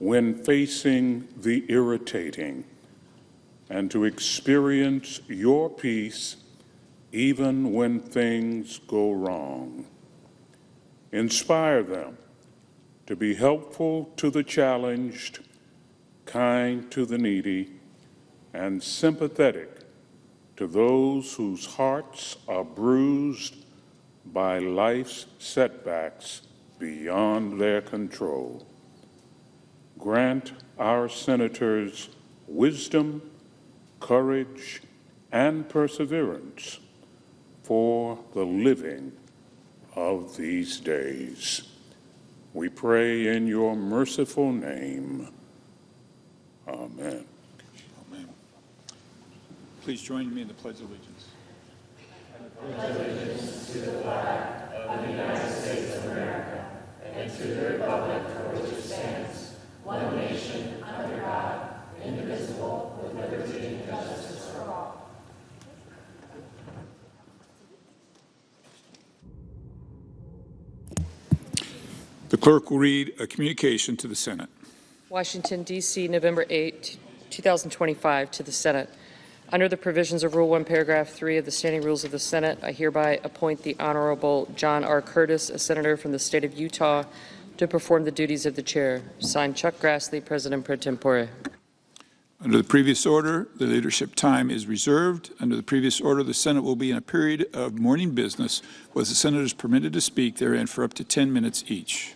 when facing the irritating, and to experience your peace even when things go wrong. Inspire them to be helpful to the challenged, kind to the needy, and sympathetic to those whose hearts are bruised by life's setbacks beyond their control. Grant our senators wisdom, courage, and perseverance for the living of these days. We pray in your merciful name. Amen. Amen. Please join me in the Pledge of Allegiance. I pledge allegiance to the flag of the United States of America and to the republic for which it stands, one nation, under God, indivisible, with liberty and justice for all. The clerk will read a communication to the Senate. Washington, D.C., November 8, 2025, to the Senate. Under the provisions of Rule 1, Paragraph 3 of the Standing Rules of the Senate, I hereby appoint the Honorable John R. Curtis, a senator from the state of Utah, to perform the duties of the chair. Signed, Chuck Grassley, President pro tempore. Under the previous order, the leadership time is reserved. Under the previous order, the Senate will be in a period of morning business, with the senators permitted to speak therein for up to 10 minutes each.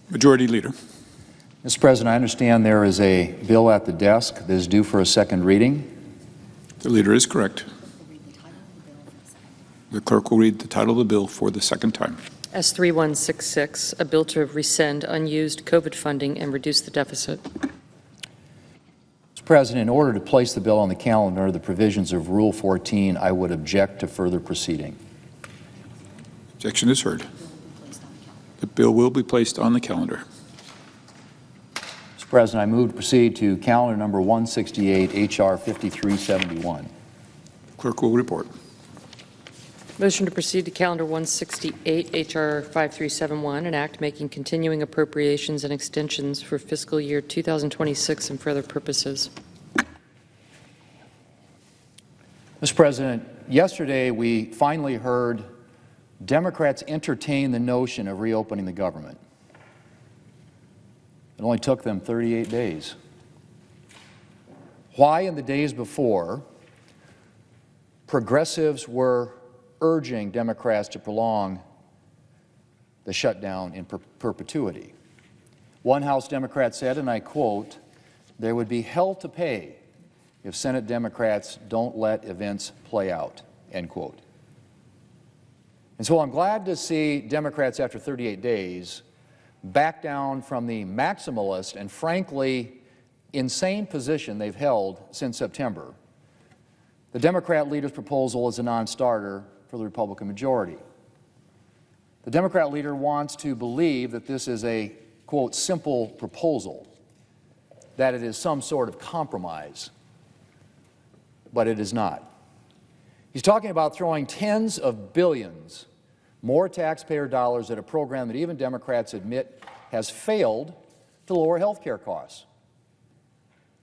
Majority Leader. Mr. President, I understand there is a bill at the desk that is due for a second reading. The Leader is correct. The clerk will read the title of the bill for the second time. S3166, a bill to rescind unused COVID funding and reduce the deficit. Mr. President, in order to place the bill on the calendar under the provisions of Rule 14, I would object to further proceeding. Objection is heard. The bill will be placed on the calendar. Mr. President, I move to proceed to calendar number 168, H.R. 5371. Clerk will report. Motion to proceed to calendar 168, H.R. 5371, an act making continuing appropriations and extensions for fiscal year 2026 and for other purposes. Mr. President, yesterday we finally heard Democrats entertain the notion of reopening the government. It only took them 38 days. Why in the days before progressives were urging Democrats to prolong the shutdown in perpetuity? One House Democrat said, and I quote, "There would be hell to pay if Senate Democrats don't let events play out," end quote. And so I'm glad to see Democrats, after 38 days, back down from the maximalist and frankly insane position they've held since September. The Democrat leader's proposal is a non-starter for the Republican majority. The Democrat leader wants to believe that this is a, quote, simple proposal, that it is some sort of compromise, but it is not. He's talking about throwing tens of billions more taxpayer dollars at a program that even Democrats admit has failed to lower health care costs.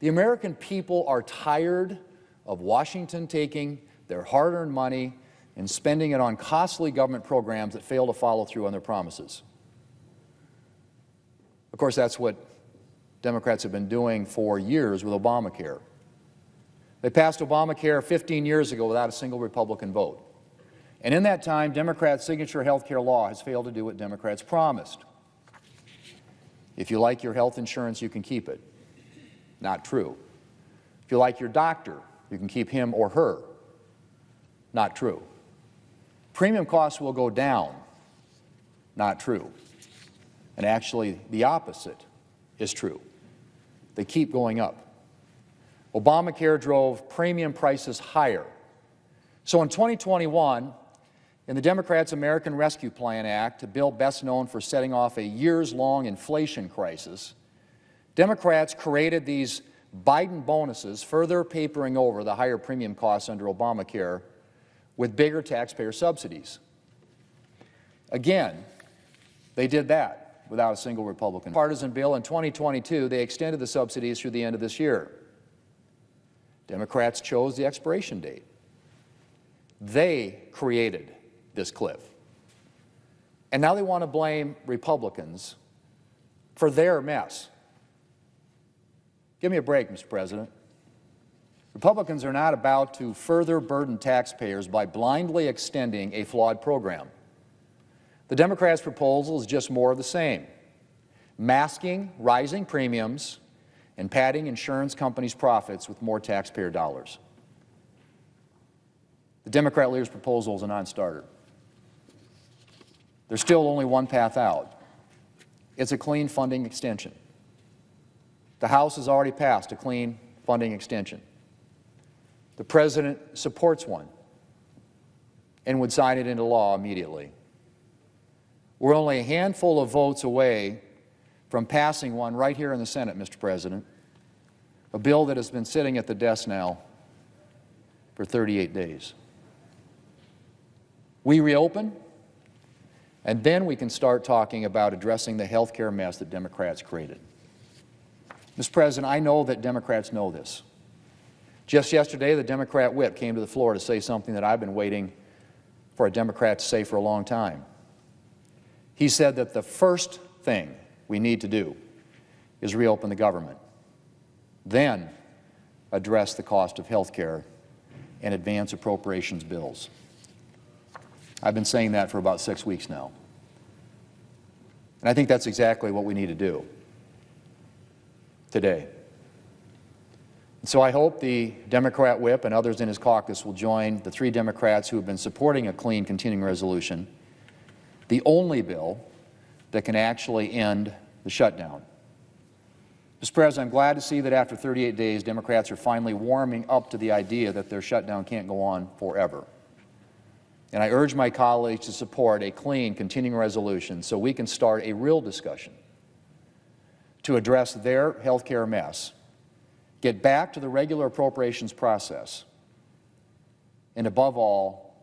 The American people are tired of Washington taking their hard-earned money and spending it on costly government programs that fail to follow through on their promises. Of course, that's what Democrats have been doing for years with Obamacare. They passed Obamacare 15 years ago without a single Republican vote. And in that time, Democrats' signature health care law has failed to do what Democrats promised. If you like your health insurance, you can keep it. Not true. If you like your doctor, you can keep him or her. Not true. Premium costs will go down. Not true. And actually, the opposite is true. They keep going up. Obamacare drove premium prices higher. So in 2021, in the Democrats' American Rescue Plan Act, a bill best known for setting off a years-long inflation crisis, Democrats created these Biden bonuses, further papering over the higher premium costs under Obamacare with bigger taxpayer subsidies. Again, they did that without a single Republican. Partisan bill in 2022, they extended the subsidies through the end of this year. Democrats chose the expiration date. They created this cliff. And now they want to blame Republicans for their mess. Give me a break, Mr. President. Republicans are not about to further burden taxpayers by blindly extending a flawed program. The Democrats' proposal is just more of the same, masking rising premiums and padding insurance companies' profits with more taxpayer dollars. The Democrat leader's proposal is a non-starter. There's still only one path out. It's a clean funding extension. The House has already passed a clean funding extension. The President supports one and would sign it into law immediately. We're only a handful of votes away from passing one right here in the Senate, Mr. President, a bill that has been sitting at the desk now for 38 days. We reopen, and then we can start talking about addressing the health care mess that Democrats created. Mr. President, I know that Democrats know this. Just yesterday, the Democrat whip came to the floor to say something that I've been waiting for a Democrat to say for a long time. He said that the first thing we need to do is reopen the government, then address the cost of health care and advance appropriations bills. I've been saying that for about 6 weeks now. And I think that's exactly what we need to do today. And so I hope the Democrat whip and others in his caucus will join the 3 Democrats who have been supporting a clean continuing resolution, the only bill that can actually end the shutdown. Mr. President, I'm glad to see that after 38 days, Democrats are finally warming up to the idea that their shutdown can't go on forever. And I urge my colleagues to support a clean continuing resolution so we can start a real discussion to address their health care mess, get back to the regular appropriations process, and above all,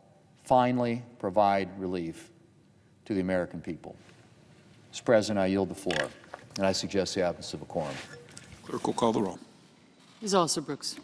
finally provide relief to the American people. Mr. President, I yield the floor, and I suggest the absence of a quorum. Clerk will call the roll. Ms. Alsobrooks.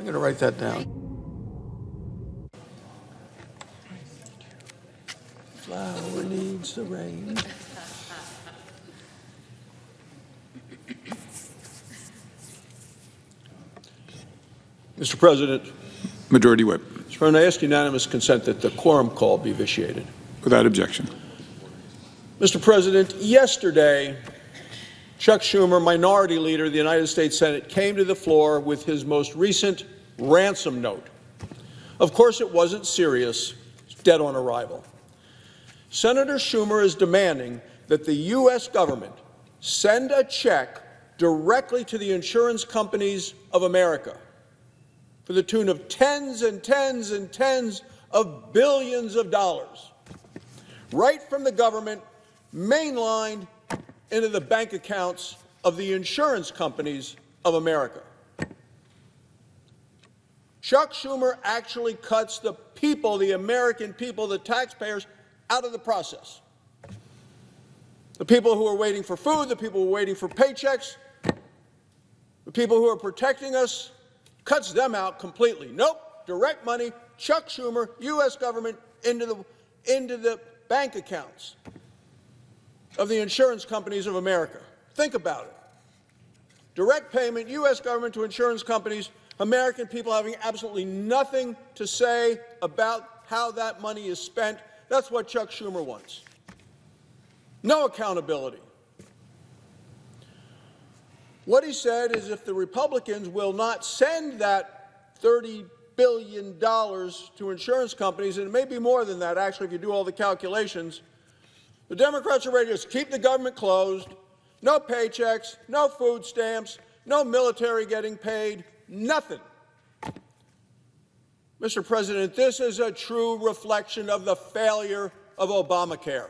I'm going to write that down. Flower needs the rain. Mr. President, Majority Whip. Mr. President, I ask unanimous consent that the quorum call be vitiated. Without objection. Mr. President, yesterday, Chuck Schumer, Minority Leader of the United States Senate, came to the floor with his most recent ransom note. Of course, it wasn't serious. It's dead on arrival. Senator Schumer is demanding that the U.S. government send a check directly to the insurance companies of America for the tune of tens and tens and tens of billions of dollars, right from the government, mainlined into the bank accounts of the insurance companies of America. Chuck Schumer actually cuts the people, the American people, the taxpayers, out of the process. The people who are waiting for food, the people who are waiting for paychecks, the people who are protecting us, cuts them out completely. Nope, direct money, Chuck Schumer, U.S. government, into the bank accounts of the insurance companies of America. Think about it. Direct payment, U.S. government to insurance companies, American people having absolutely nothing to say about how that money is spent. That's what Chuck Schumer wants. No accountability. What he said is if the Republicans will not send that $30 billion to insurance companies, and it may be more than that, actually, if you do all the calculations, the Democrats are ready to just keep the government closed, no paychecks, no food stamps, no military getting paid, nothing. Mr. President, this is a true reflection of the failure of Obamacare.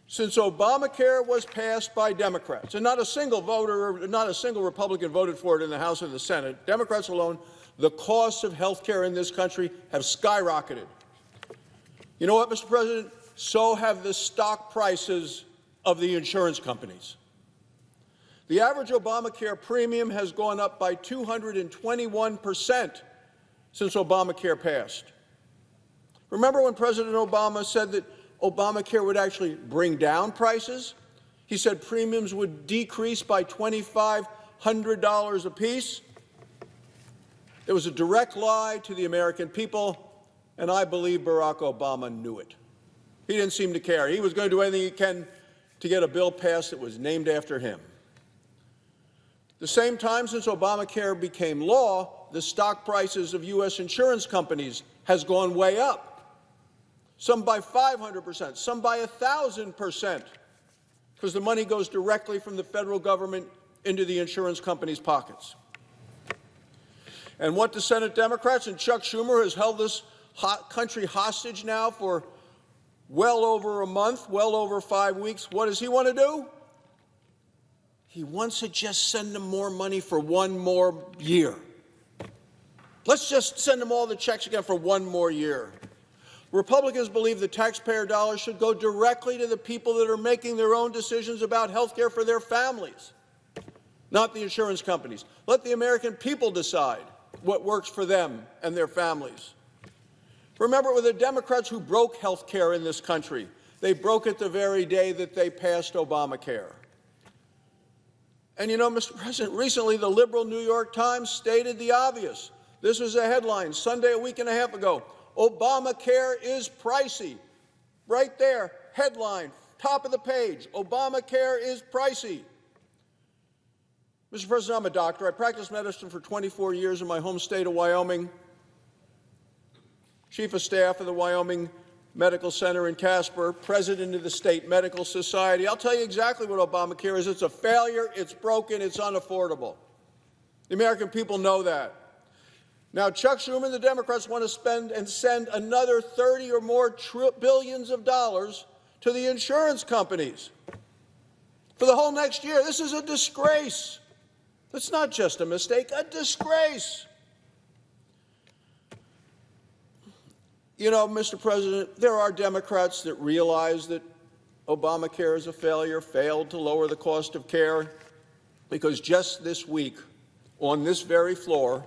Since Obamacare was passed by Democrats, and not a single voter, not a single Republican voted for it in the House or the Senate, Democrats alone, the costs of health care in this country have skyrocketed. You know what, Mr. President? So have the stock prices of the insurance companies. The average Obamacare premium has gone up by 221% since Obamacare passed. Remember when President Obama said that Obamacare would actually bring down prices? He said premiums would decrease by $2,500 apiece. It was a direct lie to the American people, and I believe Barack Obama knew it. He didn't seem to care. He was going to do anything he can to get a bill passed that was named after him. At the same time, since Obamacare became law, the stock prices of U.S. insurance companies has gone way up. Some by 500%, some by 1,000%, because the money goes directly from the federal government into the insurance companies' pockets. And what the Senate Democrats and Chuck Schumer has held this country hostage now for well over a month, well over 5 weeks. What does he want to do? He wants to just send them more money for one more year. Let's just send them all the checks again for one more year. Republicans believe the taxpayer dollars should go directly to the people that are making their own decisions about health care for their families, not the insurance companies. Let the American people decide what works for them and their families. Remember, it were the Democrats who broke health care in this country. They broke it the very day that they passed Obamacare. And you know, Mr. President, recently the liberal New York Times stated the obvious. This was a headline Sunday a week and a half ago. Obamacare is pricey. Right there, headline, top of the page. Obamacare is pricey. Mr. President, I'm a doctor. I practiced medicine for 24 years in my home state of Wyoming. Chief of Staff of the Wyoming Medical Center in Casper, President of the State Medical Society. I'll tell you exactly what Obamacare is. It's a failure, it's broken, it's unaffordable. The American people know that. Now, Chuck Schumer and the Democrats want to spend and send another 30 or more billions of dollars to the insurance companies for the whole next year. This is a disgrace. It's not just a mistake, a disgrace. You know, Mr. President, there are Democrats that realize that Obamacare is a failure, failed to lower the cost of care, because just this week, on this very floor,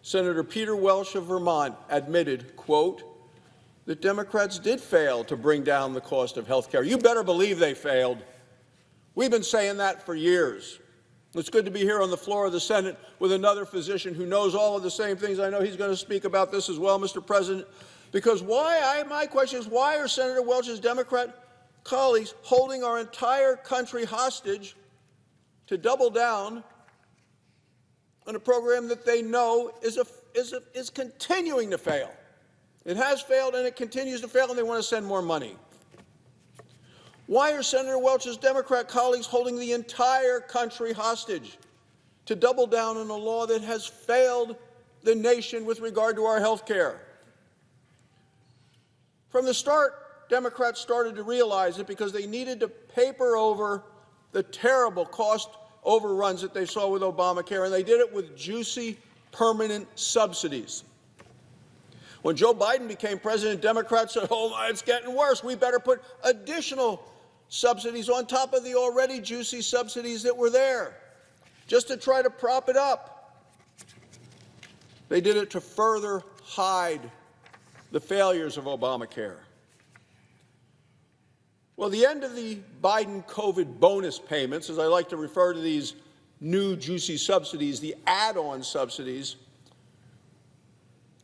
Senator Peter Welch of Vermont admitted, quote, that Democrats did fail to bring down the cost of health care. You better believe they failed. We've been saying that for years. It's good to be here on the floor of the Senate with another physician who knows all of the same things. I know he's going to speak about this as well, Mr. President, because my question is, why are Senator Welch's Democrat colleagues holding our entire country hostage to double down on a program that they know is continuing to fail? It has failed and it continues to fail, and they want to send more money. Why are Senator Welch's Democrat colleagues holding the entire country hostage to double down on a law that has failed the nation with regard to our health care? From the start, Democrats started to realize it because they needed to paper over the terrible cost overruns that they saw with Obamacare, and they did it with juicy, permanent subsidies. When Joe Biden became president, Democrats said, oh, it's getting worse. We better put additional subsidies on top of the already juicy subsidies that were there, just to try to prop it up. They did it to further hide the failures of Obamacare. Well, the end of the Biden COVID bonus payments, as I like to refer to these new juicy subsidies, the add-on subsidies,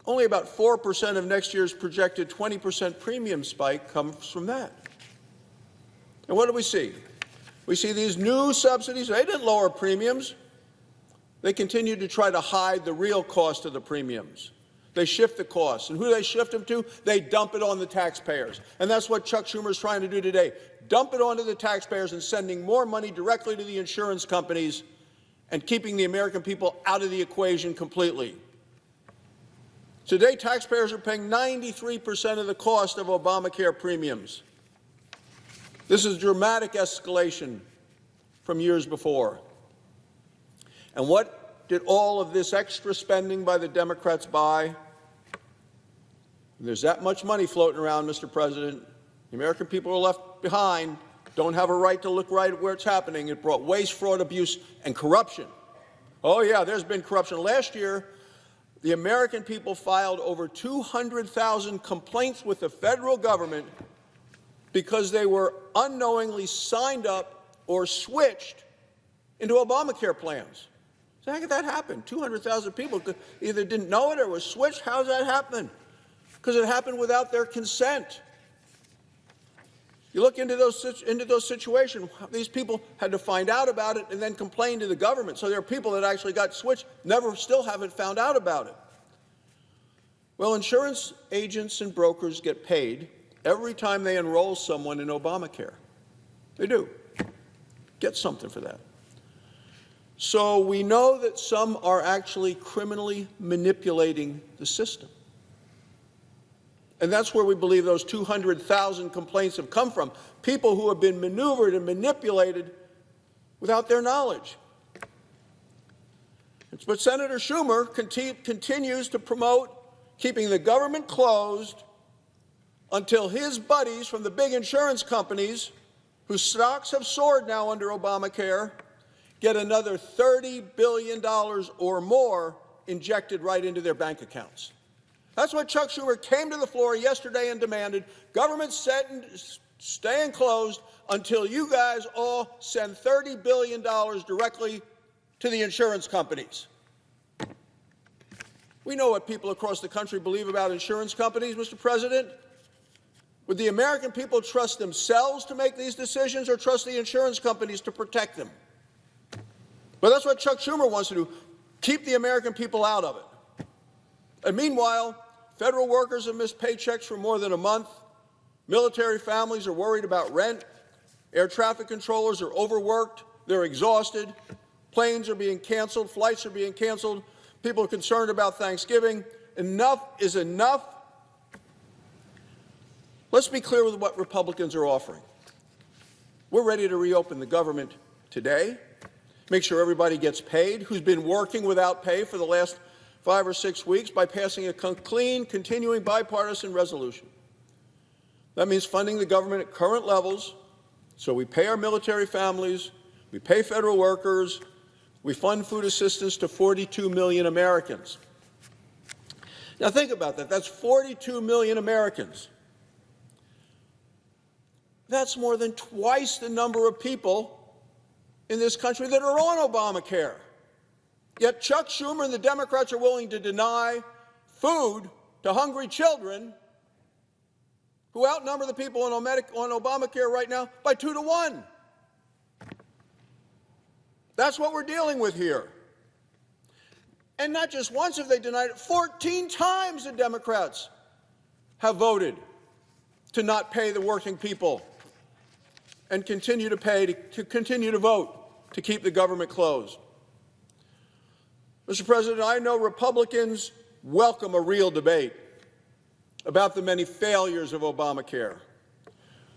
only about 4% of next year's projected 20% premium spike comes from that. And what do we see? We see these new subsidies. They didn't lower premiums. They continue to try to hide the real cost of the premiums. They shift the costs. And who do they shift them to? They dump it on the taxpayers. And that's what Chuck Schumer is trying to do today. Dump it onto the taxpayers and sending more money directly to the insurance companies and keeping the American people out of the equation completely. Today, taxpayers are paying 93% of the cost of Obamacare premiums. This is a dramatic escalation from years before. And what did all of this extra spending by the Democrats buy? There's that much money floating around, Mr. President. The American people are left behind, don't have a right to look right at where it's happening. It brought waste, fraud, abuse, and corruption. Oh, yeah, there's been corruption. Last year, the American people filed over 200,000 complaints with the federal government because they were unknowingly signed up or switched into Obamacare plans. So how could that happen? 200,000 people either didn't know it or was switched. How does that happen? Because it happened without their consent. You look into those situations, these people had to find out about it and then complain to the government. So there are people that actually got switched, still haven't found out about it. Well, insurance agents and brokers get paid every time they enroll someone in Obamacare. They do. Get something for that. So we know that some are actually criminally manipulating the system. And that's where we believe those 200,000 complaints have come from. People who have been maneuvered and manipulated without their knowledge. But Senator Schumer continues to promote keeping the government closed until his buddies from the big insurance companies, whose stocks have soared now under Obamacare, get another $30 billion or more injected right into their bank accounts. That's what Chuck Schumer came to the floor yesterday and demanded. Government staying closed until you guys all send $30 billion directly to the insurance companies. We know what people across the country believe about insurance companies, Mr. President. Would the American people trust themselves to make these decisions or trust the insurance companies to protect them? Well, that's what Chuck Schumer wants to do, keep the American people out of it. And meanwhile, federal workers have missed paychecks for more than a month. Military families are worried about rent. Air traffic controllers are overworked. They're exhausted. Planes are being canceled. Flights are being canceled. People are concerned about Thanksgiving. Enough is enough. Let's be clear with what Republicans are offering. We're ready to reopen the government today, make sure everybody gets paid who's been working without pay for the last 5 or 6 weeks by passing a clean, continuing bipartisan resolution. That means funding the government at current levels, so we pay our military families, we pay federal workers, We fund food assistance to 42 million Americans. Now think about that. That's 42 million Americans. That's more than twice the number of people in this country that are on Obamacare. Yet Chuck Schumer and the Democrats are willing to deny food to hungry children who outnumber the people on Obamacare right now by 2 to 1. That's what we're dealing with here. And not just once have they denied it, 14 times the Democrats have voted to not pay the working people and continue to pay, to continue to vote to keep the government closed. Mr. President, I know Republicans welcome a real debate about the many failures of Obamacare,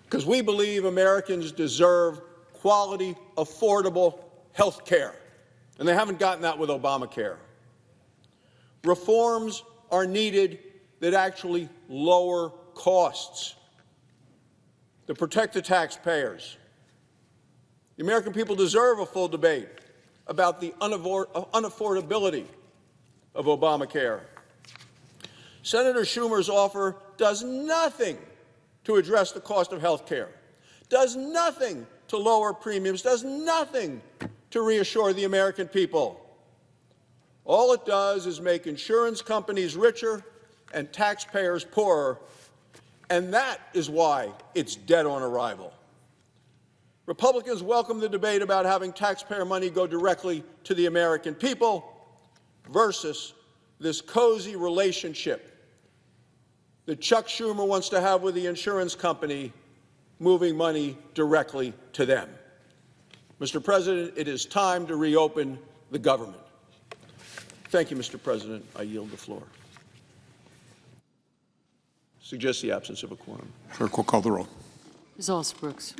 because we believe Americans deserve quality, affordable health care, and they haven't gotten that with Obamacare. Reforms are needed that actually lower costs, to protect the taxpayers. The American people deserve a full debate about the unaffordability of Obamacare. Senator Schumer's offer does nothing to address the cost of health care, does nothing to lower premiums, does nothing to reassure the American people. All it does is make insurance companies richer and taxpayers poorer, and that is why it's dead on arrival. Republicans welcome the debate about having taxpayer money go directly to the American people versus this cozy relationship that Chuck Schumer wants to have with the insurance company, moving money directly to them. Mr. President, it is time to reopen the government. Thank you, Mr. President. I yield the floor. Suggest the absence of a quorum. Clerk will call the roll. Ms. Alsbrooks.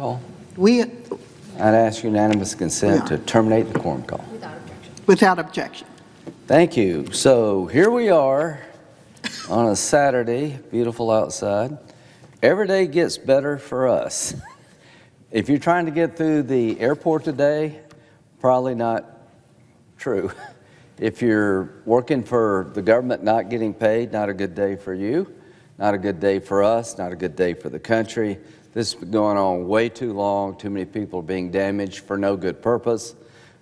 call? We, I'd ask unanimous consent to terminate the quorum call. without objection. Thank you. So here we are on a Saturday, beautiful outside. Every day gets better for us. If you're trying to get through the airport today, probably not true. If you're working for the government not getting paid, not a good day for you, not a good day for us, not a good day for the country. This has been going on way too long, too many people being damaged for no good purpose.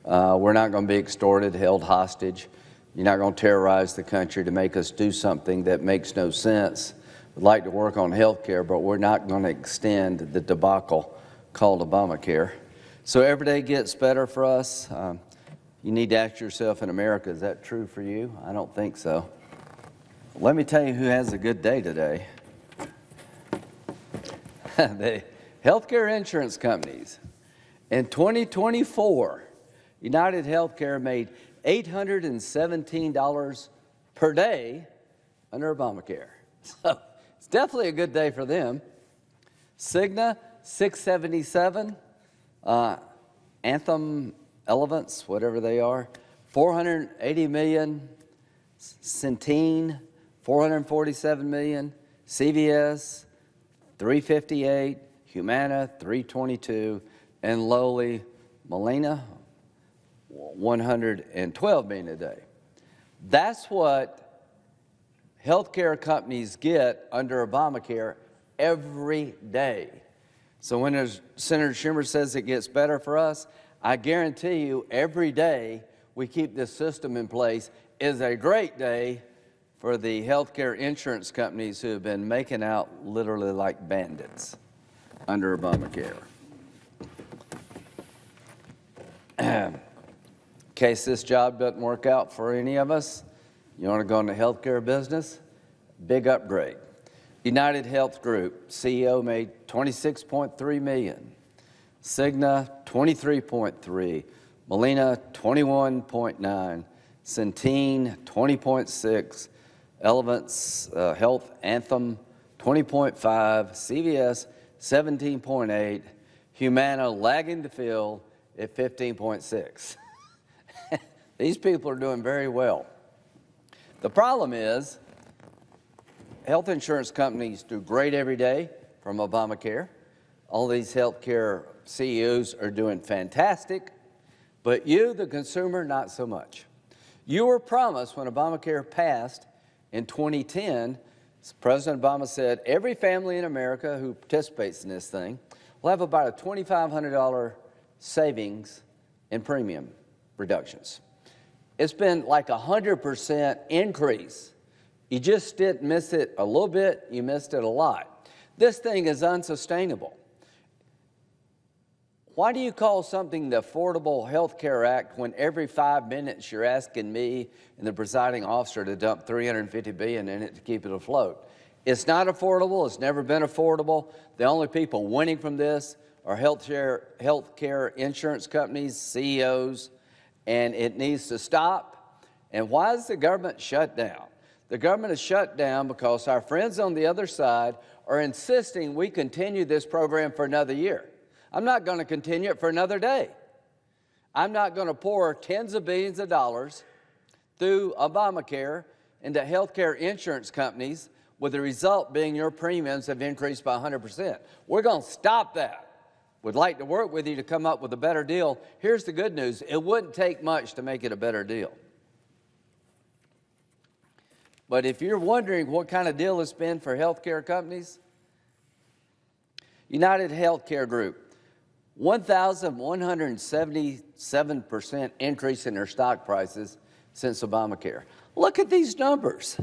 We're not going to be extorted, held hostage. You're not going to terrorize the country to make us do something that makes no sense. We'd like to work on health care, but we're not going to extend the debacle called Obamacare. So every day gets better for us. You need to ask yourself in America, is that true for you? I don't think so. Let me tell you who has a good day today. The healthcare insurance companies. In 2024, United Healthcare made $817 per day under Obamacare. So it's definitely a good day for them. Cigna, $677. Anthem, Elevance, whatever they are, $480 million. Centene, $447 million. CVS, $358. Humana, $322. And lowly, Molina, $112 million a day. That's what healthcare companies get under Obamacare every day. So when Senator Schumer says it gets better for us, I guarantee you every day we keep this system in place is a great day for the healthcare insurance companies who have been making out literally like bandits under Obamacare. In case this job doesn't work out for any of us, you want to go into healthcare business? Big upgrade. United Health Group, CEO made $26.3 million. Cigna, $23.3. Molina, $21.9. Centene, $20.6. Elevance Health, Anthem, $20.5. CVS, $17.8. Humana lagging the field at $15.6. These people are doing very well. The problem is, health insurance companies do great every day from Obamacare. All these healthcare CEOs are doing fantastic, but you, the consumer, not so much. You were promised when Obamacare passed in 2010, President Obama said every family in America who participates in this thing will have about a $2,500 savings in premium reductions. It's been like a 100% increase. You just didn't miss it a little bit, you missed it a lot. This thing is unsustainable. Why do you call something the Affordable Health Care Act when every 5 minutes you're asking me and the presiding officer to dump $350 billion in it to keep it afloat? It's not affordable. It's never been affordable. The only people winning from this are healthcare insurance companies, CEOs, and it needs to stop. And why is the government shut down? The government is shut down because our friends on the other side are insisting we continue this program for another year. I'm not going to continue it for another day. I'm not going to pour tens of billions of dollars through Obamacare into healthcare insurance companies with the result being your premiums have increased by 100%. We're going to stop that. We'd like to work with you to come up with a better deal. Here's the good news. It wouldn't take much to make it a better deal. But if you're wondering what kind of deal it's been for healthcare companies, United Healthcare Group, 1,177% increase in their stock prices since Obamacare. Look at these numbers.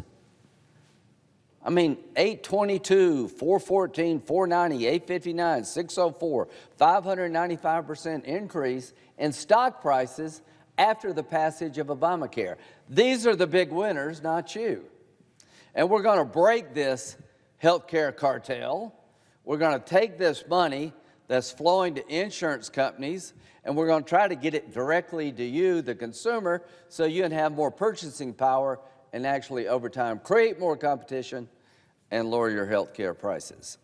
I mean, 822, 414, 490, 859, 604, 595% increase in stock prices after the passage of Obamacare. These are the big winners, not you. And we're going to break this healthcare cartel. We're going to take this money that's flowing to insurance companies, and we're going to try to get it directly to you, the consumer, so you can have more purchasing power and actually, over time, create more competition and lower your health care prices.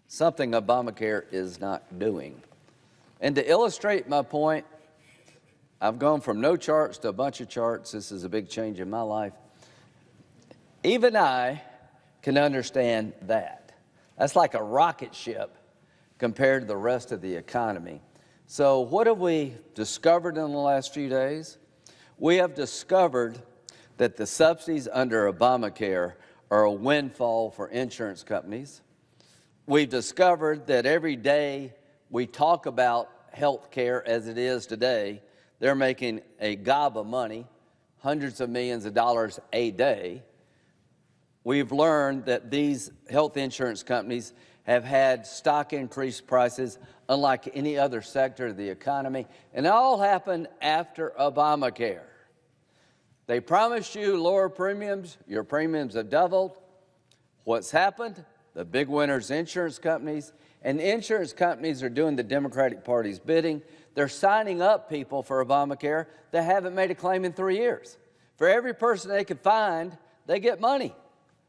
something Obamacare is not doing. And to illustrate my point, I've gone from no charts to a bunch of charts. This is a big change in my life. Even I can understand that. That's like a rocket ship compared to the rest of the economy. So what have we discovered in the last few days? We have discovered that the subsidies under Obamacare are a windfall for insurance companies. We've discovered that every day we talk about health care as it is today, they're making a gob of money, hundreds of millions of dollars a day. We've learned that these health insurance companies have had stock increase prices unlike any other sector of the economy, and it all happened after Obamacare. They promised you lower premiums. Your premiums have doubled. What's happened? The big winners, insurance companies, and insurance companies are doing the Democratic Party's bidding. They're signing up people for Obamacare that haven't made a claim in 3 years. For every person they could find, they get money.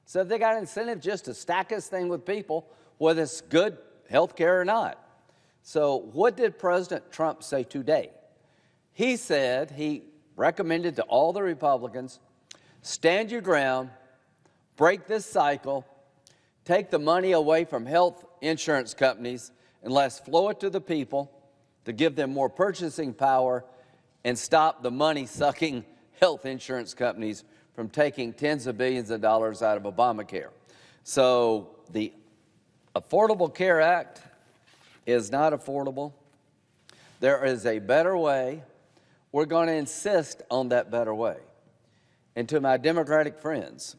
So they got incentive just to stack this thing with people, whether it's good health care or not. So what did President Trump say today? He said, he recommended to all the Republicans, stand your ground, break this cycle, take the money away from health insurance companies and let's flow it to the people to give them more purchasing power and stop the money-sucking health insurance companies from taking tens of billions of dollars out of Obamacare. So the Affordable Care Act is not affordable. There is a better way. We're going to insist on that better way. And to my Democratic friends,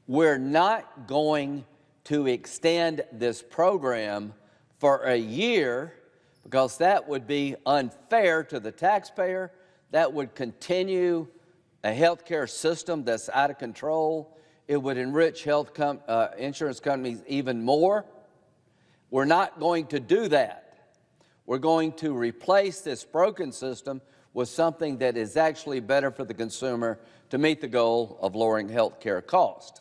we're not going to extend this program for a year because that would be unfair to the taxpayer. That would continue a health care system that's out of control. It would enrich insurance companies even more. We're not going to do that. We're going to replace this broken system with something that is actually better for the consumer to meet the goal of lowering health care costs.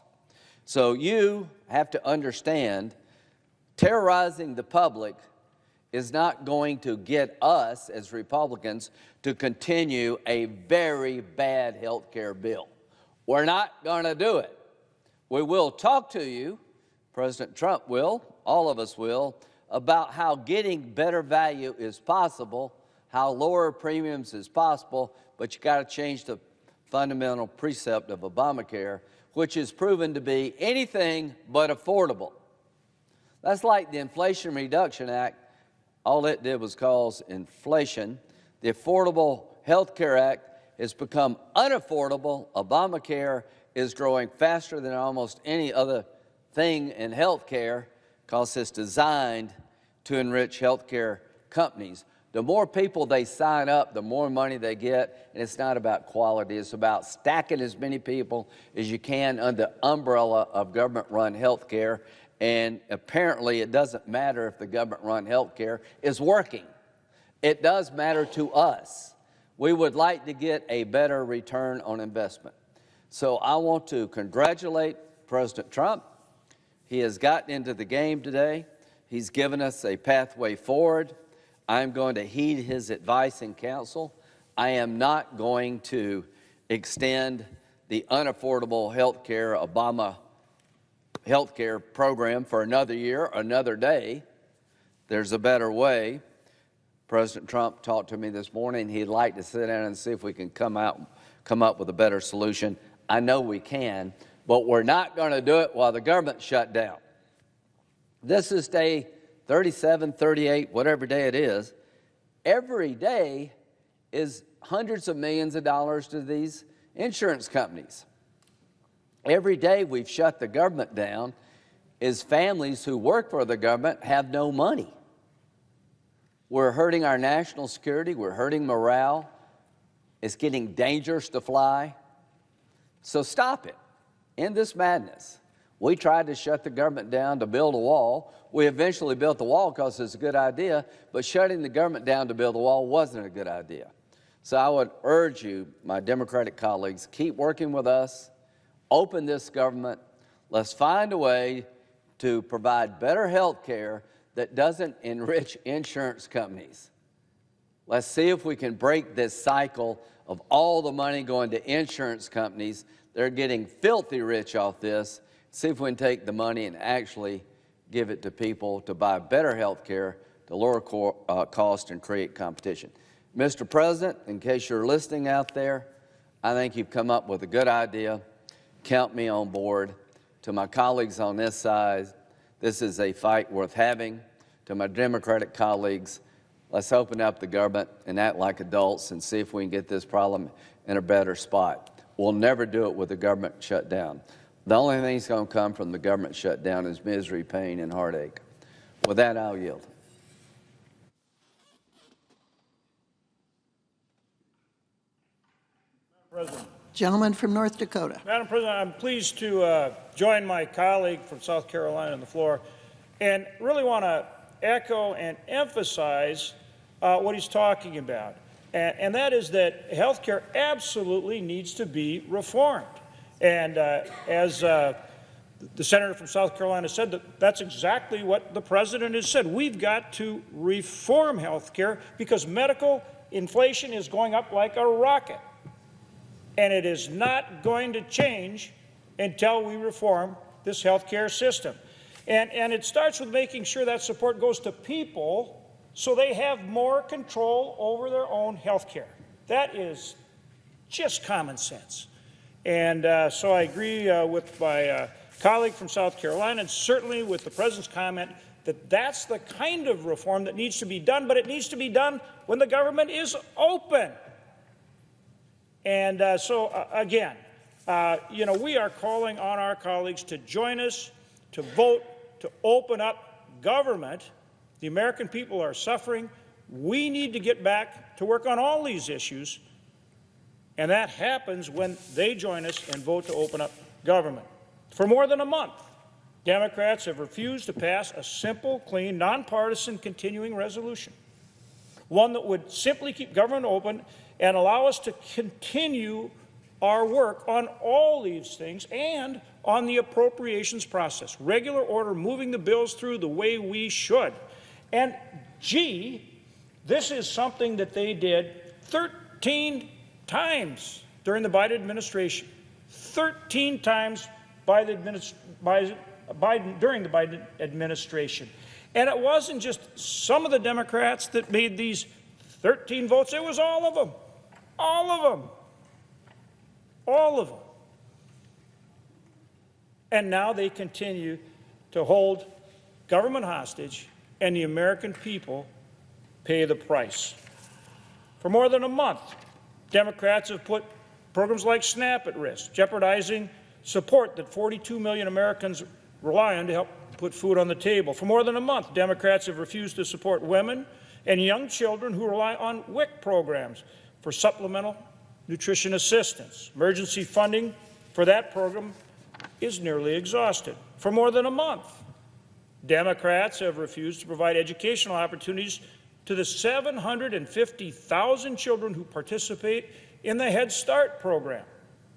So you have to understand, terrorizing the public is not going to get us as Republicans to continue a very bad health care bill. We're not going to do it. We will talk to you, President Trump will, all of us will, about how getting better value is possible, how lower premiums is possible, but you got to change the fundamental precept of Obamacare, which is proven to be anything but affordable. That's like the Inflation Reduction Act. All it did was cause inflation. The Affordable Health Care Act has become unaffordable. Obamacare is growing faster than almost any other thing in health care because it's designed to enrich health care companies. The more people they sign up, the more money they get, and it's not about quality. It's about stacking as many people as you can under the umbrella of government-run health care, and apparently it doesn't matter if the government-run health care is working. It does matter to us. We would like to get a better return on investment. So I want to congratulate President Trump. He has gotten into the game today. He's given us a pathway forward. I'm going to heed his advice and counsel. I am not going to extend the unaffordable health care Obama health care program for another year, another day. There's a better way. President Trump talked to me this morning. He'd like to sit down and see if we can come up with a better solution. I know we can, but we're not going to do it while the government's shut down. This is day 37, 38, whatever day it is. Every day is hundreds of millions of dollars to these insurance companies. Every day we've shut the government down is families who work for the government have no money. We're hurting our national security. We're hurting morale. It's getting dangerous to fly. So stop it. End this madness. We tried to shut the government down to build a wall. We eventually built the wall because it's a good idea, but shutting the government down to build a wall wasn't a good idea. So I would urge you, my Democratic colleagues, keep working with us. Open this government. Let's find a way to provide better health care that doesn't enrich insurance companies. Let's see if we can break this cycle of all the money going to insurance companies. They're getting filthy rich off this. See if we can take the money and actually give it to people to buy better health care, to lower cost and create competition. Mr. President, in case you're listening out there, I think you've come up with a good idea. Count me on board. To my colleagues on this side, this is a fight worth having. To my Democratic colleagues, let's open up the government and act like adults and see if we can get this problem in a better spot. We'll never do it with a government shutdown. The only thing that's going to come from the government shutdown is misery, pain, and heartache. With that, I'll yield. President. Gentleman from North Dakota. Madam President, I'm pleased to join my colleague from South Carolina on the floor and really want to echo and emphasize what he's talking about. And that is that health care absolutely needs to be reformed. And as the senator from South Carolina said, that's exactly what the president has said. We've got to reform health care because medical inflation is going up like a rocket. And it is not going to change until we reform this health care system. And it starts with making sure that support goes to people so they have more control over their own health care. That is just common sense. And so I agree with my colleague from South Carolina and certainly with the President's comment that that's the kind of reform that needs to be done, but it needs to be done when the government is open. And again, we are calling on our colleagues to join us, to vote, to open up government. The American people are suffering. We need to get back to work on all these issues, and that happens when they join us and vote to open up government. For more than a month, Democrats have refused to pass a simple, clean, nonpartisan continuing resolution, one that would simply keep government open and allow us to continue our work on all these things and on the appropriations process. Regular order, moving the bills through the way we should. And gee, this is something that they did 13 times during the Biden administration. 13 times during the Biden administration. And it wasn't just some of the Democrats that made these 13 votes, it was all of them. All of them. All of them. And now they continue to hold government hostage, and the American people pay the price. For more than a month, Democrats have put programs like SNAP at risk, jeopardizing support that 42 million Americans rely on to help put food on the table. For more than a month, Democrats have refused to support women and young children who rely on WIC programs for supplemental nutrition assistance. Emergency funding for that program is nearly exhausted. For more than a month, Democrats have refused to provide educational opportunities to the 750,000 children who participate in the Head Start program,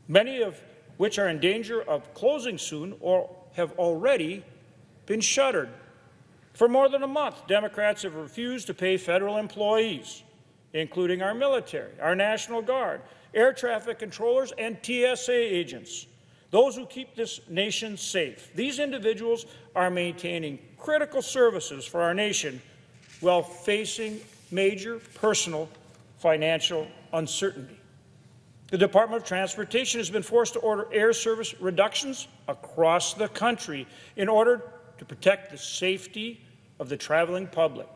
many of which are in danger of closing soon or have already been shuttered. For more than a month, Democrats have refused to pay federal employees, including our military, our National Guard, air traffic controllers, and TSA agents, those who keep this nation safe. These individuals are maintaining critical services for our nation while facing major personal financial uncertainty. The Department of Transportation has been forced to order air service reductions across the country in order to protect the safety of the traveling public,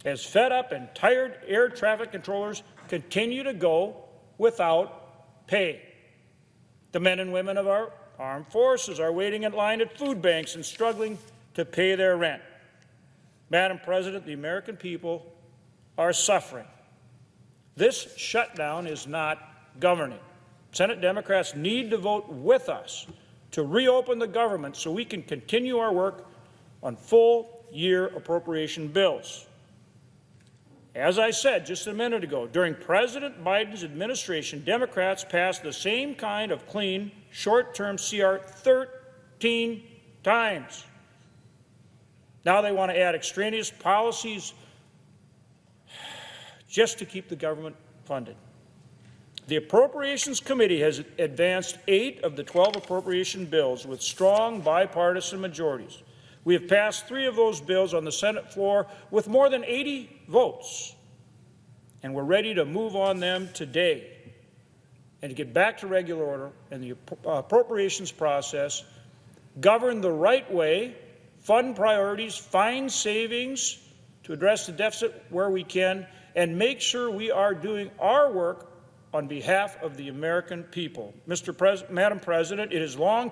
as fed up and tired air traffic controllers continue to go without pay. The men and women of our armed forces are waiting in line at food banks and struggling to pay their rent. Madam President, the American people are suffering. This shutdown is not governing. Senate Democrats need to vote with us to reopen the government so we can continue our work on full-year appropriation bills. As I said just a minute ago, during President Biden's administration, Democrats passed the same kind of clean, short-term CR 13 times. Now they want to add extraneous policies just to keep the government funded. The Appropriations Committee has advanced 8 of the 12 appropriation bills with strong bipartisan majorities. We have passed 3 of those bills on the Senate floor with more than 80 votes, and we're ready to move on them today and to get back to regular order and the appropriations process, govern the right way, fund priorities, find savings to address the deficit where we can, and make sure we are doing our work on behalf of the American people. Madam President, it is long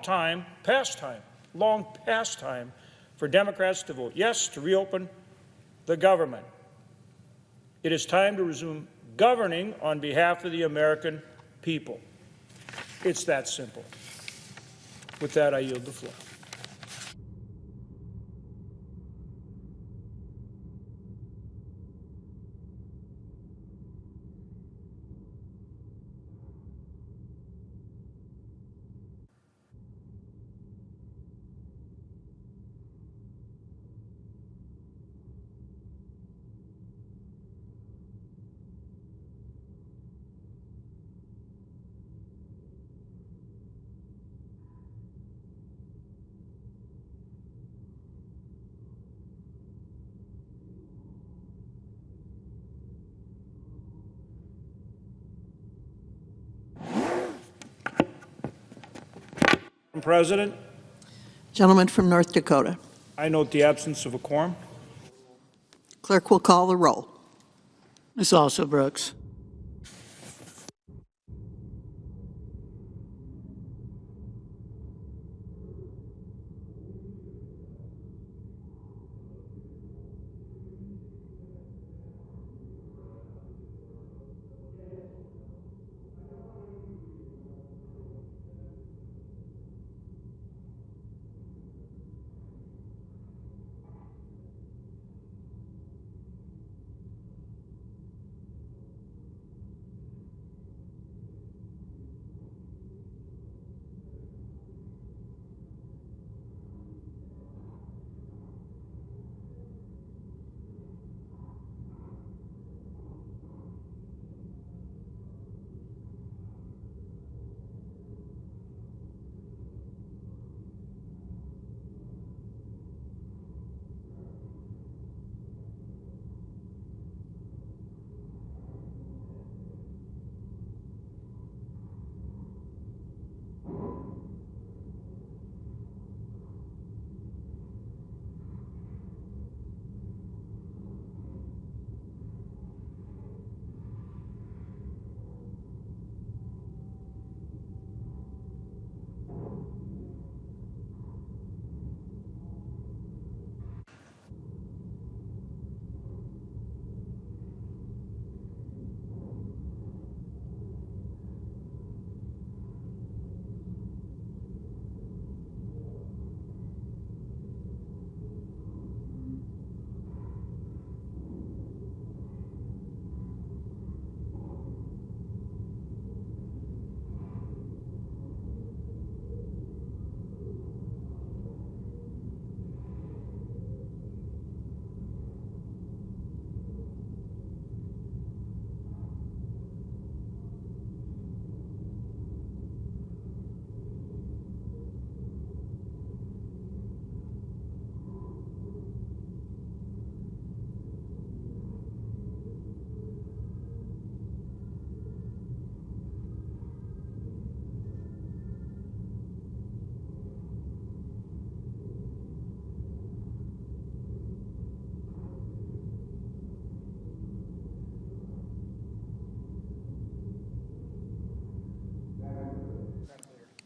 past time for Democrats to vote yes to reopen the government. It is time to resume governing on behalf of the American people. It's that simple. With that, I yield the floor. Madam President, Gentleman from North Dakota. I note the absence of a quorum. Clerk will call the roll. Ms. Alsobrooks.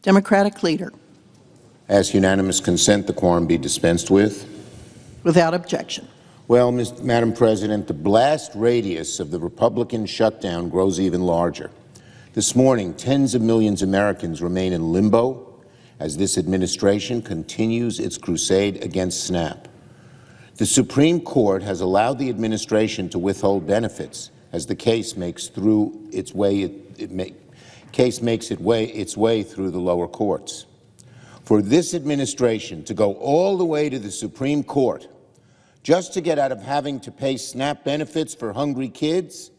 Democratic leader. Ask unanimous consent the quorum be dispensed with. Without objection. Well, Madam President, the blast radius of the Republican shutdown grows even larger. This morning, tens of millions of Americans remain in limbo as this administration continues its crusade against SNAP. The Supreme Court has allowed the administration to withhold benefits as the case makes its way through the lower courts. For this administration to go all the way to the Supreme Court just to get out of having to pay SNAP benefits for hungry kids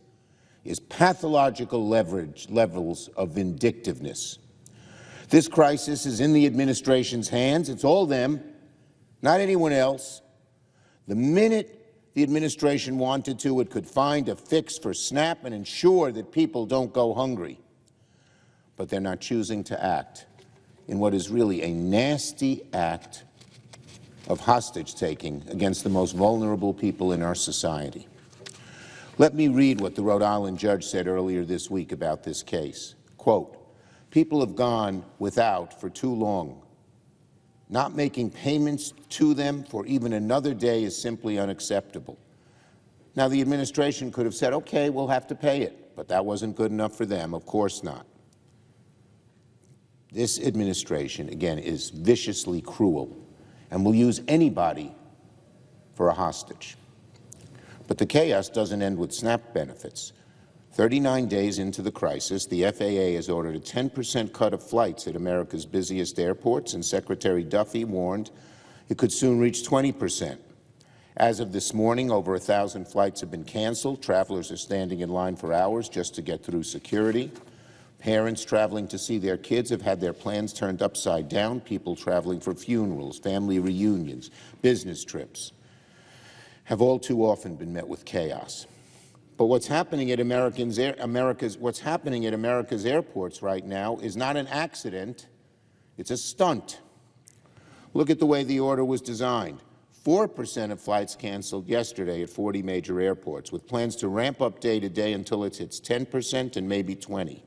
is pathological levels of vindictiveness. This crisis is in the administration's hands. It's all them, not anyone else. The minute the administration wanted to, it could find a fix for SNAP and ensure that people don't go hungry. But they're not choosing to act in what is really a nasty act of hostage-taking against the most vulnerable people in our society. Let me read what the Rhode Island judge said earlier this week about this case. Quote, "People have gone without for too long. Not making payments to them for even another day is simply unacceptable." Now, the administration could have said, okay, we'll have to pay it, but that wasn't good enough for them. Of course not. This administration, again, is viciously cruel and will use anybody for a hostage. But the chaos doesn't end with SNAP benefits. 39 days into the crisis, the FAA has ordered a 10% cut of flights at America's busiest airports, and Secretary Duffy warned it could soon reach 20%. As of this morning, over 1,000 flights have been canceled. Travelers are standing in line for hours just to get through security. Parents traveling to see their kids have had their plans turned upside down. People traveling for funerals, family reunions, business trips have all too often been met with chaos. But what's happening at America's airports right now is not an accident, it's a stunt. Look at the way the order was designed. 4% of flights canceled yesterday at 40 major airports, with plans to ramp up day to day until it hits 10% and maybe 20%.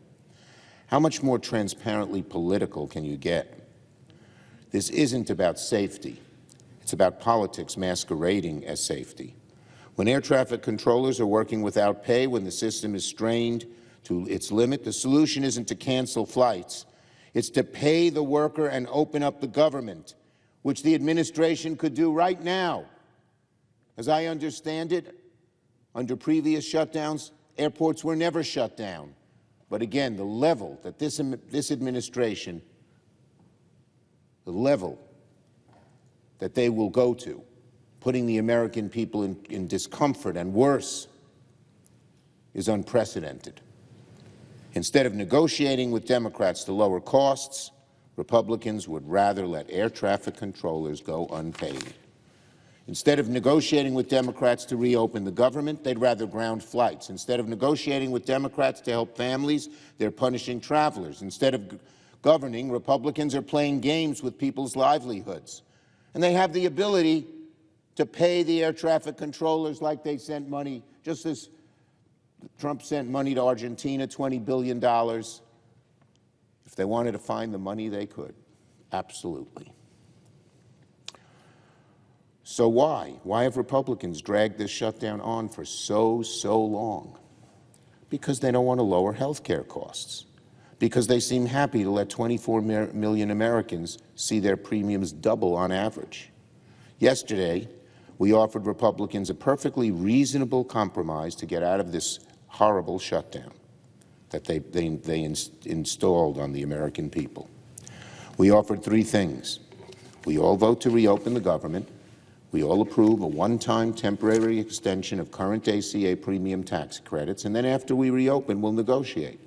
How much more transparently political can you get? This isn't about safety. It's about politics masquerading as safety. When air traffic controllers are working without pay, when the system is strained to its limit, the solution isn't to cancel flights. It's to pay the worker and open up the government, which the administration could do right now. As I understand it, under previous shutdowns, airports were never shut down. But again, the level that this administration, the level that they will go to, putting the American people in discomfort and worse, is unprecedented. Instead of negotiating with Democrats to lower costs, Republicans would rather let air traffic controllers go unpaid. Instead of negotiating with Democrats to reopen the government, they'd rather ground flights. Instead of negotiating with Democrats to help families, they're punishing travelers. Instead of governing, Republicans are playing games with people's livelihoods. And they have the ability to pay the air traffic controllers like they sent money, just as Trump sent money to Argentina, $20 billion. If they wanted to find the money, they could. Absolutely. So why? Why have Republicans dragged this shutdown on for so long? Because they don't want to lower health care costs. Because they seem happy to let 24 million Americans see their premiums double on average. Yesterday, we offered Republicans a perfectly reasonable compromise to get out of this horrible shutdown that they installed on the American people. We offered three things. We all vote to reopen the government. We all approve a one-time temporary extension of current ACA premium tax credits, and then after we reopen, we'll negotiate,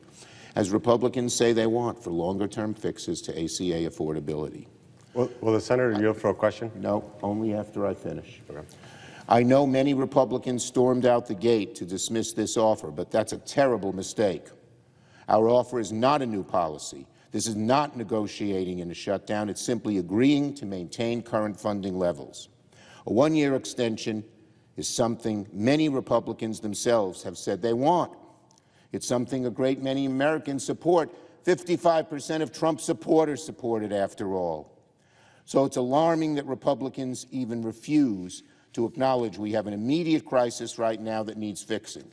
as Republicans say they want, for longer-term fixes to ACA affordability. Will the senator yield for a question? No, only after I finish. Okay. I know many Republicans stormed out the gate to dismiss this offer, but that's a terrible mistake. Our offer is not a new policy. This is not negotiating in a shutdown. It's simply agreeing to maintain current funding levels. A one-year extension is something many Republicans themselves have said they want. It's something a great many Americans support. 55% of Trump supporters support it, after all. So it's alarming that Republicans even refuse to acknowledge we have an immediate crisis right now that needs fixing.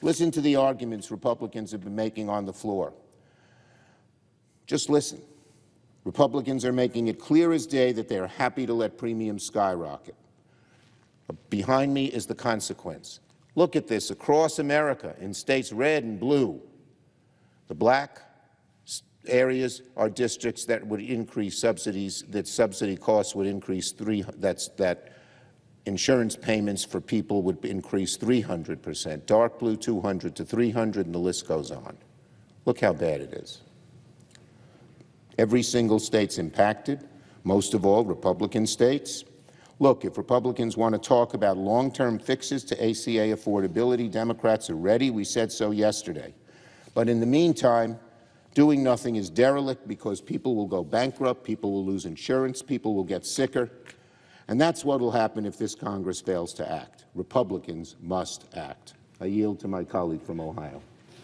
Listen to the arguments Republicans have been making on the floor. Just listen. Republicans are making it clear as day that they are happy to let premiums skyrocket. Behind me is the consequence. Look at this across America in states red and blue. The black areas are districts that would increase subsidies, that subsidy costs would increase insurance payments for people would increase 300%, dark blue 200 to 300, and the list goes on. Look how bad it is. Every single state's impacted, most of all Republican states. Look, if Republicans want to talk about long-term fixes to ACA affordability, Democrats are ready. We said so yesterday. But in the meantime, doing nothing is derelict because people will go bankrupt, people will lose insurance, people will get sicker. And that's what will happen if this Congress fails to act. Republicans must act. I yield to my colleague from Ohio.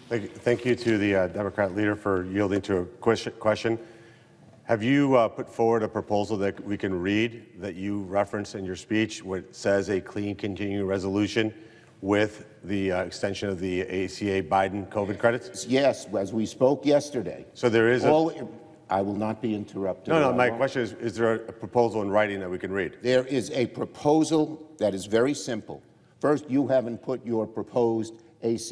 Thank you to the Democrat leader for yielding to a question. Have you put forward a proposal that we can read that you referenced in your speech, what says a clean continuing resolution with the extension of the ACA Biden COVID credits? Yes, as we spoke yesterday. So there is I will not be interrupted. No, my question is there a proposal in writing that we can read? There is a proposal that is very simple. First, you haven't put your proposed fix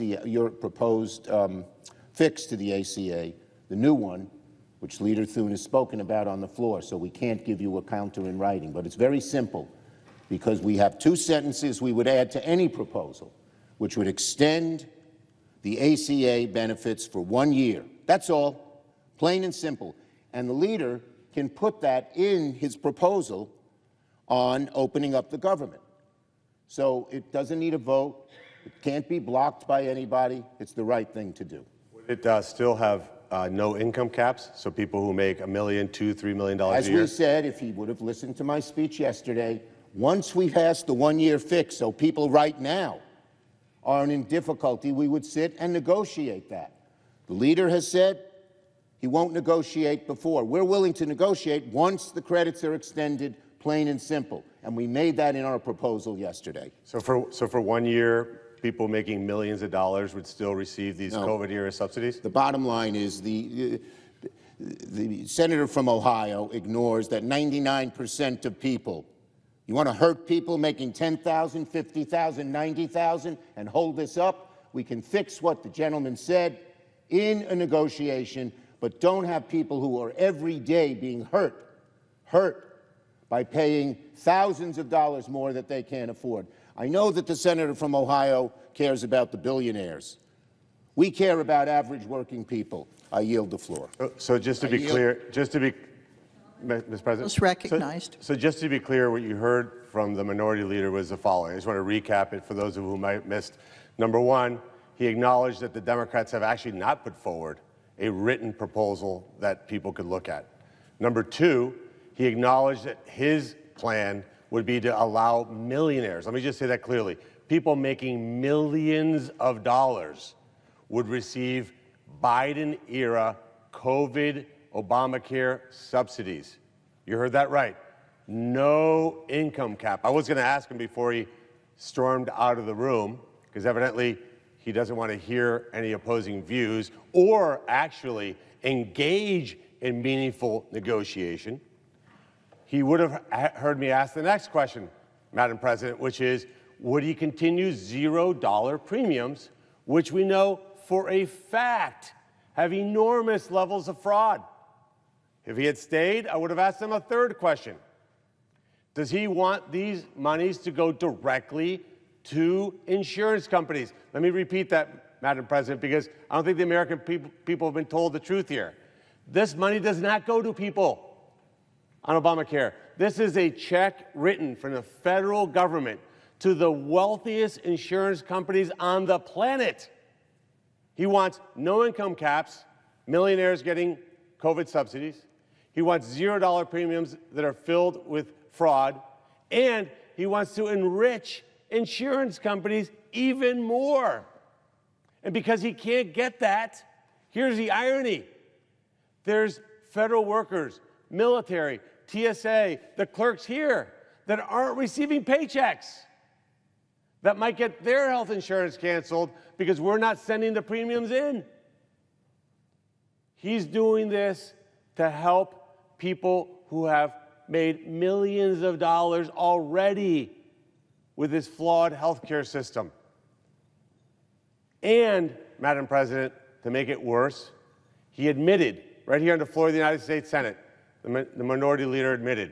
to the ACA, the new one, which Leader Thune has spoken about on the floor, so we can't give you a counter in writing. But it's very simple, because we have two sentences we would add to any proposal, which would extend the ACA benefits for 1 year. That's all, plain and simple. And the leader can put that in his proposal on opening up the government. So it doesn't need a vote. It can't be blocked by anybody. It's the right thing to do. Would it still have no income caps, so people who make $1 million, $2, $3 million a year? As we said, if he would have listened to my speech yesterday, once we pass the 1-year fix, so people right now aren't in difficulty, we would sit and negotiate that. The leader has said he won't negotiate before. We're willing to negotiate once the credits are extended, plain and simple. And we made that in our proposal yesterday. So for 1 year, people making millions of dollars would still receive these COVID-era subsidies? The bottom line is the senator from Ohio ignores that 99% of people, you want to hurt people making $10,000, $50,000, $90,000 and hold this up? We can fix what the gentleman said in a negotiation, but don't have people who are every day being hurt by paying thousands of dollars more that they can't afford. I know that the senator from Ohio cares about the billionaires. We care about average working people. I yield the floor. So just to be clear, Mr. President. Was recognized. So just to be clear, what you heard from the minority leader was the following. I just want to recap it for those of you who might have missed. Number one, he acknowledged that the Democrats have actually not put forward a written proposal that people could look at. Number two, he acknowledged that his plan would be to allow millionaires, let me just say that clearly, people making millions of dollars would receive Biden-era COVID Obamacare subsidies. You heard that right. No income cap. I was going to ask him before he stormed out of the room, because evidently he doesn't want to hear any opposing views or actually engage in meaningful negotiation. He would have heard me ask the next question, Madam President, which is, would he continue $0 premiums, which we know for a fact have enormous levels of fraud? If he had stayed, I would have asked him a third question. Does he want these monies to go directly to insurance companies? Let me repeat that, Madam President, because I don't think the American people have been told the truth here. This money does not go to people on Obamacare. This is a check written from the federal government to the wealthiest insurance companies on the planet. He wants no income caps, millionaires getting COVID subsidies. He wants $0 premiums that are filled with fraud. And he wants to enrich insurance companies even more. And because he can't get that, here's the irony. There's federal workers, military, TSA, the clerks here that aren't receiving paychecks, that might get their health insurance canceled because we're not sending the premiums in. He's doing this to help people who have made millions of dollars already with this flawed health care system. And, Madam President, to make it worse, he admitted right here on the floor of the United States Senate, the minority leader admitted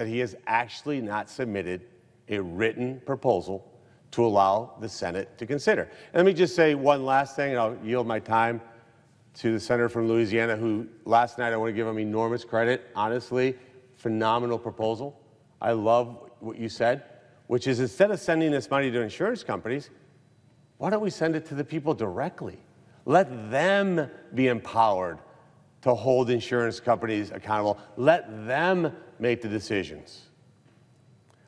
that he has actually not submitted a written proposal to allow the Senate to consider. And let me just say one last thing, and I'll yield my time to the senator from Louisiana, who last night I want to give him enormous credit. Honestly, phenomenal proposal. I love what you said, which is instead of sending this money to insurance companies, why don't we send it to the people directly? Let them be empowered to hold insurance companies accountable. Let them make the decisions.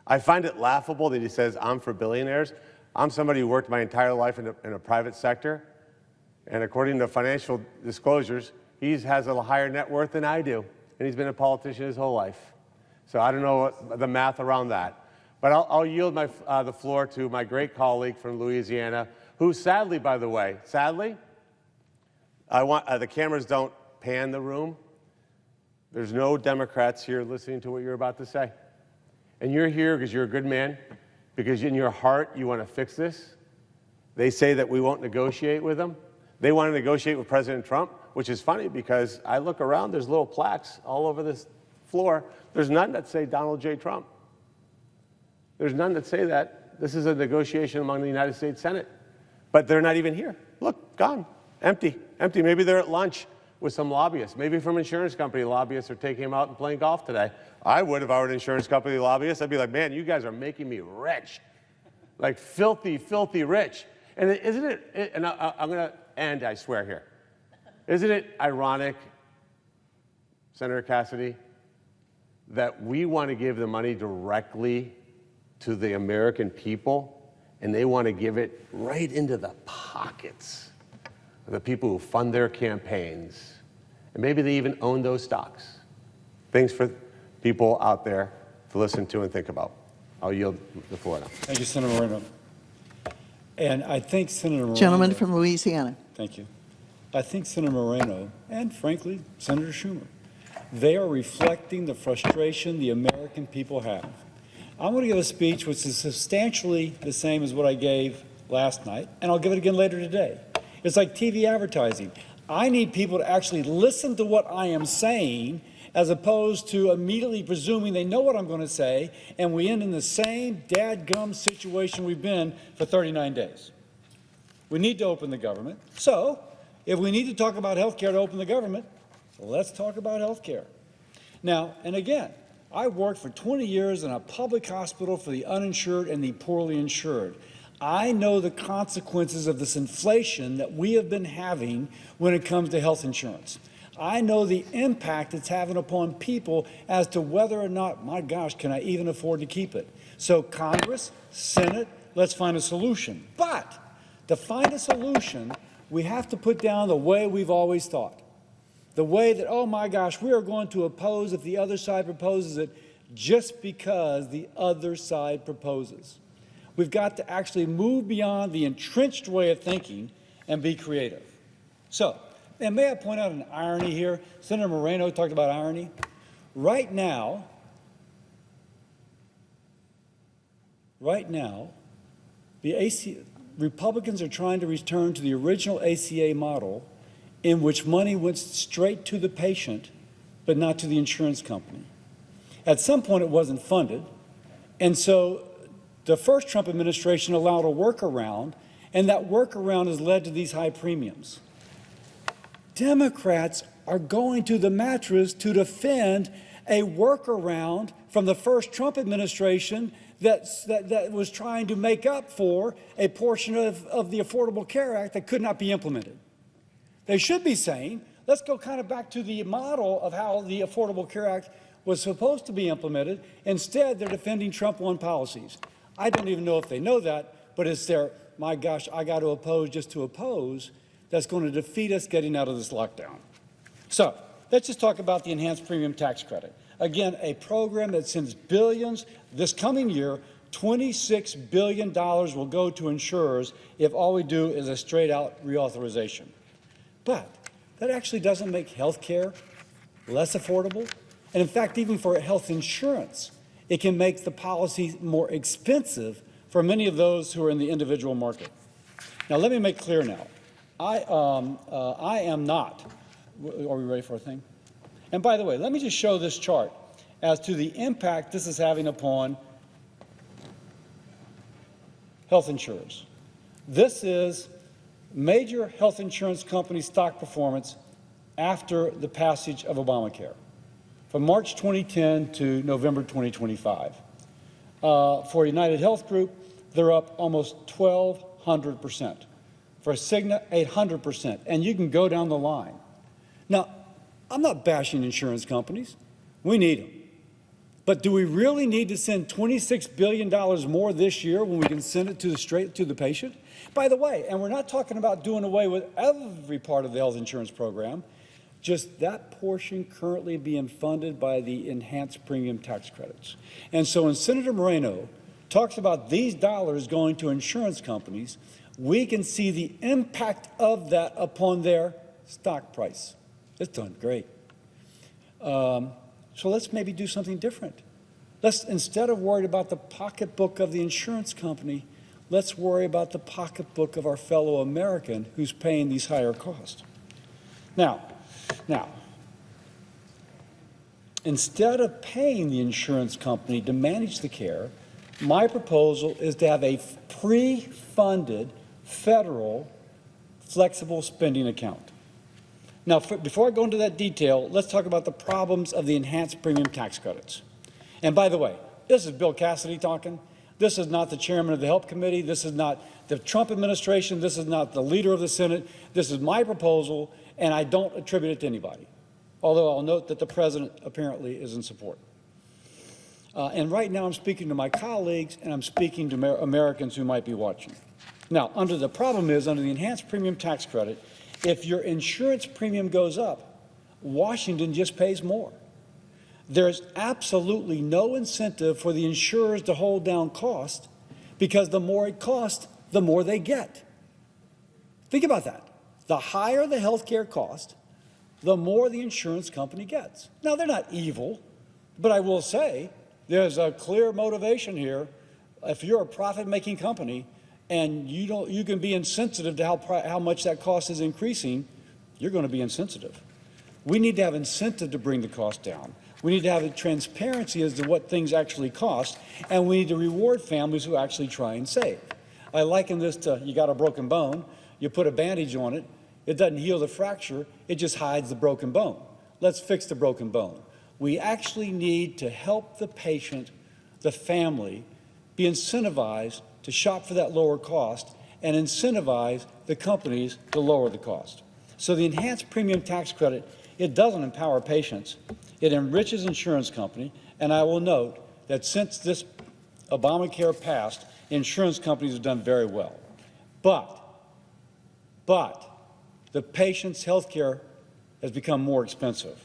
I find it laughable that he says, I'm for billionaires. I'm somebody who worked my entire life in a private sector. And according to financial disclosures, he has a higher net worth than I do. And he's been a politician his whole life. So I don't know the math around that. But I'll yield the floor to my great colleague from Louisiana, who sadly, by the way, the cameras don't pan the room. There's no Democrats here listening to what you're about to say. And you're here because you're a good man, because in your heart you want to fix this. They say that we won't negotiate with them. They want to negotiate with President Trump, which is funny because I look around, there's little plaques all over this floor. There's none that say Donald J. Trump. There's none that say that. This is a negotiation among the United States Senate. But they're not even here. Look, gone, empty, empty. Maybe they're at lunch with some lobbyists. Maybe from insurance company lobbyists are taking him out and playing golf today. I would if I were an insurance company lobbyist. I'd be like, man, you guys are making me rich. Like filthy, filthy rich. And isn't it, and I'm going to end, I swear here. Isn't it ironic, Senator Cassidy, that we want to give the money directly to the American people, and they want to give it right into the pockets of the people who fund their campaigns. And maybe they even own those stocks. Things for people out there to listen to and think about. I'll yield the floor now. Thank you, Senator Moreno. And I think Senator Moreno... Gentleman from Louisiana. Thank you. I think Senator Moreno, and frankly, Senator Schumer, they are reflecting the frustration the American people have. I'm going to give a speech which is substantially the same as what I gave last night, and I'll give it again later today. It's like TV advertising. I need people to actually listen to what I am saying as opposed to immediately presuming they know what I'm going to say, and we end in the same dadgum situation we've been for 39 days. We need to open the government. So, if we need to talk about health care to open the government, let's talk about health care. Now, and again, I worked for 20 years in a public hospital for the uninsured and the poorly insured. I know the consequences of this inflation that we have been having when it comes to health insurance. I know the impact it's having upon people as to whether or not, my gosh, can I even afford to keep it? So Congress, Senate, let's find a solution. But to find a solution, we have to put down the way we've always thought. The way that, oh my gosh, we are going to oppose if the other side proposes it just because the other side proposes. We've got to actually move beyond the entrenched way of thinking and be creative. So, and may I point out an irony here? Senator Moreno talked about irony. Right now, the Republicans are trying to return to the original ACA model in which money went straight to the patient, but not to the insurance company. At some point, it wasn't funded, and so the first Trump administration allowed a workaround, and that workaround has led to these high premiums. Democrats are going to the mattress to defend a workaround from the first Trump administration that was trying to make up for a portion of the Affordable Care Act that could not be implemented. They should be saying, let's go kind of back to the model of how the Affordable Care Act was supposed to be implemented. Instead, they're defending Trump 1 policies. I don't even know if they know that, but it's their, my gosh, I got to oppose just to oppose, that's going to defeat us getting out of this lockdown. So let's just talk about the enhanced premium tax credit. Again, a program that sends billions. This coming year, $26 billion will go to insurers if all we do is a straight-out reauthorization. But that actually doesn't make health care less affordable. And in fact, even for health insurance, it can make the policy more expensive for many of those who are in the individual market. Now, let me make clear now. I am not. Are we ready for a thing? And by the way, let me just show this chart. as to the impact this is having upon health insurers. This is major health insurance company stock performance after the passage of Obamacare, from March 2010 to November 2025. For United Health Group, they're up almost 1,200%. For Cigna, 800%. And you can go down the line. Now, I'm not bashing insurance companies. We need them. But do we really need to send $26 billion more this year when we can send it straight to the patient? By the way, and we're not talking about doing away with every part of the health insurance program, just that portion currently being funded by the enhanced premium tax credits. And so when Senator Moreno talks about these dollars going to insurance companies, we can see the impact of that upon their stock price. It's done great. So let's maybe do something different. Let's, instead of worried about the pocketbook of the insurance company, let's worry about the pocketbook of our fellow American who's paying these higher costs. Now, instead of paying the insurance company to manage the care, my proposal is to have a pre-funded federal flexible spending account. Now, before I go into that detail, let's talk about the problems of the enhanced premium tax credits. And by the way, this is Bill Cassidy talking. This is not the chairman of the Health Committee. This is not the Trump administration. This is not the leader of the Senate. This is my proposal, and I don't attribute it to anybody, although I'll note that the president apparently is in support. And right now I'm speaking to my colleagues, and I'm speaking to Americans who might be watching. Now, under the enhanced premium tax credit, if your insurance premium goes up, Washington just pays more. There's absolutely no incentive for the insurers to hold down cost, because the more it costs, the more they get. Think about that. The higher the health care cost, the more the insurance company gets. Now, they're not evil, but I will say there's a clear motivation here. If you're a profit-making company and you can be insensitive to how much that cost is increasing, you're going to be insensitive. We need to have incentive to bring the cost down. We need to have a transparency as to what things actually cost, and we need to reward families who actually try and save. I liken this to, you got a broken bone, you put a bandage on it, it doesn't heal the fracture, it just hides the broken bone. Let's fix the broken bone. We actually need to help the patient, the family, be incentivized to shop for that lower cost and incentivize the companies to lower the cost. So the enhanced premium tax credit, it doesn't empower patients. It enriches insurance company, and I will note that since this Obamacare passed, insurance companies have done very well. But the patient's health care has become more expensive,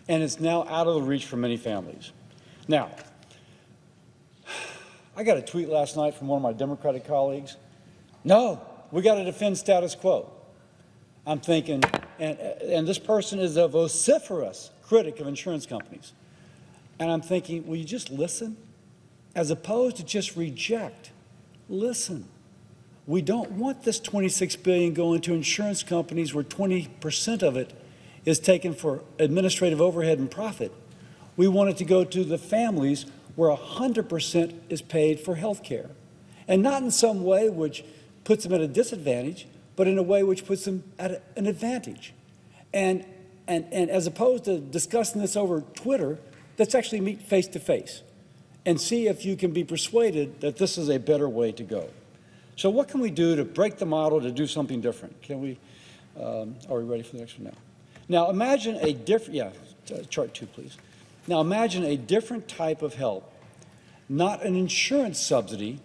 and it's now out of the reach for many families. Now, I got a tweet last night from one of my Democratic colleagues. No, we got to defend status quo. I'm thinking, and this person is a vociferous critic of insurance companies. And I'm thinking, will you just listen? As opposed to just reject, listen. We don't want this $26 billion going to insurance companies where 20% of it is taken for administrative overhead and profit. We want it to go to the families where 100% is paid for health care. And not in some way which puts them at a disadvantage, but in a way which puts them at an advantage. And as opposed to discussing this over Twitter, let's actually meet face to face and see if you can be persuaded that this is a better way to go. So what can we do to break the model, to do something different? Can we, are we ready for the next one now? Now imagine a different, chart 2, please. Now imagine a different type of help, not an insurance subsidy,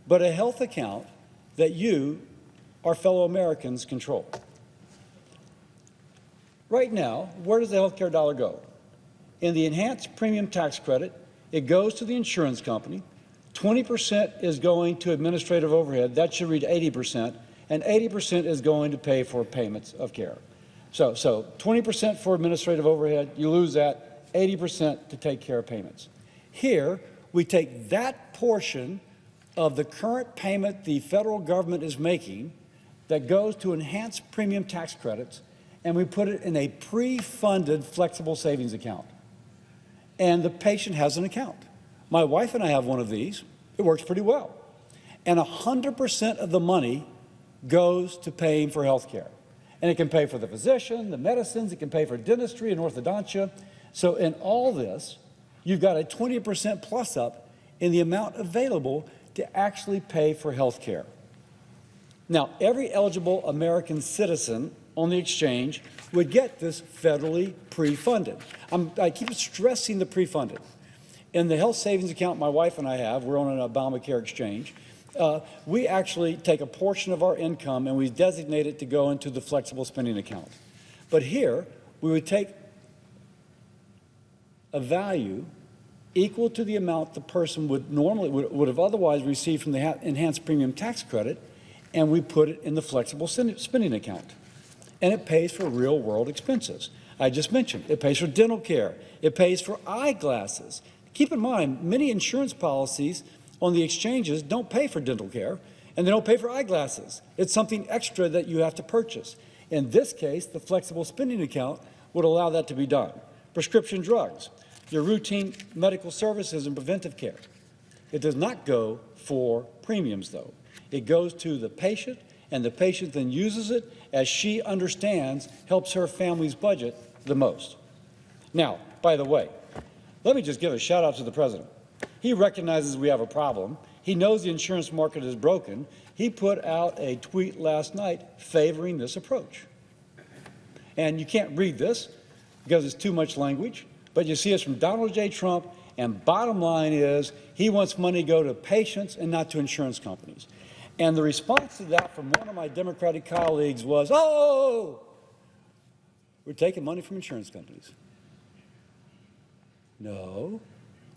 but a health account that you, our fellow Americans, control. Right now, where does the health care dollar go? In the enhanced premium tax credit, it goes to the insurance company. 20% is going to administrative overhead. That should read 80%. And 80% is going to pay for payments of care. So 20% for administrative overhead, you lose that, 80% to take care of payments. Here, we take that portion of the current payment the federal government is making that goes to enhanced premium tax credits, and we put it in a pre-funded flexible savings account. and the patient has an account. My wife and I have one of these. It works pretty well. And 100% of the money goes to paying for health care. And it can pay for the physician, the medicines, it can pay for dentistry and orthodontia. So in all this, you've got a 20% plus up in the amount available to actually pay for health care. Now, every eligible American citizen on the exchange would get this federally pre-funded. I keep stressing the pre-funded. In the health savings account my wife and I have, we're on an Obamacare exchange, we actually take a portion of our income and we designate it to go into the flexible spending account. But here, we would take a value equal to the amount the person would have otherwise received from the enhanced premium tax credit, and we put it in the flexible spending account. And it pays for real world expenses. I just mentioned it pays for dental care. It pays for eyeglasses. Keep in mind, many insurance policies on the exchanges don't pay for dental care, and they don't pay for eyeglasses. It's something extra that you have to purchase. In this case, the flexible spending account would allow that to be done. Prescription drugs, your routine medical services and preventive care. It does not go for premiums, though. It goes to the patient, and the patient then uses it as she understands, helps her family's budget the most. Now, by the way, let me just give a shout out to the president. He recognizes we have a problem. He knows the insurance market is broken. He put out a tweet last night favoring this approach. And you can't read this because it's too much language, but you see it's from Donald J. Trump, and bottom line is he wants money to go to patients and not to insurance companies. And the response to that from one of my Democratic colleagues was, oh, we're taking money from insurance companies. No,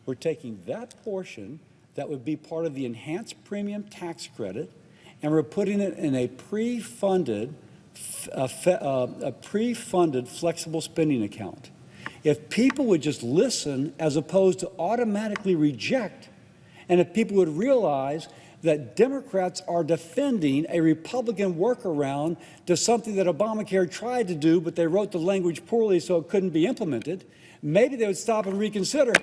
we're taking that portion that would be part of the enhanced premium tax credit, and we're putting it in a pre-funded flexible spending account. If people would just listen as opposed to automatically reject, and if people would realize that Democrats are defending a Republican workaround to something that Obamacare tried to do, but they wrote the language poorly so it couldn't be implemented, maybe they would stop and reconsider.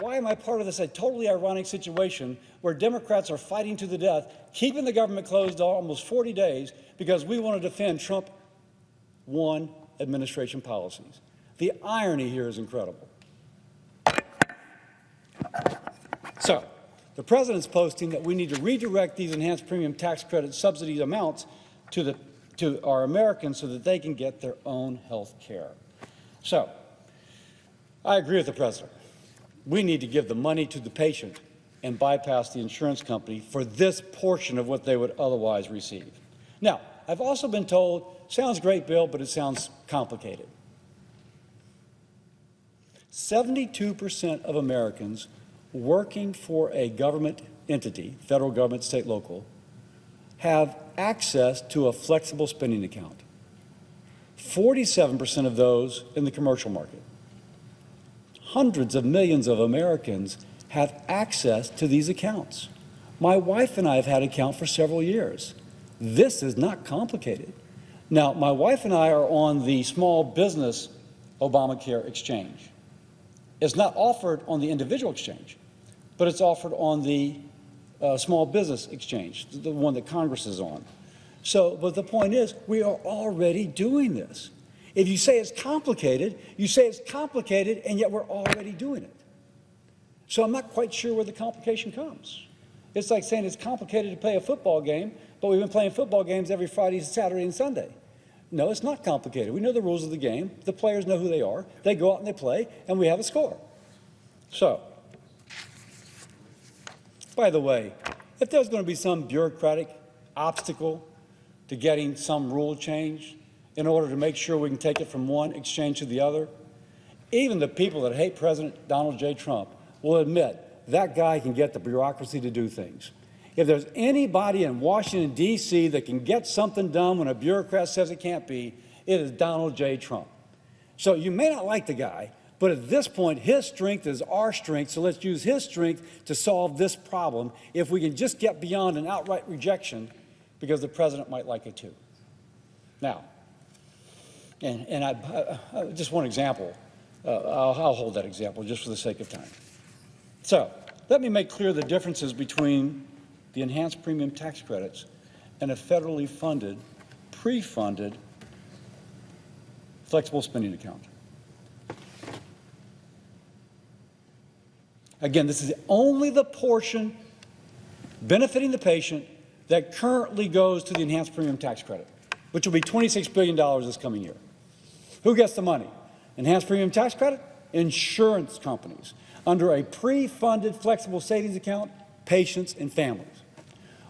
Why am I part of this totally ironic situation where Democrats are fighting to the death, keeping the government closed almost 40 days because we want to defend Trump 1 administration policies? The irony here is incredible. So, the president's posting that we need to redirect these enhanced premium tax credit subsidy amounts to our Americans so that they can get their own health care. So, I agree with the president. We need to give the money to the patient and bypass the insurance company for this portion of what they would otherwise receive. Now, I've also been told, sounds great, Bill, but it sounds complicated. 72% of Americans working for a government entity, federal government, state, local, have access to a flexible spending account. 47% of those in the commercial market. Hundreds of millions of Americans have access to these accounts. My wife and I have had an account for several years. This is not complicated. Now, my wife and I are on the small business Obamacare exchange. It's not offered on the individual exchange, but it's offered on the small business exchange, the one that Congress is on. So, but the point is, we are already doing this. If you say it's complicated, you say it's complicated, and yet we're already doing it. So I'm not quite sure where the complication comes. It's like saying it's complicated to play a football game, but we've been playing football games every Friday, Saturday, and Sunday. No, it's not complicated. We know the rules of the game. The players know who they are. They go out and they play, and we have a score. So, by the way, if there's going to be some bureaucratic obstacle to getting some rule change in order to make sure we can take it from one exchange to the other, even the people that hate President Donald J. Trump will admit that guy can get the bureaucracy to do things. If there's anybody in Washington, D.C. that can get something done when a bureaucrat says it can't be, it is Donald J. Trump. So you may not like the guy, but at this point, his strength is our strength, so let's use his strength to solve this problem if we can just get beyond an outright rejection, because the president might like it too. Now, and just one example. I'll hold that example just for the sake of time. So let me make clear the differences between the enhanced premium tax credits and a federally funded, pre-funded flexible spending account. Again, this is only the portion benefiting the patient that currently goes to the enhanced premium tax credit, which will be $26 billion this coming year. Who gets the money? Enhanced premium tax credit? Insurance companies. Under a pre-funded flexible savings account, patients and families.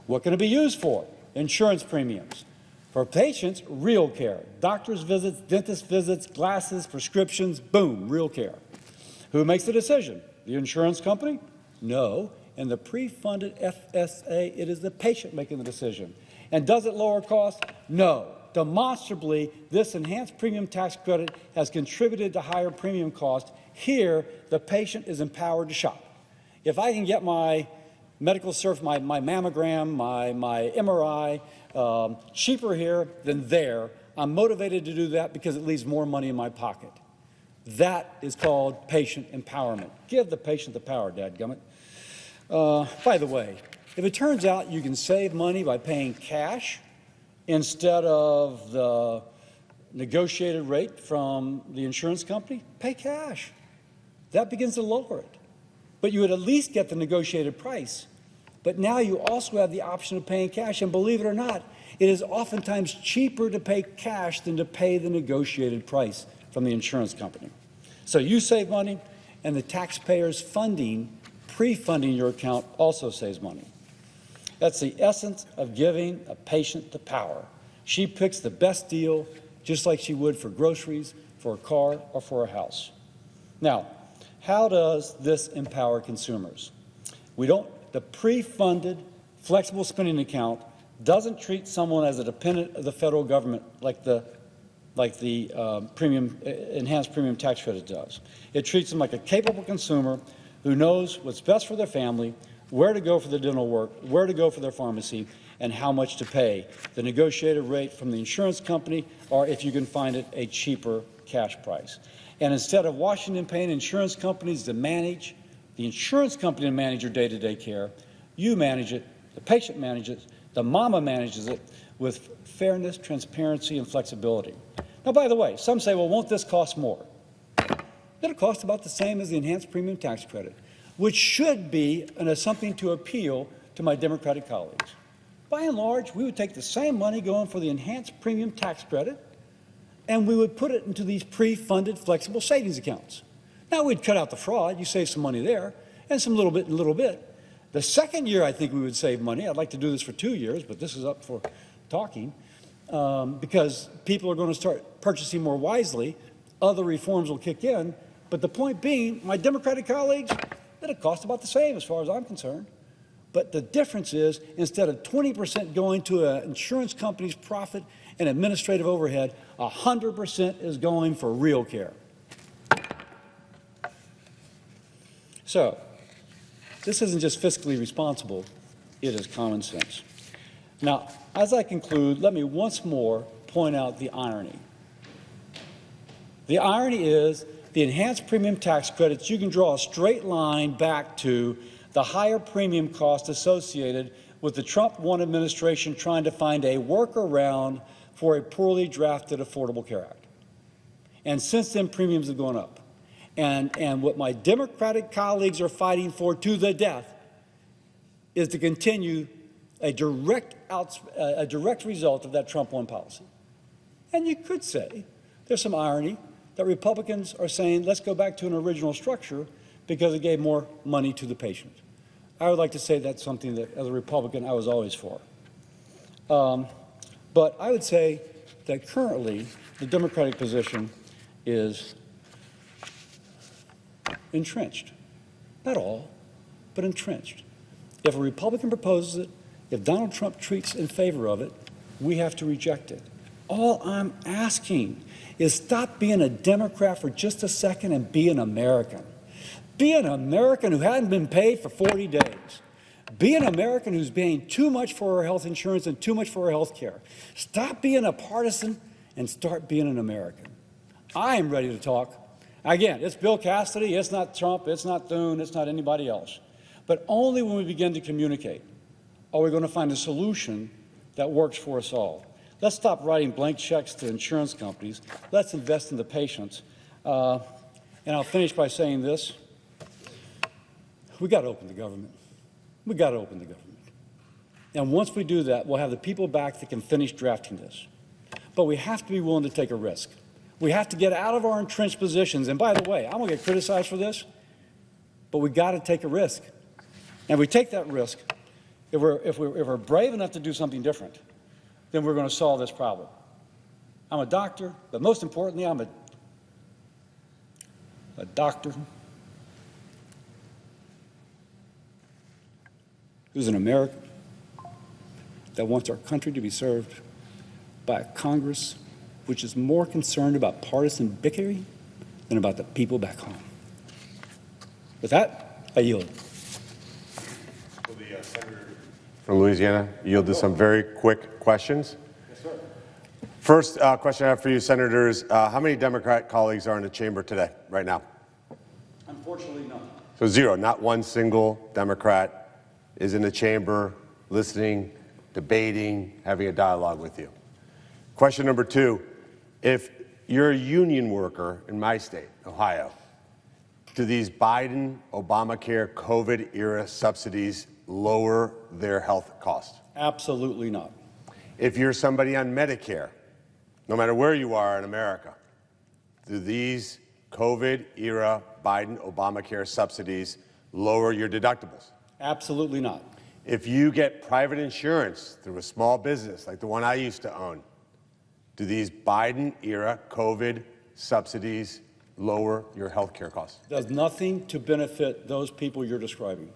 What can it be used for? Insurance premiums. For patients, real care. Doctor's visits, dentist visits, glasses, prescriptions, boom, real care. Who makes the decision? The insurance company? No. In the pre-funded FSA, it is the patient making the decision. And does it lower costs? No. Demonstrably, this enhanced premium tax credit has contributed to higher premium costs. Here, the patient is empowered to shop. If I can get my medical service, my mammogram, my MRI, cheaper here than there, I'm motivated to do that because it leaves more money in my pocket. That is called patient empowerment. Give the patient the power, dadgummit. By the way, if it turns out you can save money by paying cash instead of the negotiated rate from the insurance company, pay cash. That begins to lower it. But you would at least get the negotiated price. But now you also have the option of paying cash, and believe it or not, it is oftentimes cheaper to pay cash than to pay the negotiated price from the insurance company. So you save money, and the taxpayer's funding, pre-funding your account also saves money. That's the essence of giving a patient the power. She picks the best deal, just like she would for groceries, for a car, or for a house. Now, how does this empower consumers? The pre-funded flexible spending account doesn't treat someone as a dependent of the federal government like the enhanced premium tax credit does. It treats them like a capable consumer who knows what's best for their family, where to go for their dental work, where to go for their pharmacy, and how much to pay. The negotiated rate from the insurance company, or if you can find it, a cheaper cash price. And instead of Washington paying insurance companies to manage, the insurance company to manage your day-to-day care, you manage it, the patient manages it, the mama manages it with fairness, transparency, and flexibility. Now, by the way, some say, well, won't this cost more? It'll cost about the same as the enhanced premium tax credit, which should be something to appeal to my Democratic colleagues. By and large, we would take the same money going for the enhanced premium tax credit, and we would put it into these pre-funded flexible savings accounts. Now, we'd cut out the fraud. You save some money there, and some little bit and little bit. The second year, I think we would save money. I'd like to do this for 2 years, but this is up for talking, because people are going to start purchasing more wisely. Other reforms will kick in. But the point being, my Democratic colleagues, it'll cost about the same as far as I'm concerned. But the difference is, instead of 20% going to an insurance company's profit and administrative overhead, 100% is going for real care. So, this isn't just fiscally responsible, it is common sense. Now, as I conclude, let me once more point out the irony. The irony is the enhanced premium tax credits, you can draw a straight line back to the higher premium cost associated with the Trump 1 administration trying to find a workaround for a poorly drafted Affordable Care Act. And since then, premiums have gone up. And what my Democratic colleagues are fighting for to the death is to continue a direct result of that Trump 1 policy. And you could say there's some irony that Republicans are saying, let's go back to an original structure because it gave more money to the patient. I would like to say that's something that, as a Republican, I was always for. But I would say that currently the Democratic position is entrenched. Not all, but entrenched. If a Republican proposes it, if Donald Trump treats in favor of it, we have to reject it. All I'm asking is stop being a Democrat for just a second and be an American. Be an American who hadn't been paid for 40 days. Be an American who's paying too much for our health insurance and too much for our health care. Stop being a partisan and start being an American. I am ready to talk. Again, it's Bill Cassidy, it's not Trump, it's not Thune, it's not anybody else. But only when we begin to communicate are we going to find a solution that works for us all. Let's stop writing blank checks to insurance companies. Let's invest in the patients. And I'll finish by saying this. We got to open the government. We got to open the government. And once we do that, we'll have the people back that can finish drafting this. But we have to be willing to take a risk. We have to get out of our entrenched positions. And by the way, I'm going to get criticized for this, but we got to take a risk. And we take that risk, if we're brave enough to do something different, then we're going to solve this problem. I'm a doctor, but most importantly, I'm a doctor who's an American that wants our country to be served by a Congress which is more concerned about partisan bickering than about the people back home. With that, I yield. Will the senator from Louisiana yield to some very quick questions? Yes, sir. First question I have for you, senators. How many Democrat colleagues are in the chamber today, right now? Unfortunately, none. So zero, not one single Democrat is in the chamber listening, debating, having a dialogue with you. Question number two, if you're a union worker in my state, Ohio, do these Biden, Obamacare, COVID-era subsidies lower their health costs? Absolutely not. If you're somebody on Medicare, no matter where you are in America, do these COVID-era Biden, Obamacare subsidies lower your deductibles? Absolutely not. If you get private insurance through a small business like the one I used to own, do these Biden-era COVID subsidies lower your health care costs? Does nothing to benefit those people you're describing.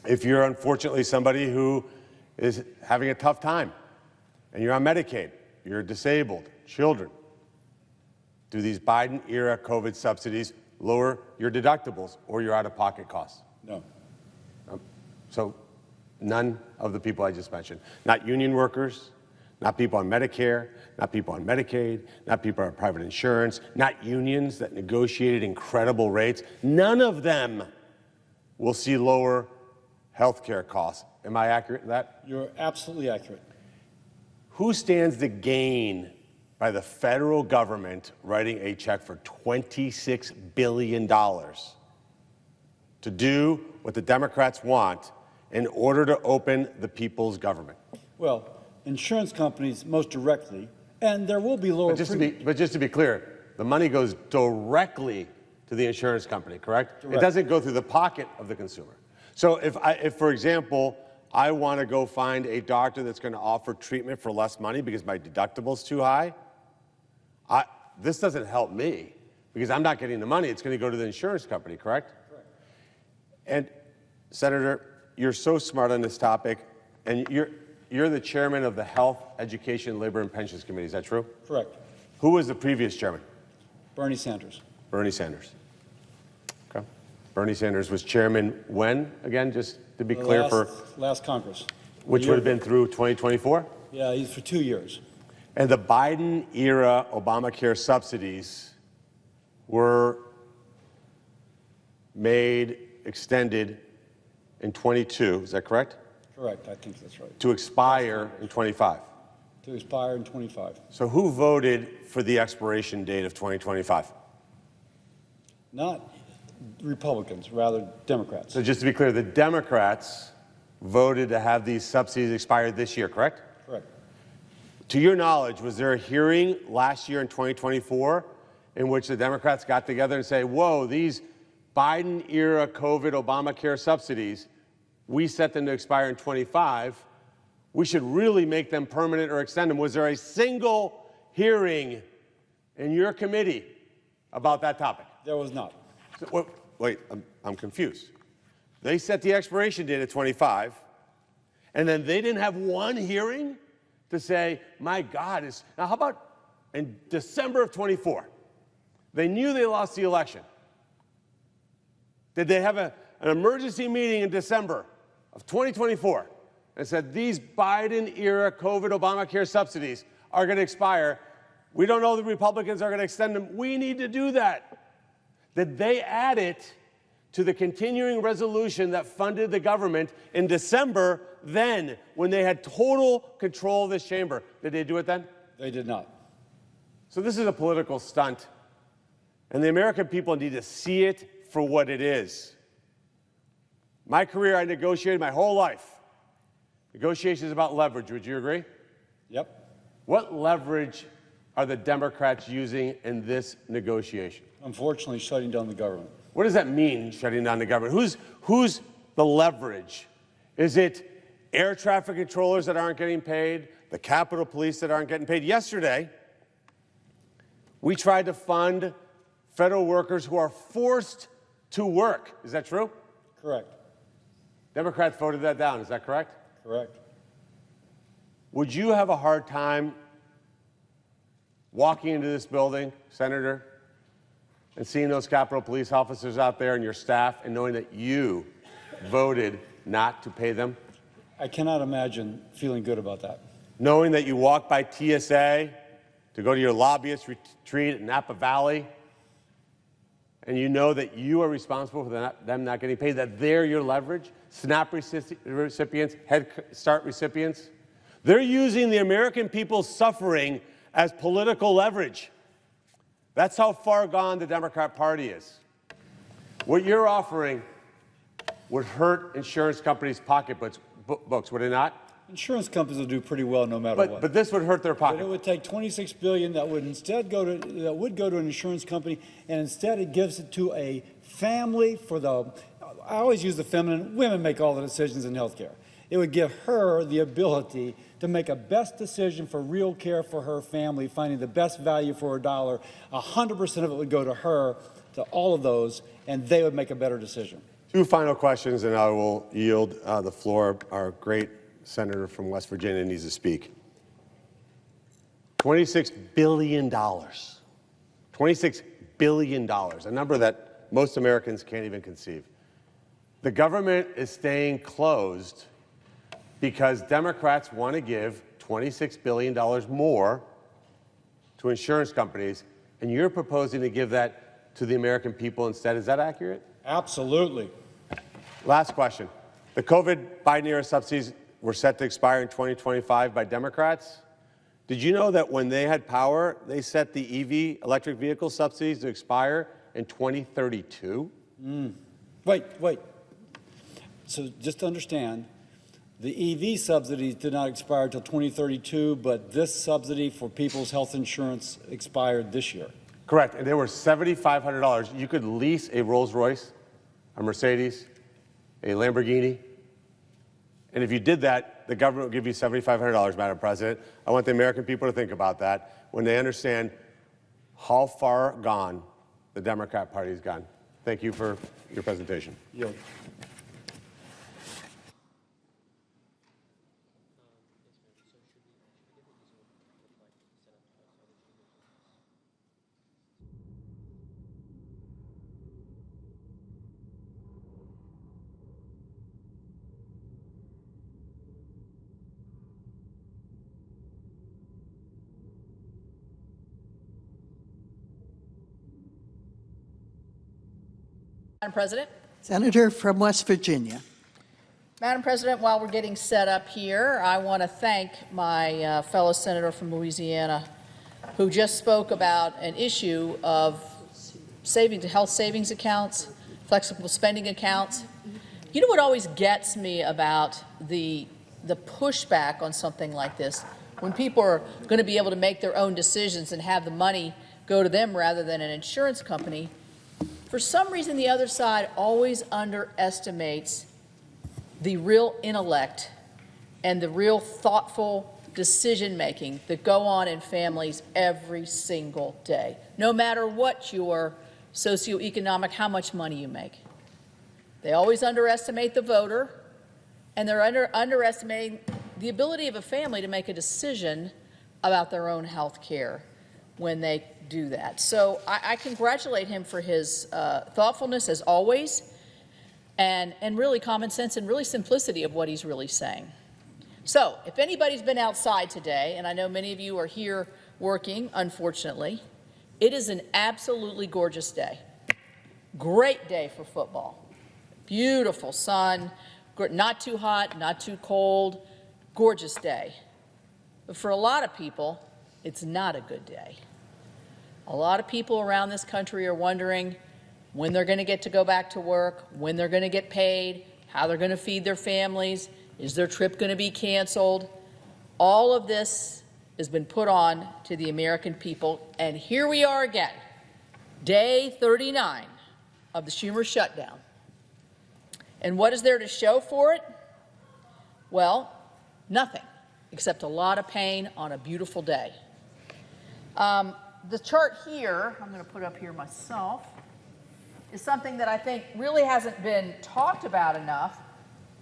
If you're unfortunately somebody who is having a tough time and you're on Medicaid, you're disabled, children, do these Biden-era COVID subsidies lower your deductibles or your out-of-pocket costs? No. So none of the people I just mentioned. Not union workers, not people on Medicare, not people on Medicaid, not people on private insurance, not unions that negotiated incredible rates. None of them will see lower health care costs. Am I accurate in that? You're absolutely accurate. Who stands to gain by the federal government writing a check for $26 billion to do what the Democrats want in order to open the people's government? Well, insurance companies most directly, and there will be lower premiums. But just to be clear, the money goes directly to the insurance company, correct? Correct. It doesn't go through the pocket of the consumer. So if for example, I want to go find a doctor that's going to offer treatment for less money because my deductible's too high, this doesn't help me because I'm not getting the money. It's going to go to the insurance company, correct? Correct. And Senator, you're so smart on this topic, and you're the chairman of the Health, Education, Labor, and Pensions Committee. Is that true? Correct. Who was the previous chairman? Bernie Sanders. Bernie Sanders. Okay. Bernie Sanders was chairman when, again, just to be clear, last Congress. which would have been through 2024? Yeah, he's for 2 years. And the Biden-era Obamacare subsidies were extended in 22, is that correct? Correct, I think that's right. To expire in 25. To expire in 25. So who voted for the expiration date of 2025? Not Republicans, rather Democrats. So just to be clear, the Democrats voted to have these subsidies expire this year, correct? Correct. To your knowledge, was there a hearing last year in 2024 in which the Democrats got together and say, whoa, these Biden-era COVID Obamacare subsidies, we set them to expire in 25, we should really make them permanent or extend them? Was there a single hearing in your committee about that topic? There was not. So, wait, I'm confused. They set the expiration date at 25, and then they didn't have one hearing to say, my God, now how about in December of 24? They knew they lost the election. Did they have an emergency meeting in December of 2024 and said, these Biden-era COVID Obamacare subsidies are going to expire. We don't know the Republicans are going to extend them. We need to do that. that they add it to the continuing resolution that funded the government in December then, when they had total control of this chamber. Did they do it then? They did not. So this is a political stunt, and the American people need to see it for what it is. My career, I negotiated my whole life. Negotiations is about leverage. Would you agree? Yep. What leverage are the Democrats using in this negotiation? Unfortunately, shutting down the government. What does that mean, shutting down the government? Who's the leverage? Is it air traffic controllers that aren't getting paid? The Capitol Police that aren't getting paid? Yesterday, we tried to fund federal workers who are forced to work. Is that true? Correct. Democrats voted that down. Is that correct? Correct. Would you have a hard time walking into this building, Senator, and seeing those Capitol Police officers out there and your staff and knowing that you voted not to pay them? I cannot imagine feeling good about that. Knowing that you walked by TSA to go to your lobbyist retreat at Napa Valley, and you know that you are responsible for them not getting paid, that they're your leverage, SNAP recipients, Head Start recipients. They're using the American people's suffering as political leverage. That's how far gone the Democrat Party is. What you're offering would hurt insurance companies' pocketbooks, would it not? Insurance companies will do pretty well no matter what. But this would hurt their But pocket. it would take $26 billion that would instead go to an insurance company, and instead it gives it to a family for the. I always use the feminine. Women make all the decisions in healthcare. It would give her the ability to make a best decision for real care for her family, finding the best value for her dollar. 100% of it would go to her, to all of those, and they would make a better decision. Two final questions, and I will yield the floor. Our great senator from West Virginia needs to speak. $26 billion. $26 billion, a number that most Americans can't even conceive. The government is staying closed because Democrats want to give $26 billion more to insurance companies, and you're proposing to give that to the American people instead. Is that accurate? Absolutely. Last question. The COVID Biden-era subsidies were set to expire in 2025 by Democrats. Did you know that when they had power, they set the EV, electric vehicle subsidies, to expire in 2032? Wait. So just to understand, the EV subsidies did not expire until 2032, but this subsidy for people's health insurance expired this year. Correct, and they were $7,500. You could lease a Rolls-Royce, a Mercedes, a Lamborghini, and if you did that, the government would give you $7,500, Madam President. I want the American people to think about that when they understand how far gone the Democrat Party has gone. Thank you for your presentation. Yield. Madam President. Senator from West Virginia. Madam President, while we're getting set up here, I want to thank my fellow senator from Louisiana who just spoke about an issue of health savings accounts, flexible spending accounts. You know what always gets me about the pushback on something like this, when people are going to be able to make their own decisions and have the money go to them rather than an insurance company. For some reason, the other side always underestimates the real intellect and the real thoughtful decision-making that go on in families every single day, no matter what your socioeconomic, how much money you make. They always underestimate the voter, and they're underestimating the ability of a family to make a decision about their own health care when they do that. So I congratulate him for his thoughtfulness, as always, and really common sense and really simplicity of what he's really saying. So if anybody's been outside today, and I know many of you are here working, unfortunately, it is an absolutely gorgeous day. Great day for football. Beautiful sun, not too hot, not too cold, gorgeous day. But for a lot of people, it's not a good day. A lot of people around this country are wondering when they're going to get to go back to work, when they're going to get paid, how they're going to feed their families, is their trip going to be canceled? All of this has been put on to the American people, and here we are again, day 39 of the Schumer shutdown. And what is there to show for it? Well, nothing, except a lot of pain on a beautiful day. The chart here, I'm going to put up here myself, is something that I think really hasn't been talked about enough,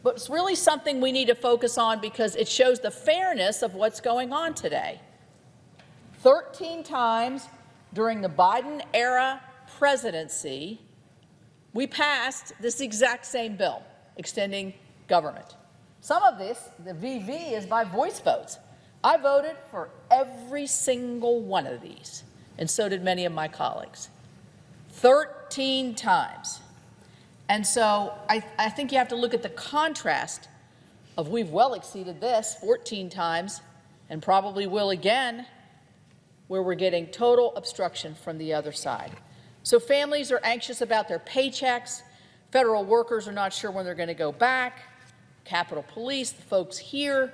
but it's really something we need to focus on because it shows the fairness of what's going on today. 13 times during the Biden-era presidency, we passed this exact same bill, extending government. Some of this, the VV, is by voice votes. I voted for every single one of these, and so did many of my colleagues. 13 times. And so I think you have to look at the contrast of we've well exceeded this 14 times and probably will again, where we're getting total obstruction from the other side. So families are anxious about their paychecks. Federal workers are not sure when they're going to go back. Capitol Police, the folks here,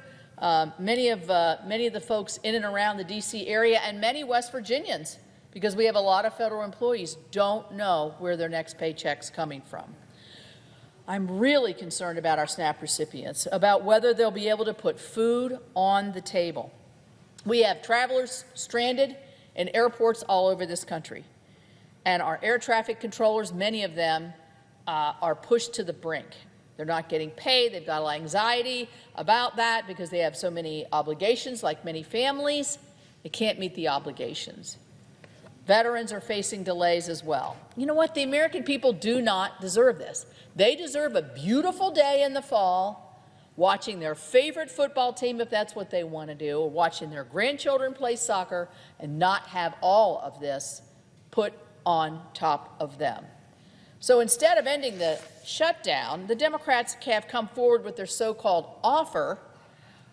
many of the folks in and around the D.C. area, and many West Virginians, because we have a lot of federal employees, don't know where their next paycheck's coming from. I'm really concerned about our SNAP recipients, about whether they'll be able to put food on the table. We have travelers stranded in airports all over this country, and our air traffic controllers, many of them, are pushed to the brink. They're not getting paid. They've got a lot of anxiety about that because they have so many obligations, like many families. They can't meet the obligations. Veterans are facing delays as well. You know what? The American people do not deserve this. They deserve a beautiful day in the fall, watching their favorite football team, if that's what they want to do, or watching their grandchildren play soccer, and not have all of this put on top of them. So instead of ending the shutdown, the Democrats have come forward with their so-called offer,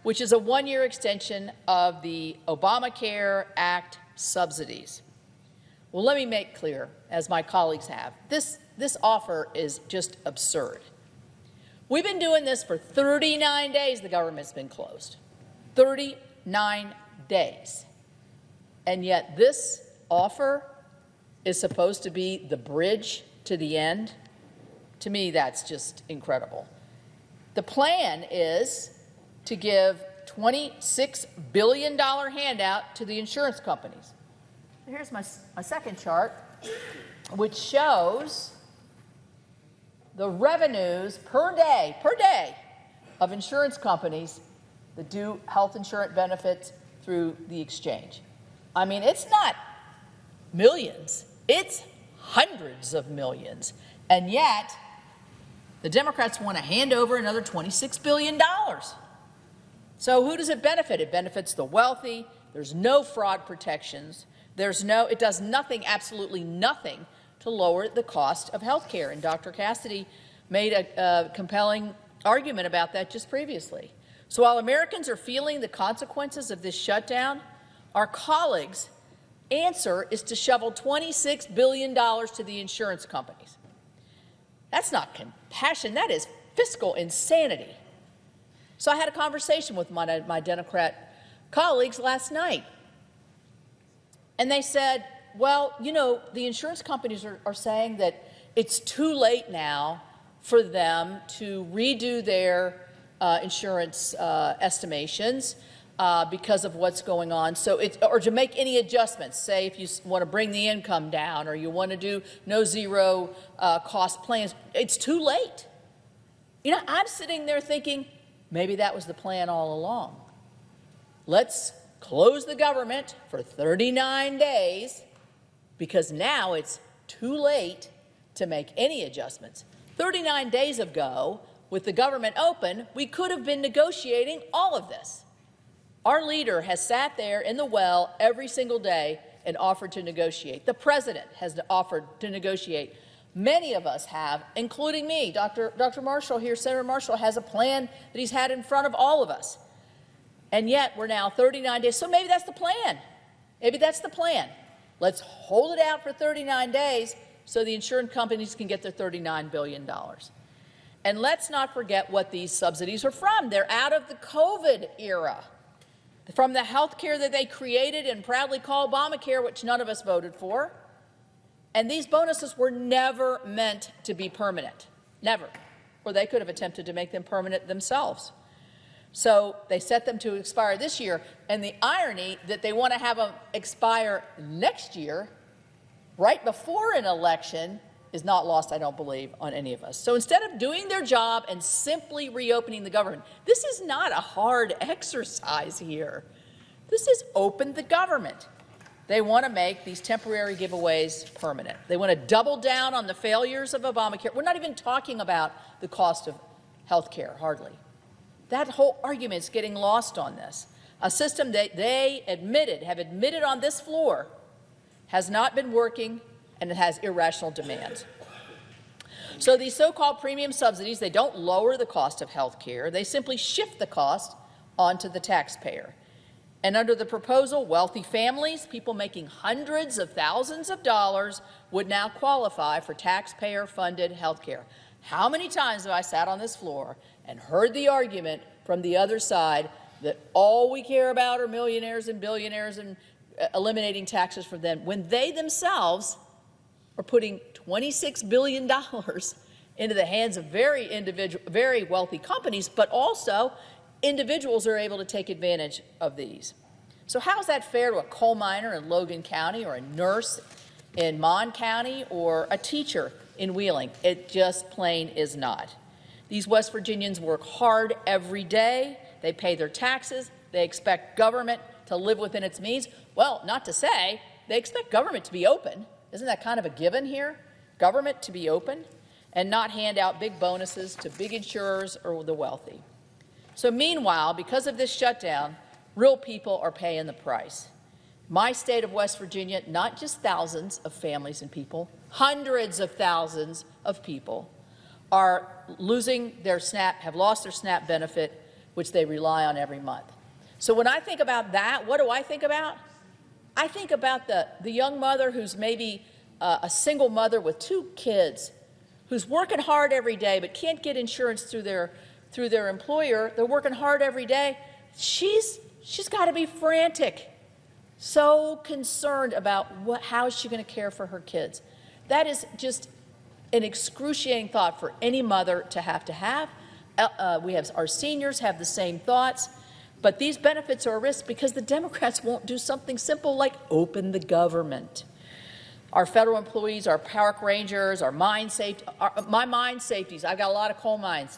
which is a one-year extension of the Obamacare Act subsidies. Well, let me make clear, as my colleagues have, this offer is just absurd. We've been doing this for 39 days the government's been closed. 39 days. And yet this offer is supposed to be the bridge to the end. To me, that's just incredible. The plan is to give $26 billion handout to the insurance companies. Here's my second chart, which shows the revenues per day of insurance companies that do health insurance benefits through the exchange. I mean, it's not millions, it's hundreds of millions. And yet, the Democrats want to hand over another $26 billion. So who does it benefit? It benefits the wealthy. There's no fraud protections. It does nothing, absolutely nothing, to lower the cost of health care. And Dr. Cassidy made a compelling argument about that just previously. So while Americans are feeling the consequences of this shutdown, our colleagues' answer is to shovel $26 billion to the insurance companies. That's not compassion, that is fiscal insanity. So I had a conversation with my Democrat colleagues last night. And they said, well, you know, the insurance companies are saying that it's too late now for them to redo their insurance estimations because of what's going on. So or to make any adjustments, say if you want to bring the income down or you want to do no zero cost plans, it's too late. You know, I'm sitting there thinking, maybe that was the plan all along. Let's close the government for 39 days because now it's too late to make any adjustments. 39 days ago, with the government open, we could have been negotiating all of this. Our leader has sat there in the well every single day and offered to negotiate. The president has offered to negotiate Many of us have, including me. Dr. Marshall here, Senator Marshall, has a plan that he's had in front of all of us. And yet we're now 39 days. So maybe that's the plan. Maybe that's the plan. Let's hold it out for 39 days so the insurance companies can get their $39 billion. And let's not forget what these subsidies are from. They're out of the COVID era, from the health care that they created and proudly call Obamacare, which none of us voted for. And these bonuses were never meant to be permanent, never, or they could have attempted to make them permanent themselves. So they set them to expire this year, and the irony that they want to have them expire next year, right before an election, is not lost, I don't believe, on any of us. So instead of doing their job and simply reopening the government, this is not a hard exercise here. This is open the government. They want to make these temporary giveaways permanent. They want to double down on the failures of Obamacare. We're not even talking about the cost of health care, hardly. That whole argument is getting lost on this. A system that they have admitted on this floor, has not been working, and it has irrational demands. So these so-called premium subsidies, they don't lower the cost of health care. They simply shift the cost onto the taxpayer. And under the proposal, wealthy families, people making hundreds of thousands of dollars, would now qualify for taxpayer-funded health care. How many times have I sat on this floor and heard the argument from the other side that all we care about are millionaires and billionaires and eliminating taxes for them, when they themselves are putting $26 billion into the hands of very wealthy companies, but also individuals are able to take advantage of these. So how is that fair to a coal miner in Logan County, or a nurse in Mon County, or a teacher in Wheeling? It just plain is not. These West Virginians work hard every day. They pay their taxes. They expect government to live within its means. Well, not to say they expect government to be open. Isn't that kind of a given here? Government to be open and not hand out big bonuses to big insurers or the wealthy. So meanwhile, because of this shutdown, real people are paying the price. My state of West Virginia, not just thousands of families and people, hundreds of thousands of people are losing their SNAP, have lost their SNAP benefit, which they rely on every month. So when I think about that, what do I think about? I think about the young mother who's maybe a single mother with 2 kids, who's working hard every day but can't get insurance through their employer. They're working hard every day. She's got to be frantic, so concerned about how is she going to care for her kids. That is just an excruciating thought for any mother to have. Our seniors have the same thoughts, but these benefits are a risk because the Democrats won't do something simple like open the government. Our federal employees, our park rangers, our mine safety, my mine safeties, I've got a lot of coal mines.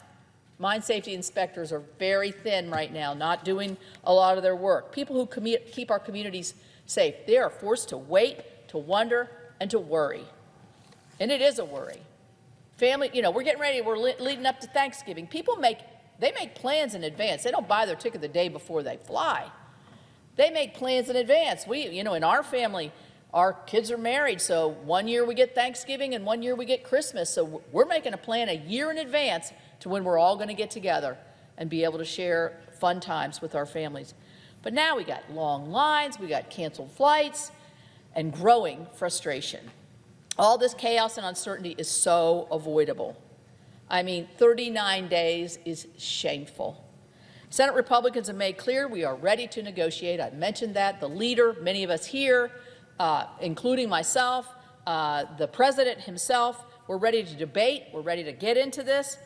Mine safety inspectors are very thin right now, not doing a lot of their work. People who keep our communities safe, they are forced to wait, to wonder, and to worry. And it is a worry. Family, we're getting ready, we're leading up to Thanksgiving. People make plans in advance. They don't buy their ticket the day before they fly. They make plans in advance. In our family, our kids are married, so one year we get Thanksgiving and one year we get Christmas. So we're making a plan a year in advance to when we're all going to get together and be able to share fun times with our families. But now we got long lines, we got canceled flights, and growing frustration. All this chaos and uncertainty is so avoidable. 39 days is shameful. Senate Republicans have made clear we are ready to negotiate. I mentioned that. The leader, many of us here, including myself, the president himself, we're ready to debate. We're ready to get into this.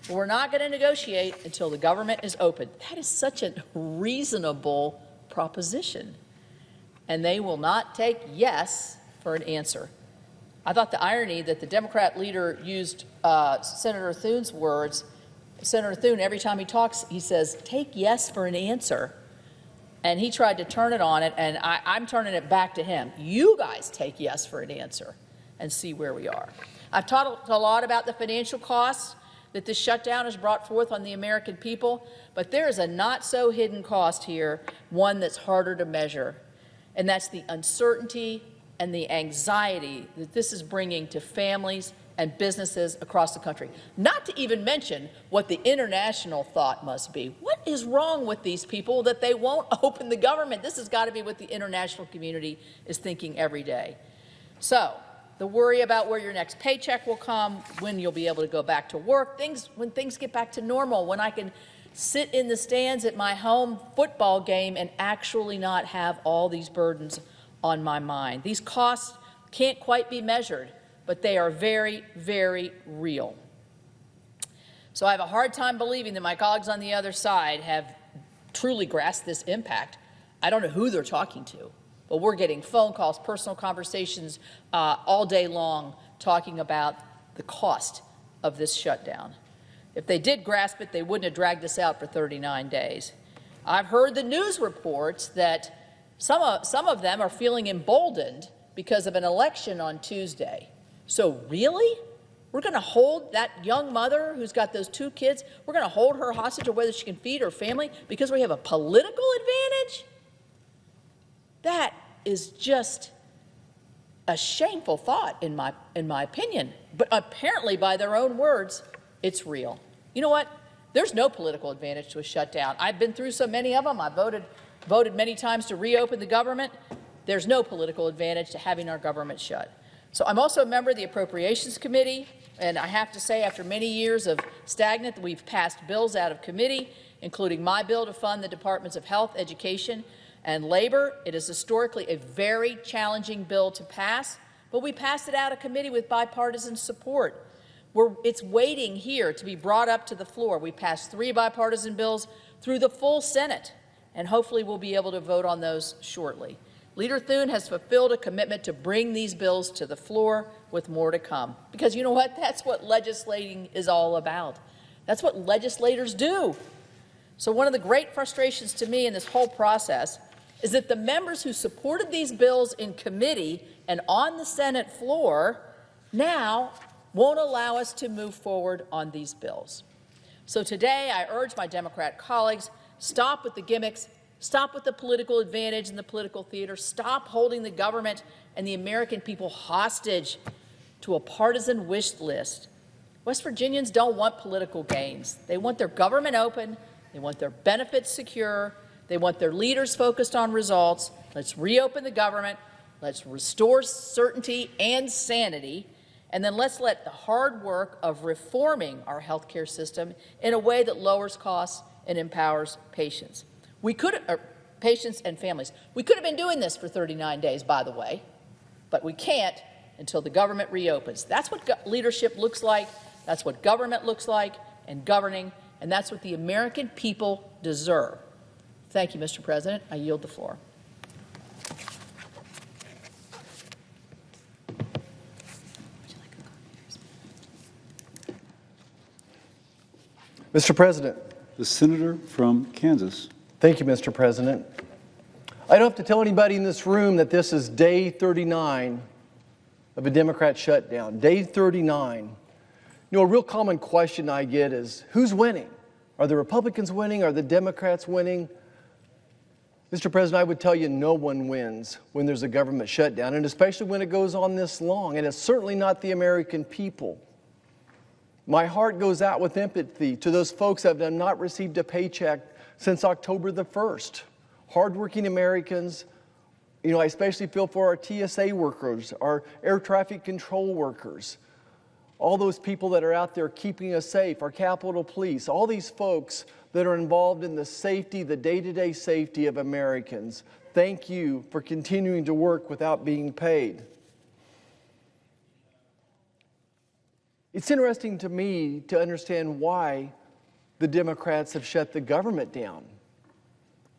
But we're not going to negotiate until the government is open. That is such a reasonable proposition. And they will not take yes for an answer. I thought the irony that the Democrat leader used Senator Thune's words. Senator Thune, every time he talks, he says, take yes for an answer. And he tried to turn it on it, and I'm turning it back to him. You guys take yes for an answer and see where we are. I've talked a lot about the financial costs that this shutdown has brought forth on the American people, but there is a not-so-hidden cost here, one that's harder to measure, and that's the uncertainty and the anxiety that this is bringing to families and businesses across the country. Not to even mention what the international thought must be. What is wrong with these people that they won't open the government? This has got to be what the international community is thinking every day. So, the worry about where your next paycheck will come, when you'll be able to go back to work, when things get back to normal, when I can sit in the stands at my home football game and actually not have all these burdens on my mind. These costs can't quite be measured, but they are very, very real. So I have a hard time believing that my colleagues on the other side have truly grasped this impact. I don't know who they're talking to, but we're getting phone calls, personal conversations all day long talking about the cost of this shutdown. If they did grasp it, they wouldn't have dragged us out for 39 days. I've heard the news reports that some of them are feeling emboldened because of an election on Tuesday. So really? We're going to hold that young mother who's got those 2 kids, we're going to hold her hostage of whether she can feed her family because we have a political advantage? That is just a shameful thought in my opinion. But apparently, by their own words, it's real. You know what? There's no political advantage to a shutdown. I've been through so many of them. I voted many times to reopen the government. There's no political advantage to having our government shut. So I'm also a member of the Appropriations Committee, and I have to say, after many years of stagnant, we've passed bills out of committee, including my bill to fund the Departments of Health, Education, and Labor. It is historically a very challenging bill to pass, but we passed it out of committee with bipartisan support. It's waiting here to be brought up to the floor. We passed 3 bipartisan bills through the full Senate, and hopefully we'll be able to vote on those shortly. Leader Thune has fulfilled a commitment to bring these bills to the floor with more to come. Because you know what? That's what legislating is all about. That's what legislators do. So one of the great frustrations to me in this whole process is that the members who supported these bills in committee and on the Senate floor now won't allow us to move forward on these bills. So today I urge my Democrat colleagues, stop with the gimmicks, stop with the political advantage and the political theater, stop holding the government and the American people hostage to a partisan wish list. West Virginians don't want political gains. They want their government open, they want their benefits secure, they want their leaders focused on results. Let's reopen the government, let's restore certainty and sanity, and then let's let the hard work of reforming our health care system in a way that lowers costs and empowers patients. Patients and families. We could have been doing this for 39 days, by the way, but we can't until the government reopens. That's what leadership looks like, that's what government looks like, and governing, and that's what the American people deserve. Thank you, Mr. President. I yield the floor. Mr. President. The senator from Kansas. Thank you, Mr. President. I don't have to tell anybody in this room that this is day 39 of a Democrat shutdown. Day 39. You know, a real common question I get is, who's winning? Are the Republicans winning? Are the Democrats winning? Mr. President, I would tell you no one wins when there's a government shutdown, and especially when it goes on this long, and it's certainly not the American people. My heart goes out with empathy to those folks that have not received a paycheck since October the 1st. Hardworking Americans, you know, I especially feel for our TSA workers, our air traffic control workers, all those people that are out there keeping us safe, our Capitol Police, all these folks that are involved in the safety, the day-to-day safety of Americans. Thank you for continuing to work without being paid. It's interesting to me to understand why the Democrats have shut the government down.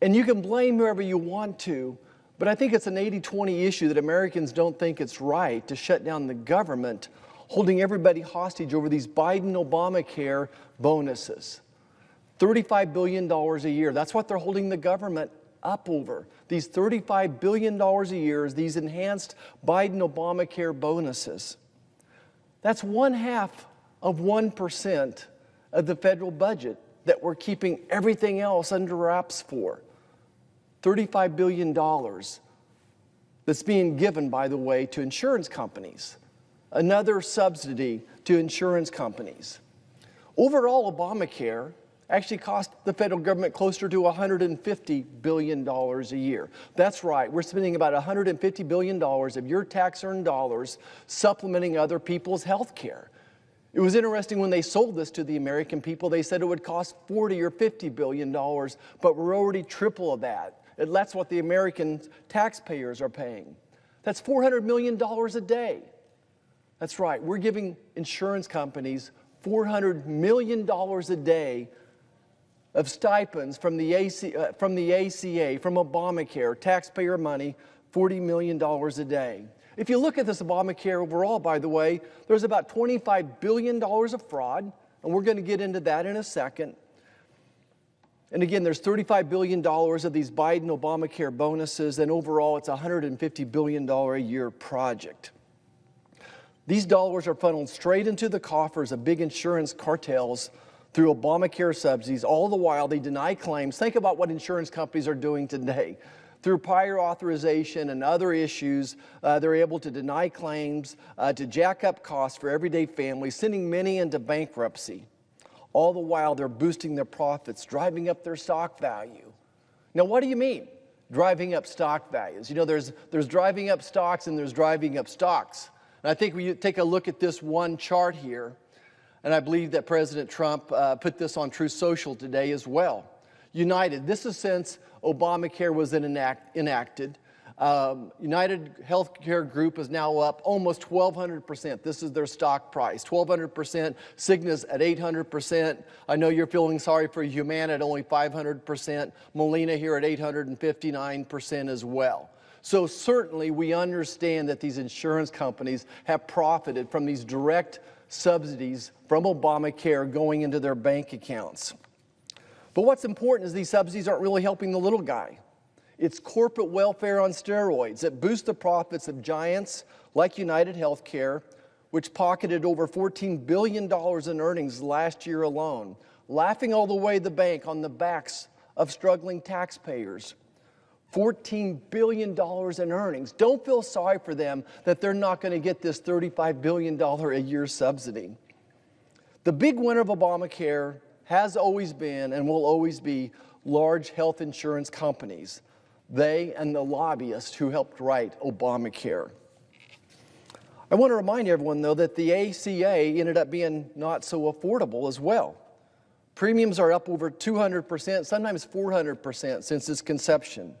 And you can blame whoever you want to, but I think it's an 80-20 issue that Americans don't think it's right to shut down the government, holding everybody hostage over these Biden-Obamacare bonuses. $35 billion a year, that's what they're holding the government up over. These $35 billion a year is these enhanced Biden-Obamacare bonuses. That's 0.5% of the federal budget that we're keeping everything else under wraps for. $35 billion that's being given, by the way, to insurance companies. another subsidy to insurance companies. Overall, Obamacare actually cost the federal government closer to $150 billion a year. That's right, we're spending about $150 billion of your tax-earned dollars supplementing other people's health care. It was interesting when they sold this to the American people, they said it would cost $40 or $50 billion, but we're already triple of that. And that's what the American taxpayers are paying. That's $400 million a day. That's right, we're giving insurance companies $400 million a day of stipends from the ACA, from Obamacare, taxpayer money, $40 million a day. If you look at this Obamacare overall, by the way, there's about $25 billion of fraud, and we're going to get into that in a second. And again, there's $35 billion of these Biden-Obamacare bonuses, and overall it's a $150 billion a year project. These dollars are funneled straight into the coffers of big insurance cartels through Obamacare subsidies. All the while they deny claims. Think about what insurance companies are doing today. Through prior authorization and other issues, they're able to deny claims, to jack up costs for everyday families, sending many into bankruptcy. All the while they're boosting their profits, driving up their stock value. Now, what do you mean, driving up stock values? You know, there's driving up stocks and there's driving up stocks. And I think when you take a look at this one chart here, and I believe that President Trump put this on Truth Social today as well. United, this is since Obamacare was enacted. United Healthcare Group is now up almost 1,200%. This is their stock price, 1,200%. Cigna's at 800%. I know you're feeling sorry for Humana at only 500%. Molina here at 859% as well. So certainly we understand that these insurance companies have profited from these direct subsidies from Obamacare going into their bank accounts. But what's important is these subsidies aren't really helping the little guy. It's corporate welfare on steroids that boost the profits of giants like United Healthcare, which pocketed over $14 billion in earnings last year alone, laughing all the way to the bank on the backs of struggling taxpayers. $14 billion in earnings. Don't feel sorry for them that they're not going to get this $35 billion a year subsidy. The big winner of Obamacare has always been and will always be large health insurance companies. They and the lobbyists who helped write Obamacare. I want to remind everyone, though, that the ACA ended up being not so affordable as well. Premiums are up over 200%, sometimes 400% since its conception.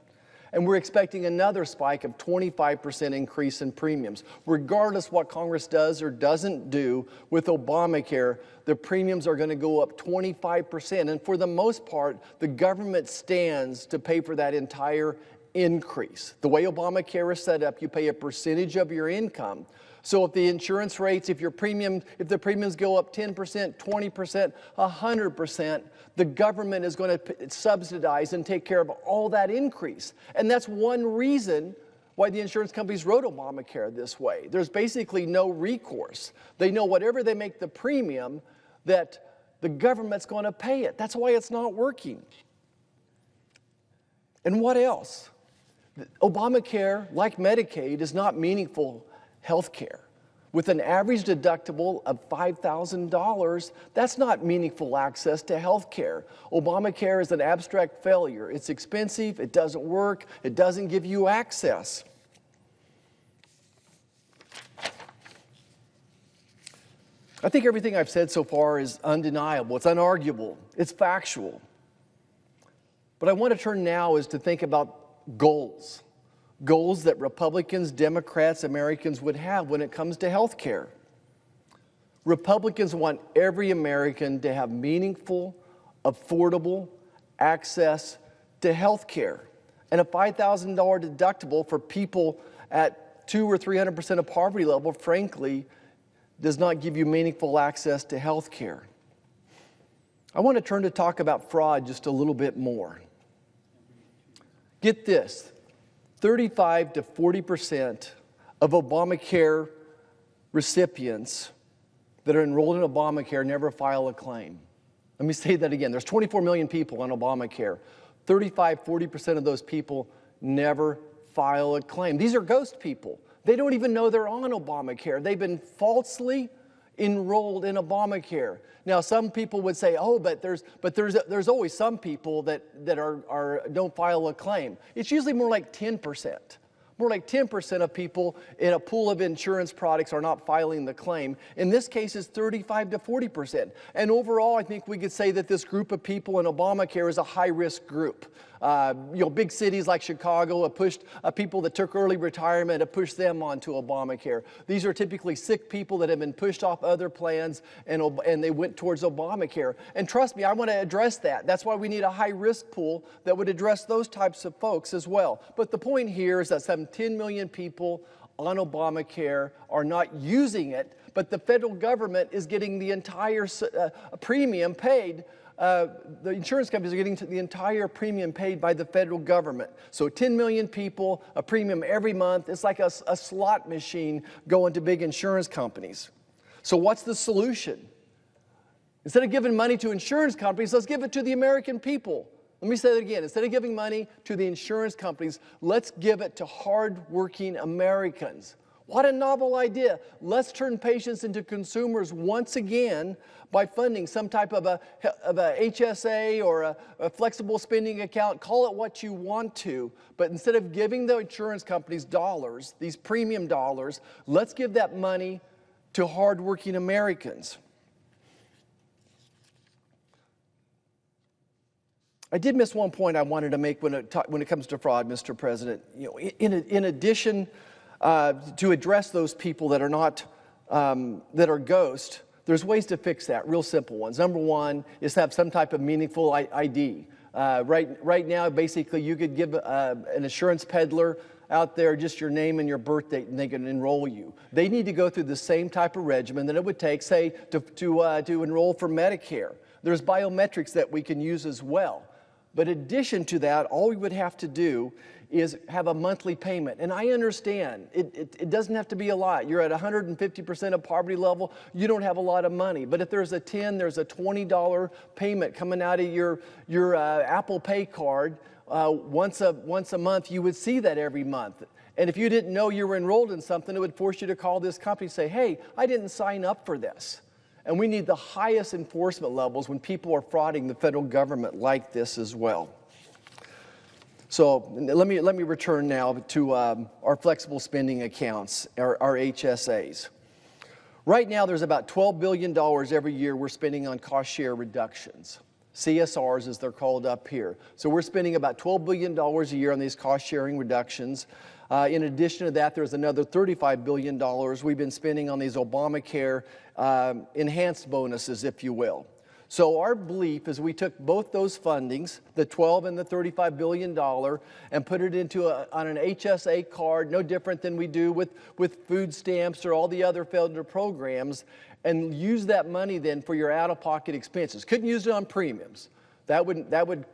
And we're expecting another spike of 25% increase in premiums. Regardless what Congress does or doesn't do with Obamacare, the premiums are going to go up 25%. And for the most part, the government stands to pay for that entire increase. The way Obamacare is set up, you pay a percentage of your income. So if the insurance rates, if the premiums go up 10%, 20%, 100%, the government is going to subsidize and take care of all that increase. And that's one reason why the insurance companies wrote Obamacare this way. There's basically no recourse. They know whatever they make the premium, that the government's going to pay it. That's why it's not working. And what else? Obamacare, like Medicaid, is not meaningful health care. With an average deductible of $5,000, that's not meaningful access to health care. Obamacare is an abstract failure. It's expensive, it doesn't work, it doesn't give you access. I think everything I've said so far is undeniable, it's unarguable, it's factual. But I want to turn now is to think about goals. Goals that Republicans, Democrats, Americans would have when it comes to health care. Republicans want every American to have meaningful, affordable access to health care. And a $5,000 deductible for people at 200% or 300% of poverty level, frankly, does not give you meaningful access to health care. I want to turn to talk about fraud just a little bit more. Get this. 35 to 40% of Obamacare recipients that are enrolled in Obamacare never file a claim. Let me say that again. There's 24 million people on Obamacare. 35, 40% of those people never file a claim. These are ghost people. They don't even know they're on Obamacare. They've been falsely enrolled in Obamacare. Now, some people would say, "Oh, but there's always some people that don't file a claim." It's usually more like 10%. More like 10% of people in a pool of insurance products are not filing the claim. In this case, it's 35 to 40%. And overall, I think we could say that this group of people in Obamacare is a high-risk group. Big cities like Chicago have pushed people that took early retirement, have pushed them onto Obamacare. These are typically sick people that have been pushed off other plans and they went towards Obamacare. And trust me, I want to address that. That's why we need a high-risk pool that would address those types of folks as well. But the point here is that some 10 million people on Obamacare are not using it, but the federal government is getting the entire premium paid. The insurance companies are getting the entire premium paid by the federal government. So 10 million people, a premium every month. It's like a slot machine going to big insurance companies. So what's the solution? Instead of giving money to insurance companies, let's give it to the American people. Let me say that again. Instead of giving money to the insurance companies, let's give it to hard-working Americans. What a novel idea. Let's turn patients into consumers once again by funding some type of a HSA or a flexible spending account. Call it what you want to, but instead of giving the insurance companies dollars, these premium dollars, let's give that money to hardworking Americans. I did miss one point I wanted to make when it comes to fraud, Mr. President. In addition to address those people that are not that are ghosts, there's ways to fix that, real simple ones. Number one is to have some type of meaningful ID. Right now, basically, you could give an insurance peddler out there just your name and your birth date, and they can enroll you. They need to go through the same type of regimen that it would take, say, to enroll for Medicare. There's biometrics that we can use as well. But in addition to that, all we would have to do is have a monthly payment. And I understand, it doesn't have to be a lot. You're at 150% of poverty level, you don't have a lot of money. But if there's a there's a $20 payment coming out of your Apple Pay card once a month, you would see that every month. And if you didn't know you were enrolled in something, it would force you to call this company and say, "Hey, I didn't sign up for this." And we need the highest enforcement levels when people are frauding the federal government like this as well. So let me return now to our flexible spending accounts, our HSAs. Right now, there's about $12 billion every year we're spending on cost share reductions. CSRs, as they're called up here. So we're spending about $12 billion a year on these cost sharing reductions. In addition to that, there's another $35 billion we've been spending on these Obamacare enhanced bonuses, if you will. So our belief is we took both those fundings, the $12 and the $35 billion, and put it on an HSA card, no different than we do with food stamps or all the other federal programs, and use that money then for your out-of-pocket expenses. Couldn't use it on premiums. That would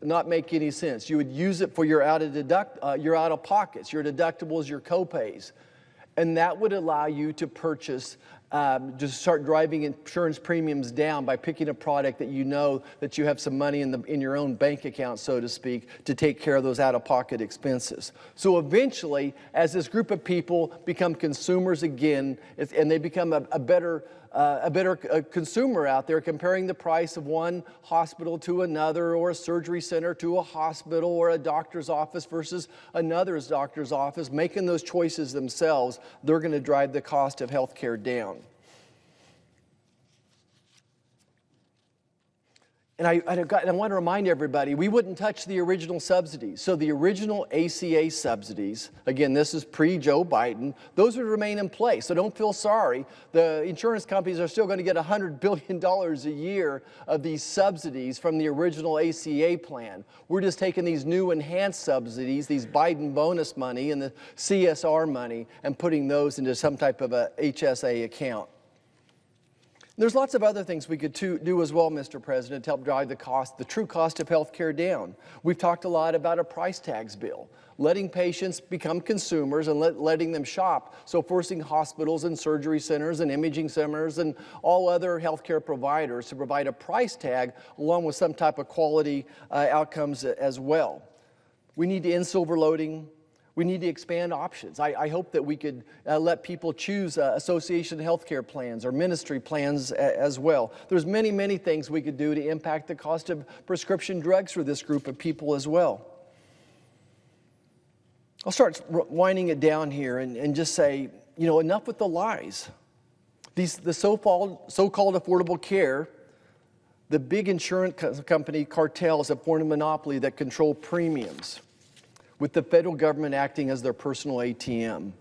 not make any sense. You would use it for your out-of-pockets, your deductibles, your co-pays. And that would allow you to purchase, just start driving insurance premiums down by picking a product that you know that you have some money in your own bank account, so to speak, to take care of those out-of-pocket expenses. So eventually, as this group of people become consumers again, and they become a better consumer out there, comparing the price of one hospital to another, or a surgery center to a hospital, or a doctor's office versus another's doctor's office, making those choices themselves, they're going to drive the cost of health care down. And I want to remind everybody, we wouldn't touch the original subsidies. So the original ACA subsidies, again, this is pre-Joe Biden, those would remain in place. So don't feel sorry. The insurance companies are still going to get $100 billion a year of these subsidies from the original ACA plan. We're just taking these new enhanced subsidies, these Biden bonus money and the CSR money, and putting those into some type of a HSA account. There's lots of other things we could do as well, Mr. President, to help drive the true cost of health care down. We've talked a lot about a price tags bill, letting patients become consumers and letting them shop, so forcing hospitals and surgery centers and imaging centers and all other health care providers to provide a price tag along with some type of quality outcomes as well. We need to end silver loading. We need to expand options. I hope that we could let people choose association healthcare plans or ministry plans as well. There's many, many things we could do to impact the cost of prescription drugs for this group of people as well. I'll start winding it down here and just say, you know, enough with the lies. The so-called affordable care, the big insurance company cartels have formed a monopoly that control premiums, with the federal government acting as their personal ATM,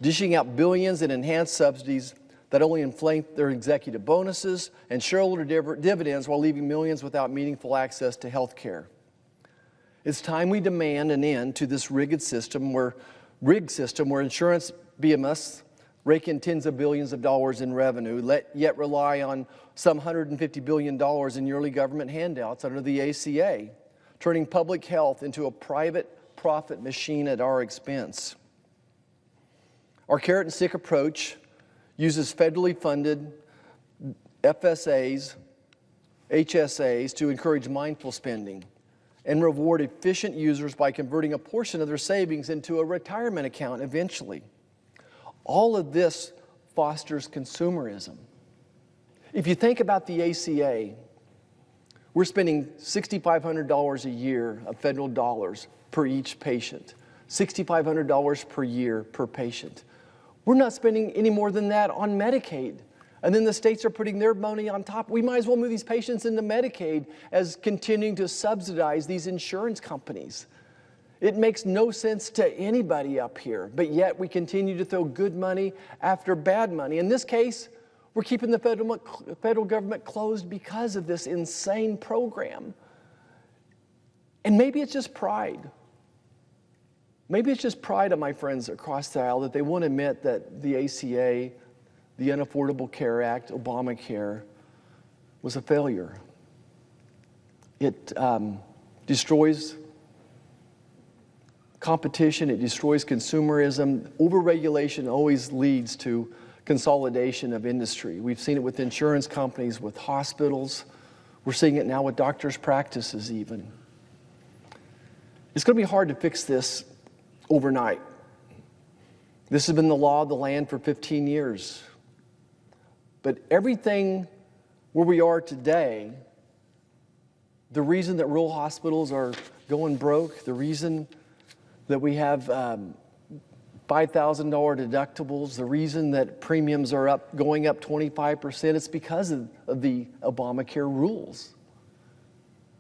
dishing out billions in enhanced subsidies that only inflate their executive bonuses and shareholder dividends while leaving millions without meaningful access to health care. It's time we demand an end to this rigged system where insurance behemoths rake in tens of billions of dollars in revenue, yet rely on some $150 billion in yearly government handouts under the ACA, turning public health into a private profit machine at our expense. Our carrot and stick approach uses federally funded FSAs, HSAs to encourage mindful spending and reward efficient users by converting a portion of their savings into a retirement account eventually. All of this fosters consumerism. If you think about the ACA, we're spending $6,500 a year of federal dollars per each patient, $6,500 per year per patient. We're not spending any more than that on Medicaid. And then the states are putting their money on top. We might as well move these patients into Medicaid as continuing to subsidize these insurance companies. It makes no sense to anybody up here, but yet we continue to throw good money after bad money. In this case, we're keeping the federal government closed because of this insane program. And maybe it's just pride. Maybe it's just pride of my friends across the aisle that they won't admit that the ACA, the Unaffordable Care Act, Obamacare, was a failure. It destroys competition, it destroys consumerism. Overregulation always leads to consolidation of industry. We've seen it with insurance companies, with hospitals. We're seeing it now with doctors' practices even. It's going to be hard to fix this overnight. This has been the law of the land for 15 years. But everything where we are today, the reason that rural hospitals are going broke, the reason that we have $5,000 deductibles, the reason that premiums are going up 25%, it's because of the Obamacare rules.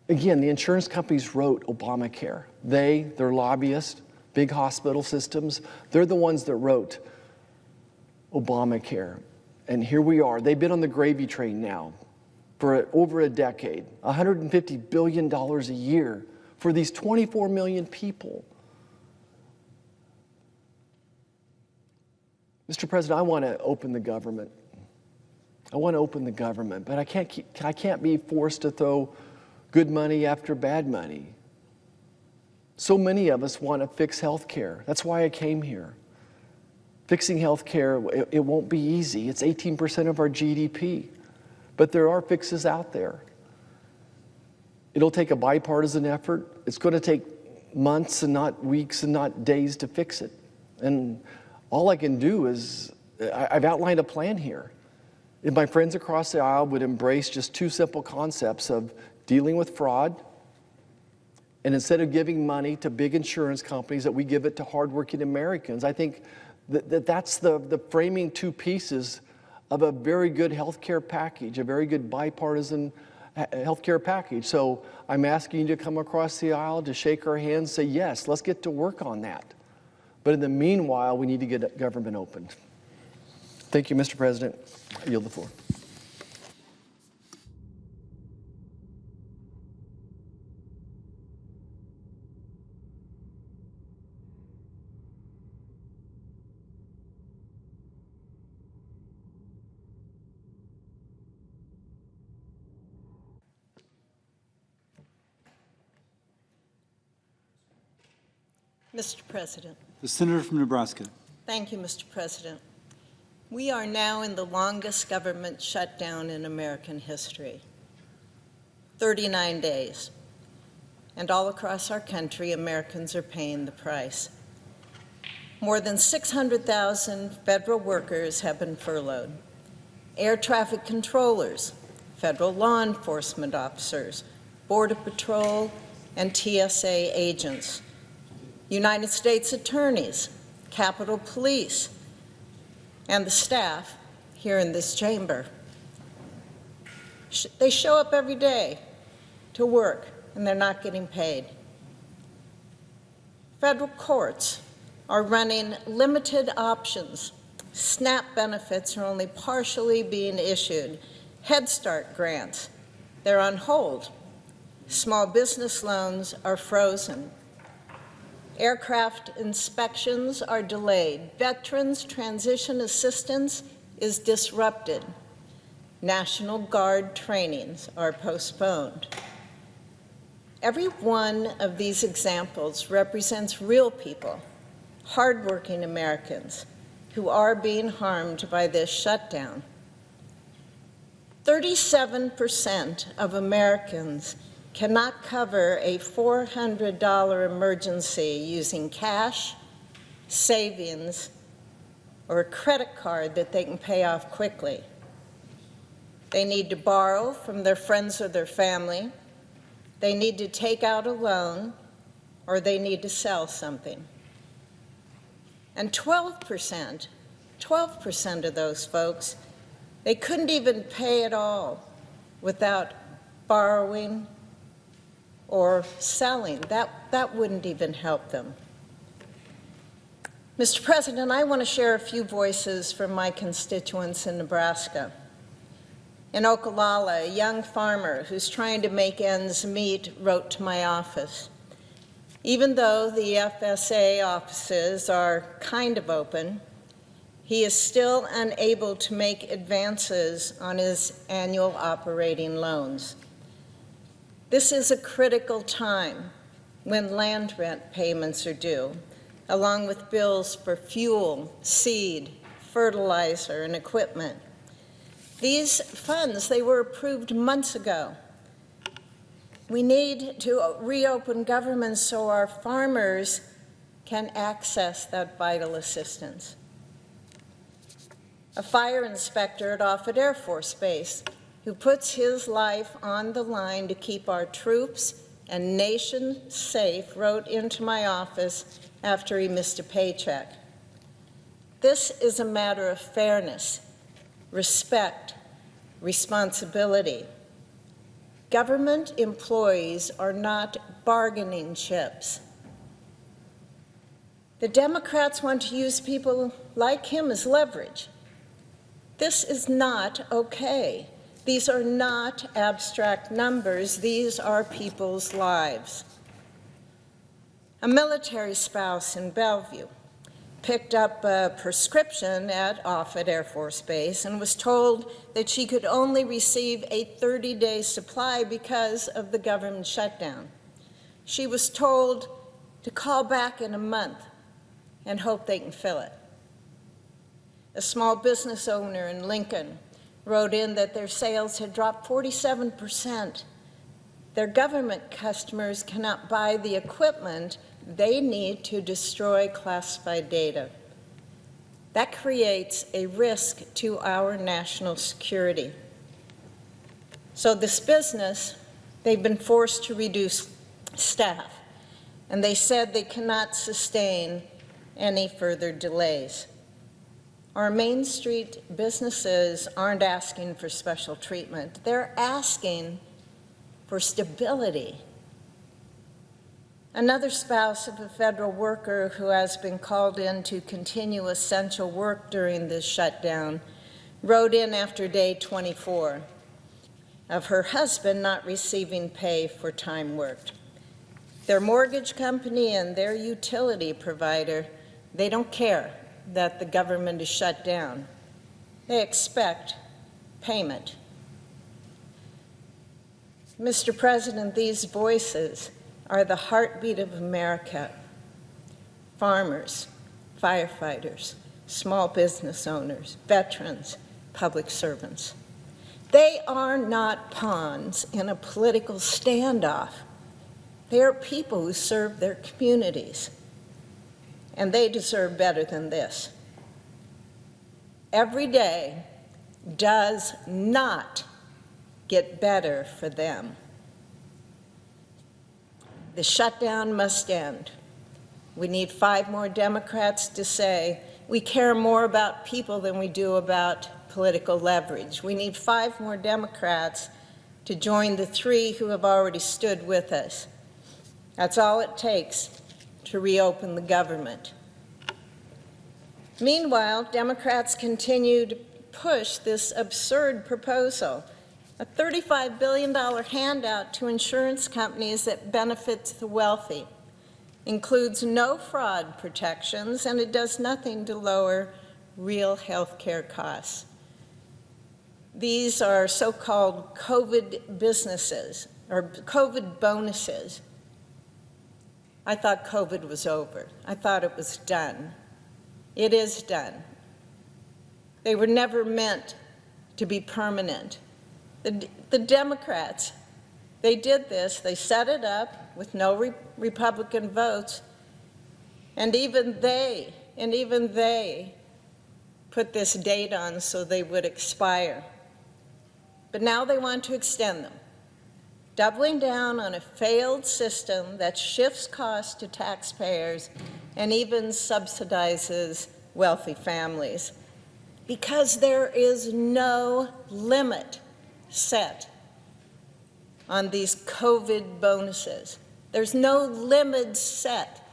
Again, the insurance companies wrote Obamacare. Their lobbyists, big hospital systems, they're the ones that wrote Obamacare. And here we are. They've been on the gravy train now for over a decade. $150 billion a year for these 24 million people. Mr. President, I want to open the government. I want to open the government, but I can't be forced to throw good money after bad money. So many of us want to fix health care. That's why I came here. Fixing health care, it won't be easy. It's 18% of our GDP, but there are fixes out there. It'll take a bipartisan effort. It's going to take months and not weeks and not days to fix it. And all I can do is, I've outlined a plan here. If my friends across the aisle would embrace just two simple concepts of dealing with fraud, and instead of giving money to big insurance companies, that we give it to hardworking Americans. I think that's the framing two pieces of a very good health care package, a very good bipartisan health care package. So I'm asking you to come across the aisle, to shake our hands, say, yes, let's get to work on that. But in the meanwhile, we need to get government opened. Thank you, Mr. President. I yield the floor. Mr. President. The Senator from Nebraska. Thank you, Mr. President. We are now in the longest government shutdown in American history, 39 days. And all across our country, Americans are paying the price. more than 600,000 federal workers have been furloughed. Air traffic controllers, federal law enforcement officers, Border Patrol and TSA agents, United States attorneys, Capitol Police, and the staff here in this chamber. They show up every day to work, and they're not getting paid. Federal courts are running limited options. SNAP benefits are only partially being issued. Head Start grants, they're on hold. Small business loans are frozen. Aircraft inspections are delayed. Veterans transition assistance is disrupted. National Guard trainings are postponed. Every one of these examples represents real people, hardworking Americans, who are being harmed by this shutdown. 37% of Americans cannot cover a $400 emergency using cash, savings, or a credit card that they can pay off quickly. They need to borrow from their friends or their family. They need to take out a loan, or they need to sell something. And 12% of those folks, they couldn't even pay at all without borrowing or selling. That wouldn't even help them. Mr. President, I want to share a few voices from my constituents in Nebraska. In Okalala, a young farmer who's trying to make ends meet wrote to my office. Even though the FSA offices are kind of open, he is still unable to make advances on his annual operating loans. This is a critical time when land rent payments are due, along with bills for fuel, seed, fertilizer, and equipment. These funds, they were approved months ago. We need to reopen government so our farmers can access that vital assistance. A fire inspector at Offutt Air Force Base who puts his life on the line to keep our troops and nation safe wrote into my office after he missed a paycheck. This is a matter of fairness, respect, responsibility. Government employees are not bargaining chips. The Democrats want to use people like him as leverage. This is not okay. These are not abstract numbers. These are people's lives. A military spouse in Bellevue picked up a prescription at Offutt Air Force Base and was told that she could only receive a 30-day supply because of the government shutdown. She was told to call back in a month and hope they can fill it. A small business owner in Lincoln wrote in that their sales had dropped 47%. Their government customers cannot buy the equipment they need to destroy classified data. That creates a risk to our national security. So this business, they've been forced to reduce staff, and they said they cannot sustain any further delays. Our Main Street businesses aren't asking for special treatment. They're asking for stability. Another spouse of a federal worker who has been called in to continue essential work during this shutdown wrote in after day 24 of her husband not receiving pay for time worked. Their mortgage company and their utility provider, they don't care that the government is shut down. They expect payment. Mr. President, these voices are the heartbeat of America. Farmers, firefighters, small business owners, veterans, public servants. They are not pawns in a political standoff. They are people who serve their communities. and they deserve better than this. Every day does not get better for them. The shutdown must end. We need 5 more Democrats to say we care more about people than we do about political leverage. We need 5 more Democrats to join the 3 who have already stood with us. That's all it takes to reopen the government. Meanwhile, Democrats continue to push this absurd proposal, a $35 billion handout to insurance companies that benefits the wealthy, includes no fraud protections, and it does nothing to lower real health care costs. These are so-called COVID businesses, or COVID bonuses. I thought COVID was over. I thought it was done. It is done. They were never meant to be permanent. The Democrats, they did this. They set it up with no Republican votes, and even they put this date on so they would expire. But now they want to extend them, doubling down on a failed system that shifts costs to taxpayers and even subsidizes wealthy families, because there is no limit set on these COVID bonuses. There's no limit set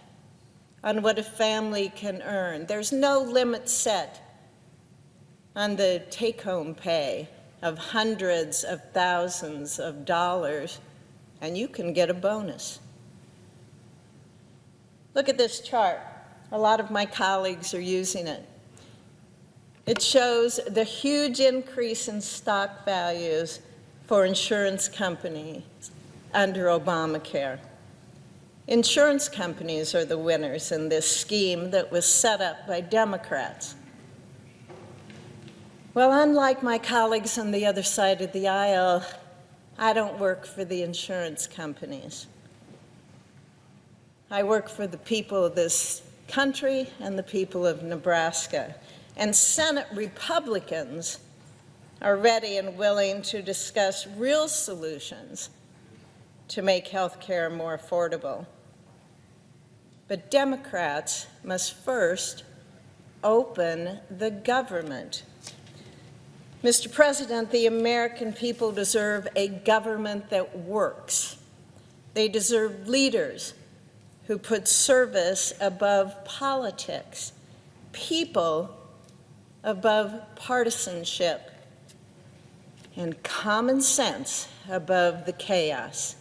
on what a family can earn. There's no limit set on the take-home pay of hundreds of thousands of dollars, and you can get a bonus. Look at this chart. A lot of my colleagues are using it. It shows the huge increase in stock values for insurance companies under Obamacare. Insurance companies are the winners in this scheme that was set up by Democrats. Well, unlike my colleagues on the other side of the aisle, I don't work for the insurance companies. I work for the people of this country and the people of Nebraska. And Senate Republicans are ready and willing to discuss real solutions to make health care more affordable. But Democrats must first open the government. Mr. President, the American people deserve a government that works. They deserve leaders who put service above politics, people above partisanship, and common sense above the chaos.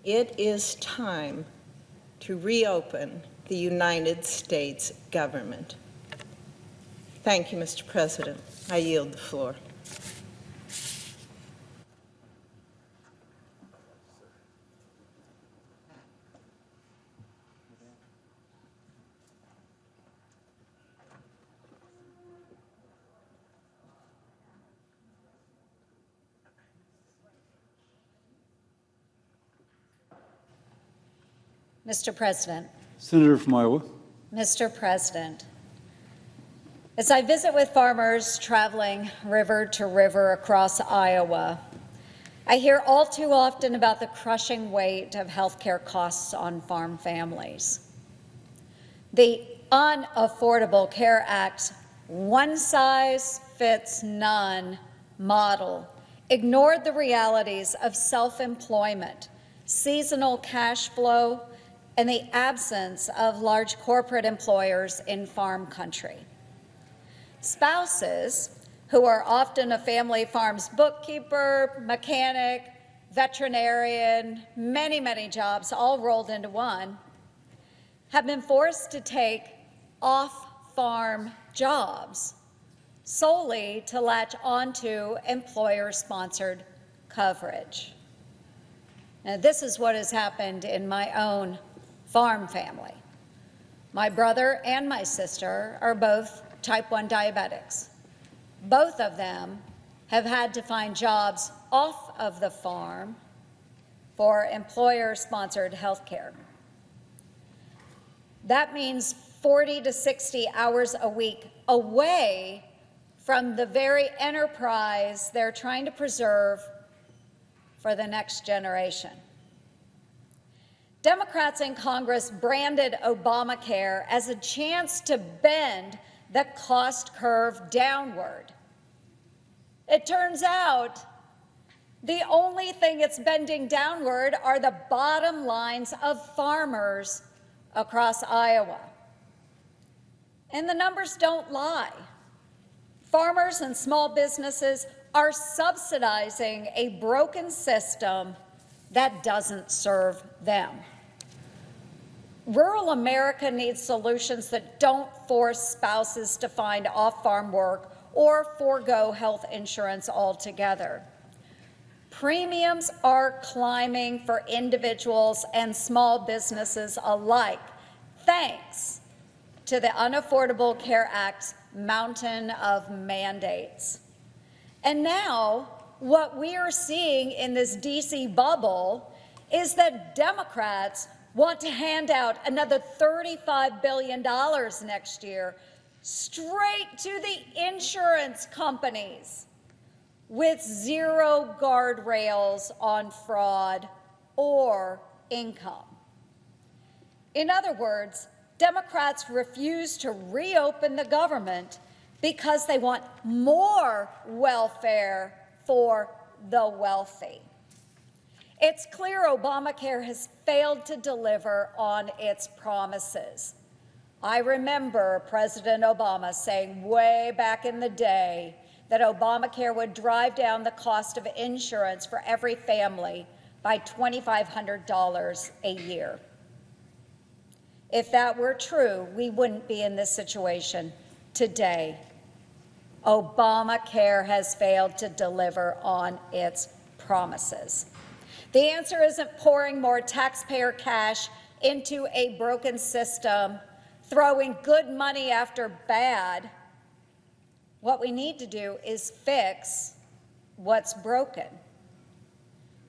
It is time to reopen the United States government. Thank you, Mr. President. I yield the floor. Mr. President. Senator from Iowa. Mr. President, as I visit with farmers traveling river to river across Iowa, I hear all too often about the crushing weight of health care costs on farm families. The Unaffordable Care Act's one-size-fits-none model ignored the realities of self-employment, seasonal cash flow, and the absence of large corporate employers in farm country. Spouses, who are often a family farm's bookkeeper, mechanic, veterinarian, many jobs all rolled into one, have been forced to take off-farm jobs solely to latch onto employer-sponsored coverage. Now, this is what has happened in my own farm family. My brother and my sister are both type 1 diabetics. Both of them have had to find jobs off of the farm for employer-sponsored health care. That means 40 to 60 hours a week away from the very enterprise they're trying to preserve for the next generation. Democrats in Congress branded Obamacare as a chance to bend the cost curve downward. It turns out the only thing it's bending downward are the bottom lines of farmers across Iowa. And the numbers don't lie. Farmers and small businesses are subsidizing a broken system that doesn't serve them. Rural America needs solutions that don't force spouses to find off-farm work or forego health insurance altogether. Premiums are climbing for individuals and small businesses alike, thanks to the Unaffordable Care Act's mountain of mandates. And now, what we are seeing in this DC bubble is that Democrats want to hand out another $35 billion next year straight to the insurance companies with zero guardrails on fraud or income. In other words, Democrats refuse to reopen the government because they want more welfare for the wealthy. It's clear Obamacare has failed to deliver on its promises. I remember President Obama saying way back in the day that Obamacare would drive down the cost of insurance for every family by $2,500 a year. If that were true, we wouldn't be in this situation today. Obamacare has failed to deliver on its promises. The answer isn't pouring more taxpayer cash into a broken system, throwing good money after bad. What we need to do is fix what's broken.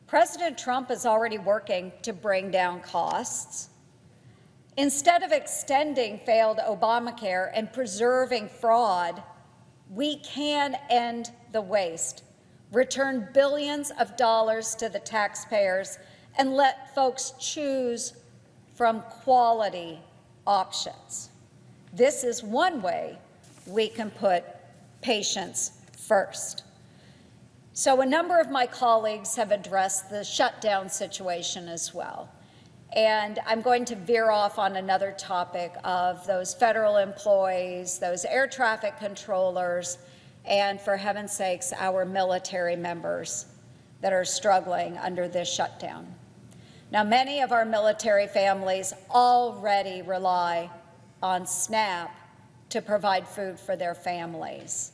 President Trump is already working to bring down costs. Instead of extending failed Obamacare and preserving fraud, we can end the waste, return billions of dollars to the taxpayers, and let folks choose from quality options. This is one way we can put patients first. So a number of my colleagues have addressed the shutdown situation as well. And I'm going to veer off on another topic of those federal employees, those air traffic controllers, and for heaven's sakes, our military members that are struggling under this shutdown. Now, many of our military families already rely on SNAP to provide food for their families.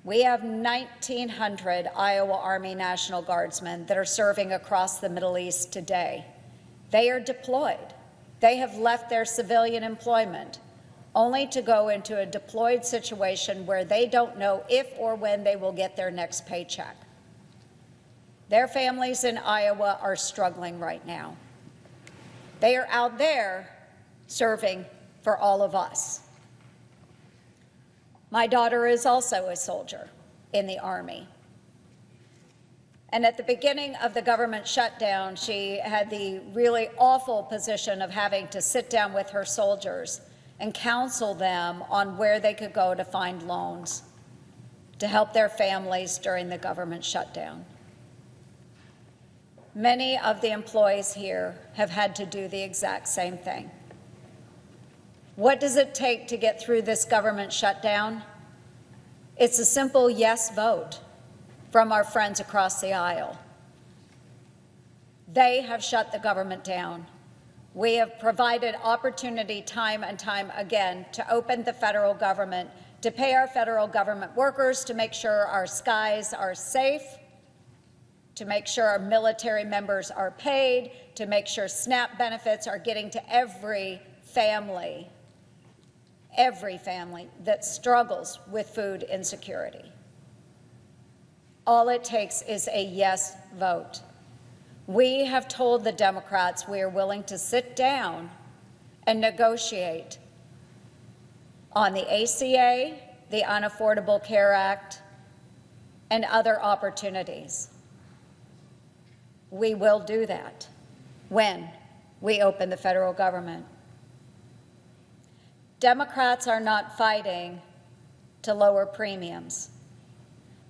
We have 1,900 Iowa Army National Guardsmen that are serving across the Middle East today. They are deployed. They have left their civilian employment only to go into a deployed situation where they don't know if or when they will get their next paycheck. Their families in Iowa are struggling right now. They are out there serving for all of us. My daughter is also a soldier in the Army. And at the beginning of the government shutdown, she had the really awful position of having to sit down with her soldiers and counsel them on where they could go to find loans to help their families during the government shutdown. Many of the employees here have had to do the exact same thing. What does it take to get through this government shutdown? It's a simple yes vote from our friends across the aisle. They have shut the government down. We have provided opportunity time and time again to open the federal government, to pay our federal government workers, to make sure our skies are safe, to make sure our military members are paid, to make sure SNAP benefits are getting to every family that struggles with food insecurity. All it takes is a yes vote. We have told the Democrats we are willing to sit down and negotiate on the ACA, the Unaffordable Care Act, and other opportunities. We will do that when we open the federal government. Democrats are not fighting to lower premiums.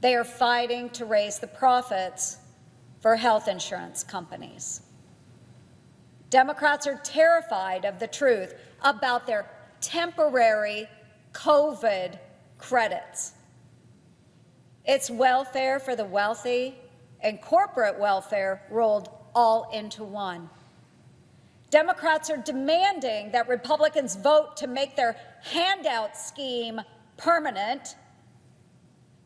They are fighting to raise the profits for health insurance companies. Democrats are terrified of the truth about their temporary COVID credits. It's welfare for the wealthy and corporate welfare rolled all into one. Democrats are demanding that Republicans vote to make their handout scheme permanent.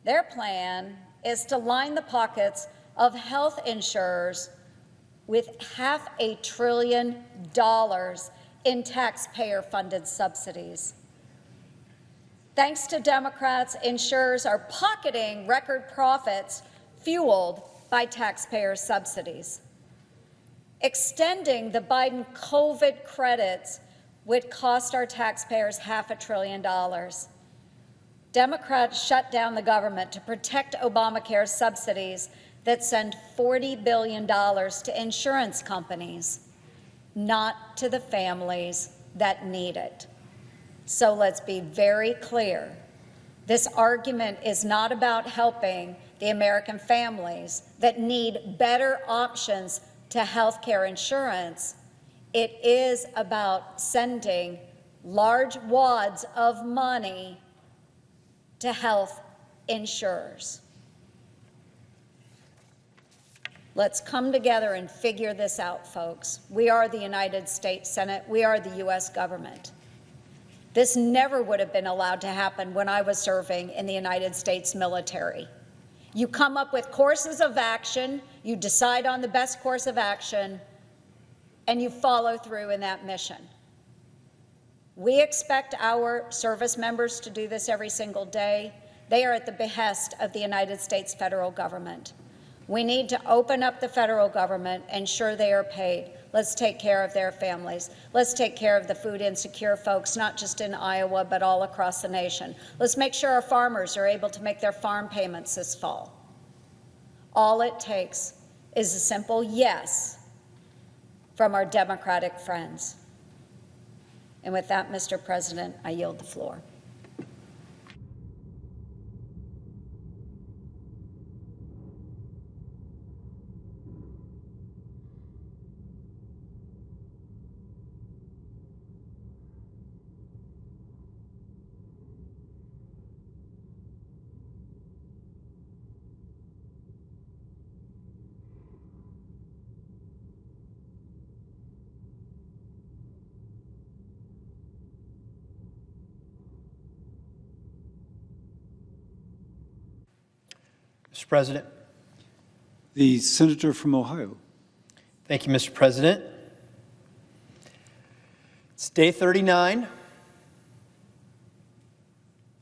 Their plan is to line the pockets of health insurers with $500 billion in taxpayer-funded subsidies. Thanks to Democrats, insurers are pocketing record profits fueled by taxpayer subsidies. Extending the Biden COVID credits would cost our taxpayers $500 billion. Democrats shut down the government to protect Obamacare subsidies that send $40 billion to insurance companies, not to the families that need it. So let's be very clear. This argument is not about helping the American families that need better options to health care insurance. It is about sending large wads of money to health insurers. Let's come together and figure this out, folks. We are the United States Senate. We are the U.S. government. This never would have been allowed to happen when I was serving in the United States military. You come up with courses of action, you decide on the best course of action, and you follow through in that mission. We expect our service members to do this every single day. They are at the behest of the United States federal government. We need to open up the federal government, ensure they are paid. Let's take care of their families. Let's take care of the food insecure folks, not just in Iowa, but all across the nation. Let's make sure our farmers are able to make their farm payments this fall. All it takes is a simple yes from our Democratic friends. And with that, Mr. President, I yield the floor. Mr. President. The senator from Ohio. Thank you, Mr. President. It's day 39.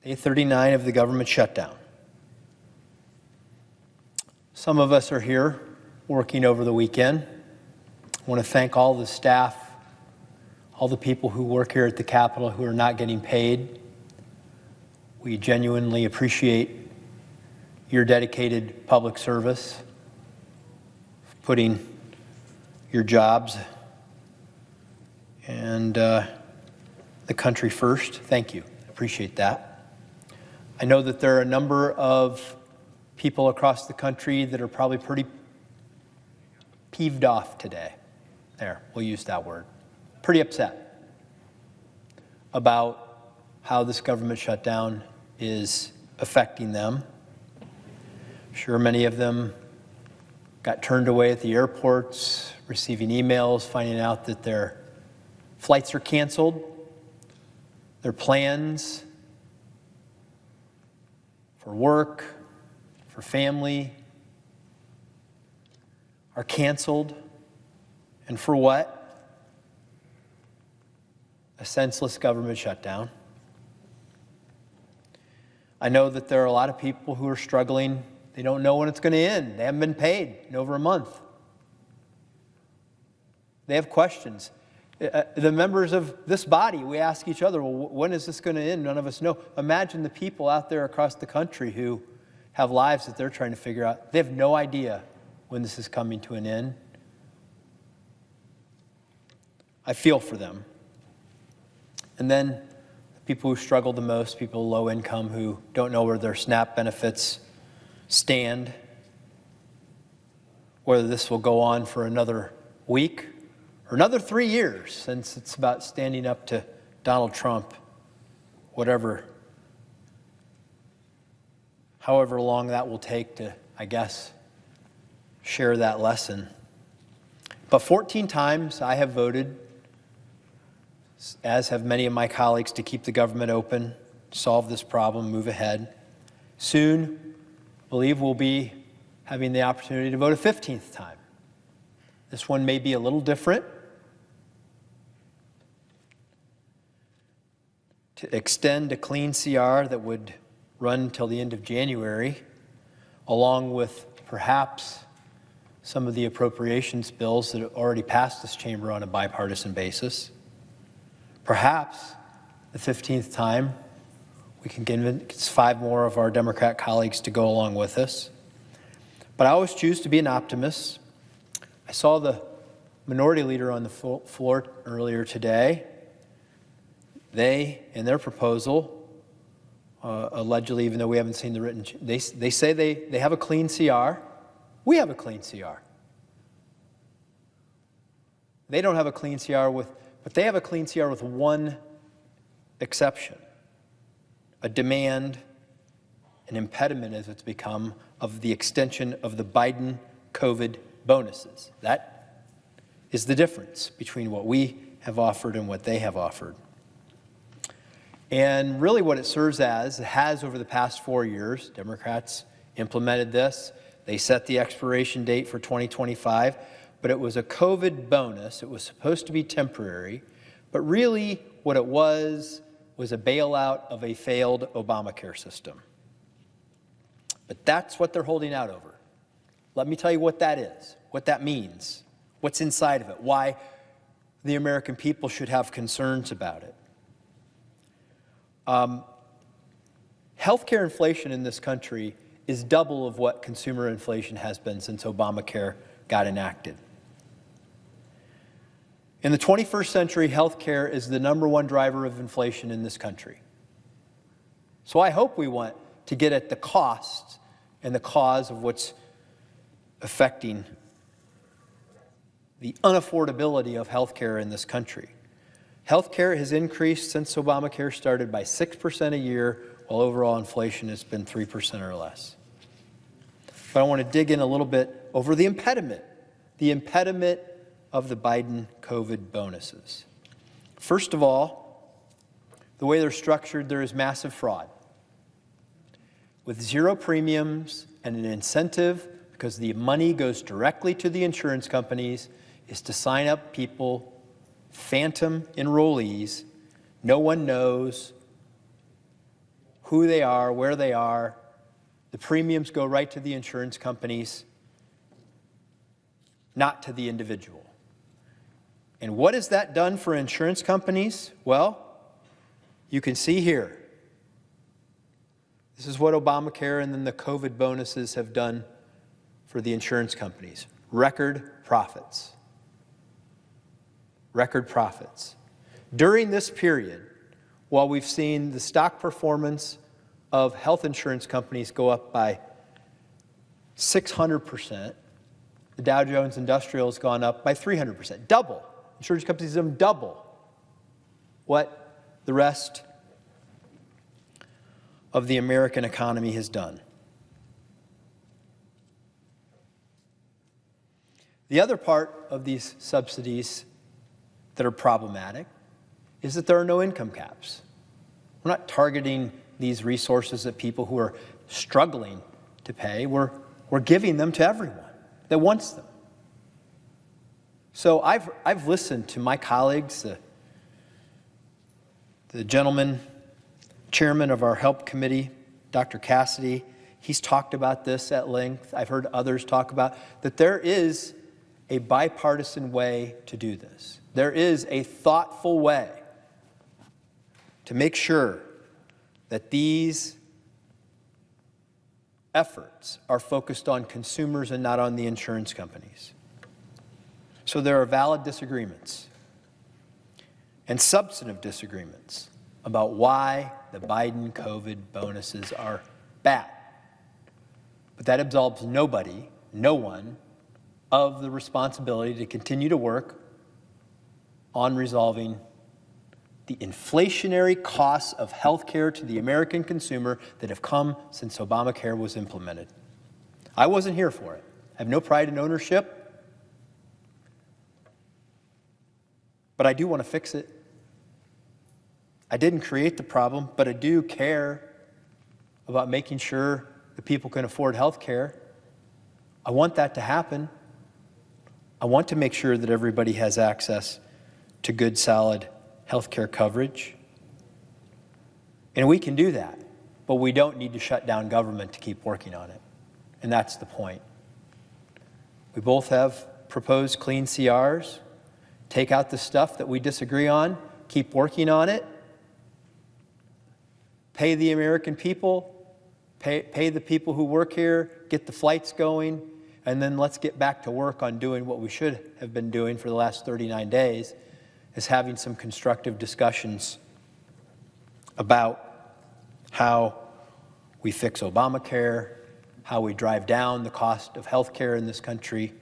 Day 39 of the government shutdown. Some of us are here working over the weekend. I want to thank all the staff, all the people who work here at the Capitol who are not getting paid. We genuinely appreciate your dedicated public service, putting your jobs and the country first. Thank you. I appreciate that. I know that there are a number of people across the country that are probably pretty peeved off today. There, we'll use that word. Pretty upset about how this government shutdown is affecting them. I'm sure many of them got turned away at the airports, receiving emails, finding out that their flights are canceled, their plans for work, for family are canceled. And for what? A senseless government shutdown. I know that there are a lot of people who are struggling. They don't know when it's going to end. They haven't been paid in over a month. They have questions. The members of this body, we ask each other, well, when is this going to end? None of us know. Imagine the people out there across the country who have lives that they're trying to figure out. They have no idea when this is coming to an end. I feel for them. And then the people who struggle the most, people low income who don't know where their SNAP benefits stand, whether this will go on for another week or another 3 years, since it's about standing up to Donald Trump, however long that will take to, I guess, share that lesson. But 14 times I have voted, as have many of my colleagues, to keep the government open, solve this problem, move ahead. Soon, I believe we'll be having the opportunity to vote a 15th time. This one may be a little different. To extend a clean CR that would run till the end of January, along with perhaps some of the appropriations bills that have already passed this chamber on a bipartisan basis. Perhaps the 15th time we can convince 5 more of our Democrat colleagues to go along with us. But I always choose to be an optimist. I saw the minority leader on the floor earlier today. They, in their proposal, allegedly, even though we haven't seen the written, they say they have a clean CR. We have a clean CR. They don't have a clean CR but they have a clean CR with one exception, a demand, an impediment as it's become, of the extension of the Biden COVID bonuses. That is the difference between what we have offered and what they have offered. And really what it serves as, it has over the past 4 years, Democrats implemented this. They set the expiration date for 2025, but it was a COVID bonus. It was supposed to be temporary, but really what it was a bailout of a failed Obamacare system. But that's what they're holding out over. Let me tell you what that is, what that means, what's inside of it, why the American people should have concerns about it. Healthcare inflation in this country is double of what consumer inflation has been since Obamacare got enacted. In the 21st century, healthcare is the #1 driver of inflation in this country. So I hope we want to get at the cost and the cause of what's affecting the unaffordability of healthcare in this country. Healthcare has increased since Obamacare started by 6% a year, while overall inflation has been 3% or less. But I want to dig in a little bit over the impediment of the Biden COVID bonuses. First of all, the way they're structured, there is massive fraud. With 0 premiums and an incentive, because the money goes directly to the insurance companies, is to sign up people, phantom enrollees. No one knows who they are, where they are. The premiums go right to the insurance companies, not to the individual. And what has that done for insurance companies? Well, you can see here. This is what Obamacare and then the COVID bonuses have done for the insurance companies. Record profits. Record profits. During this period, while we've seen the stock performance of health insurance companies go up by 600%, the Dow Jones Industrial has gone up by 300%, double. Insurance companies have double what the rest of the American economy has done. The other part of these subsidies that are problematic is that there are no income caps. We're not targeting these resources at people who are struggling to pay. We're giving them to everyone that wants them. So I've listened to my colleagues, the gentleman, chairman of our HELP committee, Dr. Cassidy. He's talked about this at length. I've heard others talk about that there is a bipartisan way to do this. There is a thoughtful way to make sure that these efforts are focused on consumers and not on the insurance companies. So there are valid disagreements and substantive disagreements about why the Biden COVID bonuses are bad. But that absolves nobody, no one, of the responsibility to continue to work on resolving the inflationary costs of health care to the American consumer that have come since Obamacare was implemented. I wasn't here for it. I have no pride in ownership, but I do want to fix it. I didn't create the problem, but I do care about making sure that people can afford health care. I want that to happen. I want to make sure that everybody has access to good, solid health care coverage. And we can do that, but we don't need to shut down government to keep working on it. And that's the point. We both have proposed clean CRs. Take out the stuff that we disagree on, keep working on it. Pay the American people, pay the people who work here, get the flights going, and then let's get back to work on doing what we should have been doing for the last 39 days, is having some constructive discussions about how we fix Obamacare, how we drive down the cost of health care in this country,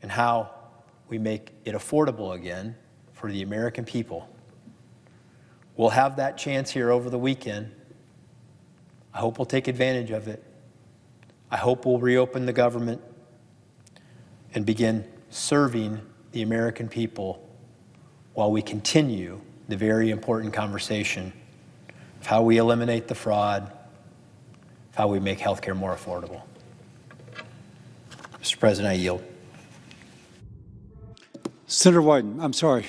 and how we make it affordable again for the American people. We'll have that chance here over the weekend. I hope we'll take advantage of it. I hope we'll reopen the government and begin serving the American people while we continue the very important conversation of how we eliminate the fraud, of how we make health care more affordable. Mr. President, I yield. Senator Wyden, I'm sorry,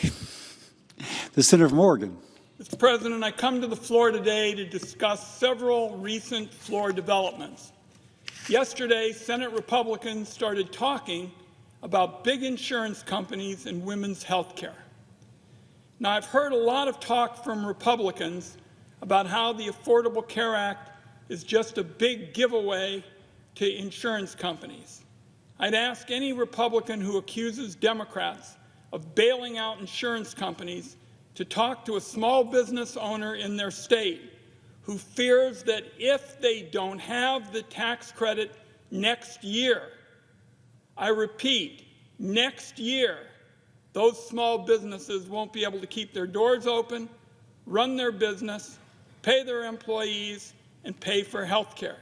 the Senator from Oregon. Mr. President, I come to the floor today to discuss several recent floor developments. Yesterday, Senate Republicans started talking about big insurance companies and women's health care. Now, I've heard a lot of talk from Republicans about how the Affordable Care Act is just a big giveaway to insurance companies. I'd ask any Republican who accuses Democrats of bailing out insurance companies to talk to a small business owner in their state who fears that if they don't have the tax credit next year, I repeat, next year, those small businesses won't be able to keep their doors open, run their business, pay their employees, and pay for health care.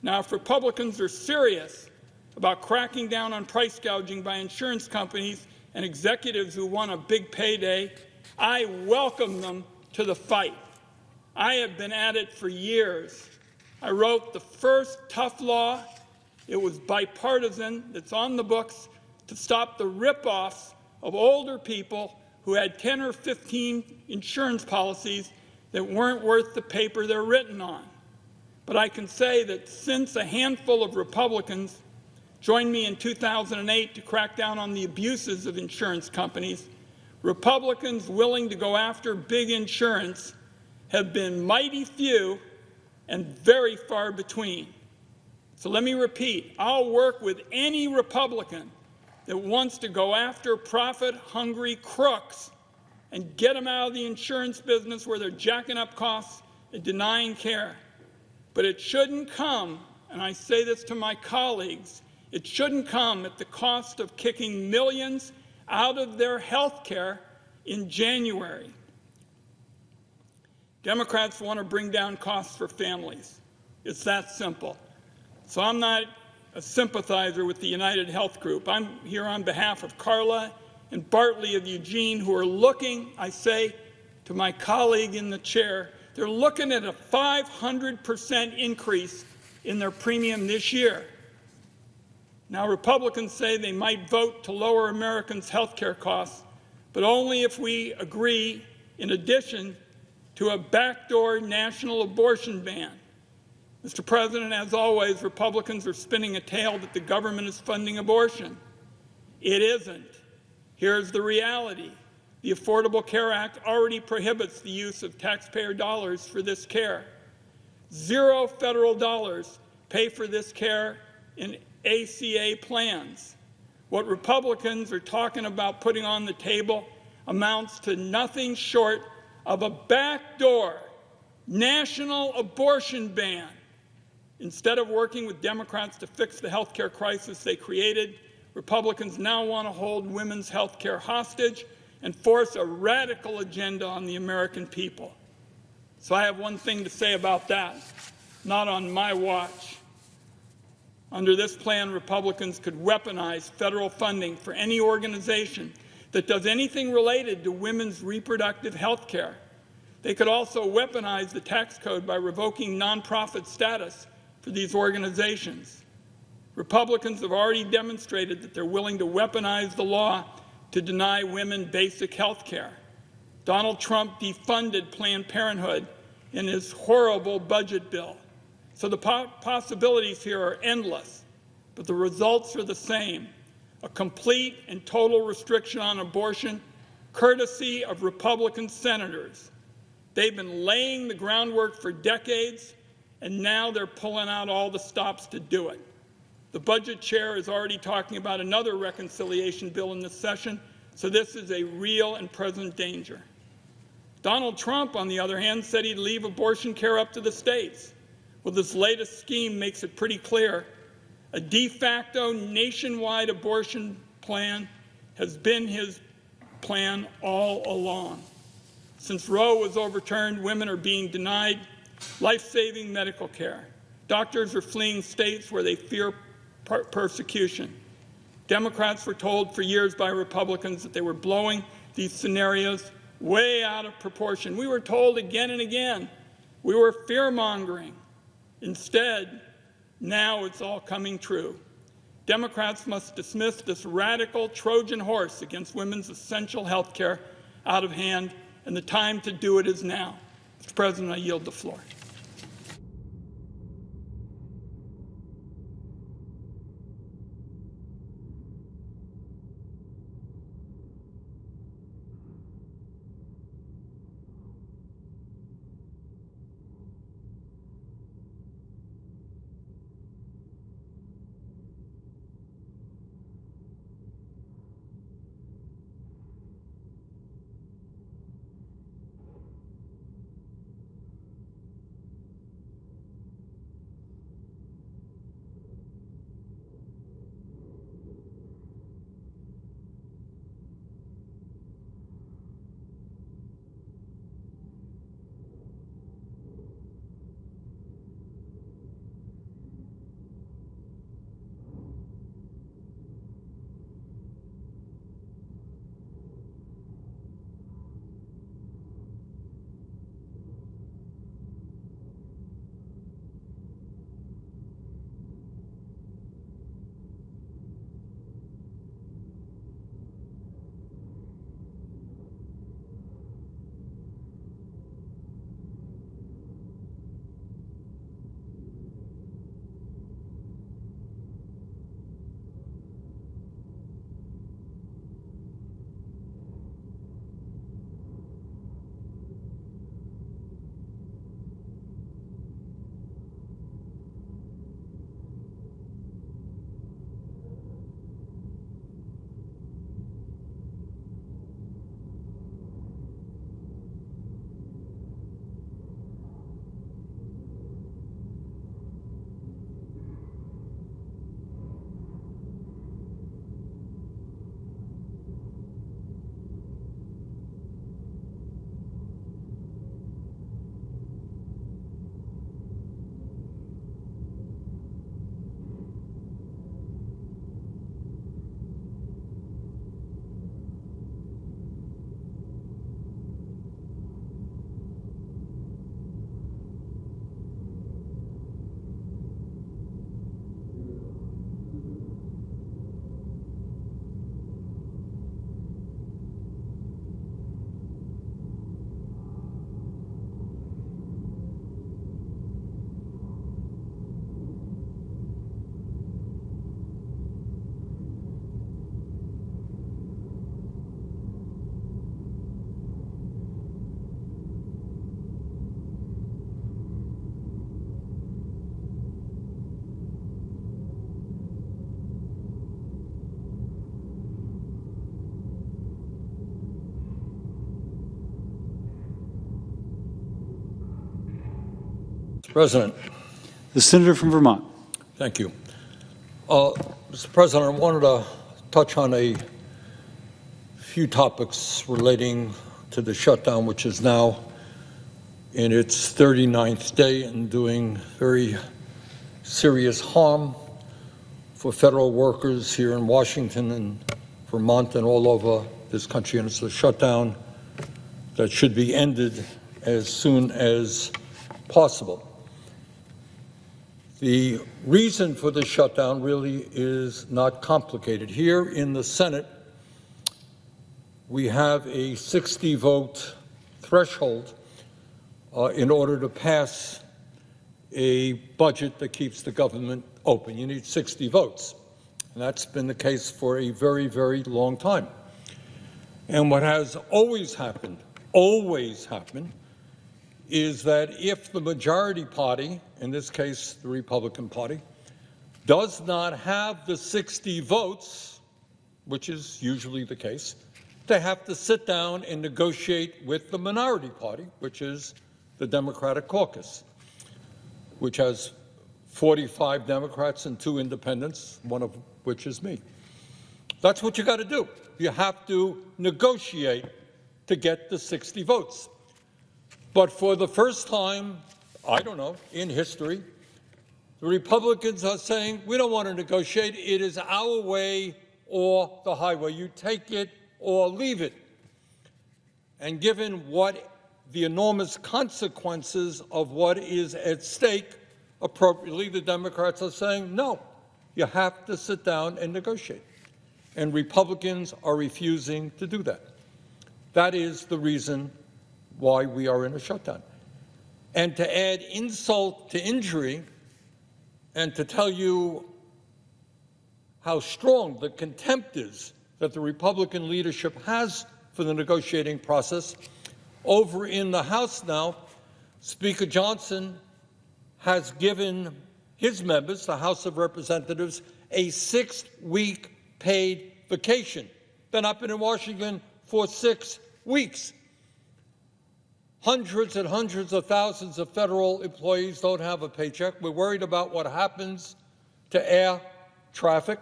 Now, if Republicans are serious about cracking down on price gouging by insurance companies and executives who want a big payday, I welcome them to the fight. I have been at it for years. I wrote the first tough law. It was bipartisan. It's on the books to stop the rip-offs of older people who had 10 or 15 insurance policies that weren't worth the paper they're written on. But I can say that since a handful of Republicans joined me in 2008 to crack down on the abuses of insurance companies, Republicans willing to go after big insurance have been mighty few and very far between. So let me repeat, I'll work with any Republican that wants to go after profit-hungry crooks and get them out of the insurance business where they're jacking up costs and denying care. But it shouldn't come, and I say this to my colleagues, it shouldn't come at the cost of kicking millions out of their health care in January. Democrats want to bring down costs for families. It's that simple. So I'm not a sympathizer with the United Health Group. I'm here on behalf of Carla and Bartley of Eugene, who are looking, I say to my colleague in the chair, they're looking at a 500% increase in their premium this year. Now, Republicans say they might vote to lower Americans' health care costs, but only if we agree, in addition, to a backdoor national abortion ban. Mr. President, as always, Republicans are spinning a tale that the government is funding abortion. It isn't. Here's the reality. The Affordable Care Act already prohibits the use of taxpayer dollars for this care. 0 federal dollars pay for this care in ACA plans. What Republicans are talking about putting on the table amounts to nothing short of a backdoor national abortion ban. Instead of working with Democrats to fix the health care crisis they created, Republicans now want to hold women's health care hostage and force a radical agenda on the American people. So I have one thing to say about that. Not on my watch. Under this plan, Republicans could weaponize federal funding for any organization that does anything related to women's reproductive health care. They could also weaponize the tax code by revoking nonprofit status for these organizations. Republicans have already demonstrated that they're willing to weaponize the law to deny women basic health care. Donald Trump defunded Planned Parenthood in his horrible budget bill. So the possibilities here are endless, but the results are the same: a complete and total restriction on abortion, courtesy of Republican senators. They've been laying the groundwork for decades, and now they're pulling out all the stops to do it. The budget chair is already talking about another reconciliation bill in this session, so this is a real and present danger. Donald Trump, on the other hand, said he'd leave abortion care up to the states. Well, this latest scheme makes it pretty clear. A de facto nationwide abortion plan has been his plan all along. Since Roe was overturned, women are being denied life-saving medical care. Doctors are fleeing states where they fear persecution. Democrats were told for years by Republicans that they were blowing these scenarios way out of proportion. We were told again and again we were fear-mongering. Instead, now it's all coming true. Democrats must dismiss this radical Trojan horse against women's essential health care out of hand, and the time to do it is now. Mr. President, I yield the floor. President. The senator from Vermont. Thank you. Mr. President, I wanted to touch on a few topics relating to the shutdown, which is now in its 39th day and doing very serious harm for federal workers here in Washington and Vermont and all over this country. And it's a shutdown that should be ended as soon as possible. The reason for the shutdown really is not complicated. Here in the Senate, we have a 60-vote threshold in order to pass a budget that keeps the government open. You need 60 votes. And that's been the case for a very, very long time. And what has always happened, is that if the majority party, in this case the Republican Party, does not have the 60 votes, which is usually the case, they have to sit down and negotiate with the minority party, which is the Democratic caucus, which has 45 Democrats and 2 independents, one of which is me. That's what you got to do. You have to negotiate to get the 60 votes. But for the first time, I don't know, in history, the Republicans are saying, we don't want to negotiate. It is our way or the highway. You take it or leave it. And given what the enormous consequences of what is at stake, appropriately, the Democrats are saying, no, you have to sit down and negotiate. And Republicans are refusing to do that. That is the reason why we are in a shutdown. And to add insult to injury and to tell you how strong the contempt is that the Republican leadership has for the negotiating process, over in the House now, Speaker Johnson has given his members, the House of Representatives, a 6-week paid vacation. They've not been in Washington for 6 weeks. Hundreds and hundreds of thousands of federal employees don't have a paycheck. We're worried about what happens to air traffic.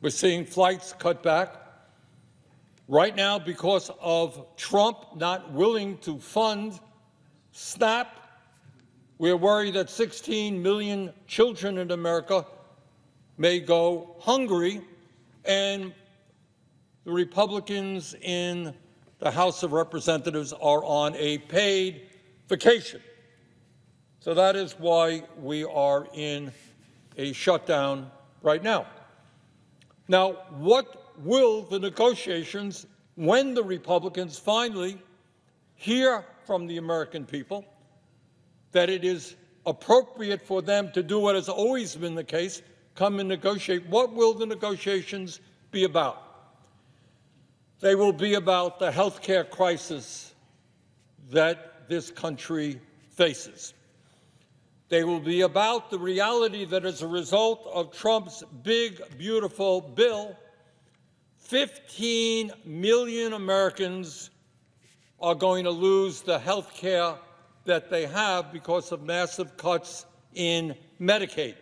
We're seeing flights cut back. Right now, because of Trump not willing to fund SNAP, we're worried that 16 million children in America may go hungry, and the Republicans in the House of Representatives are on a paid vacation. So that is why we are in a shutdown right now. Now, what will the negotiations, when the Republicans finally hear from the American people that it is appropriate for them to do what has always been the case, come and negotiate, what will the negotiations be about? They will be about the health care crisis that this country faces. They will be about the reality that as a result of Trump's big, beautiful bill, 15 million Americans are going to lose the health care that they have because of massive cuts in Medicaid.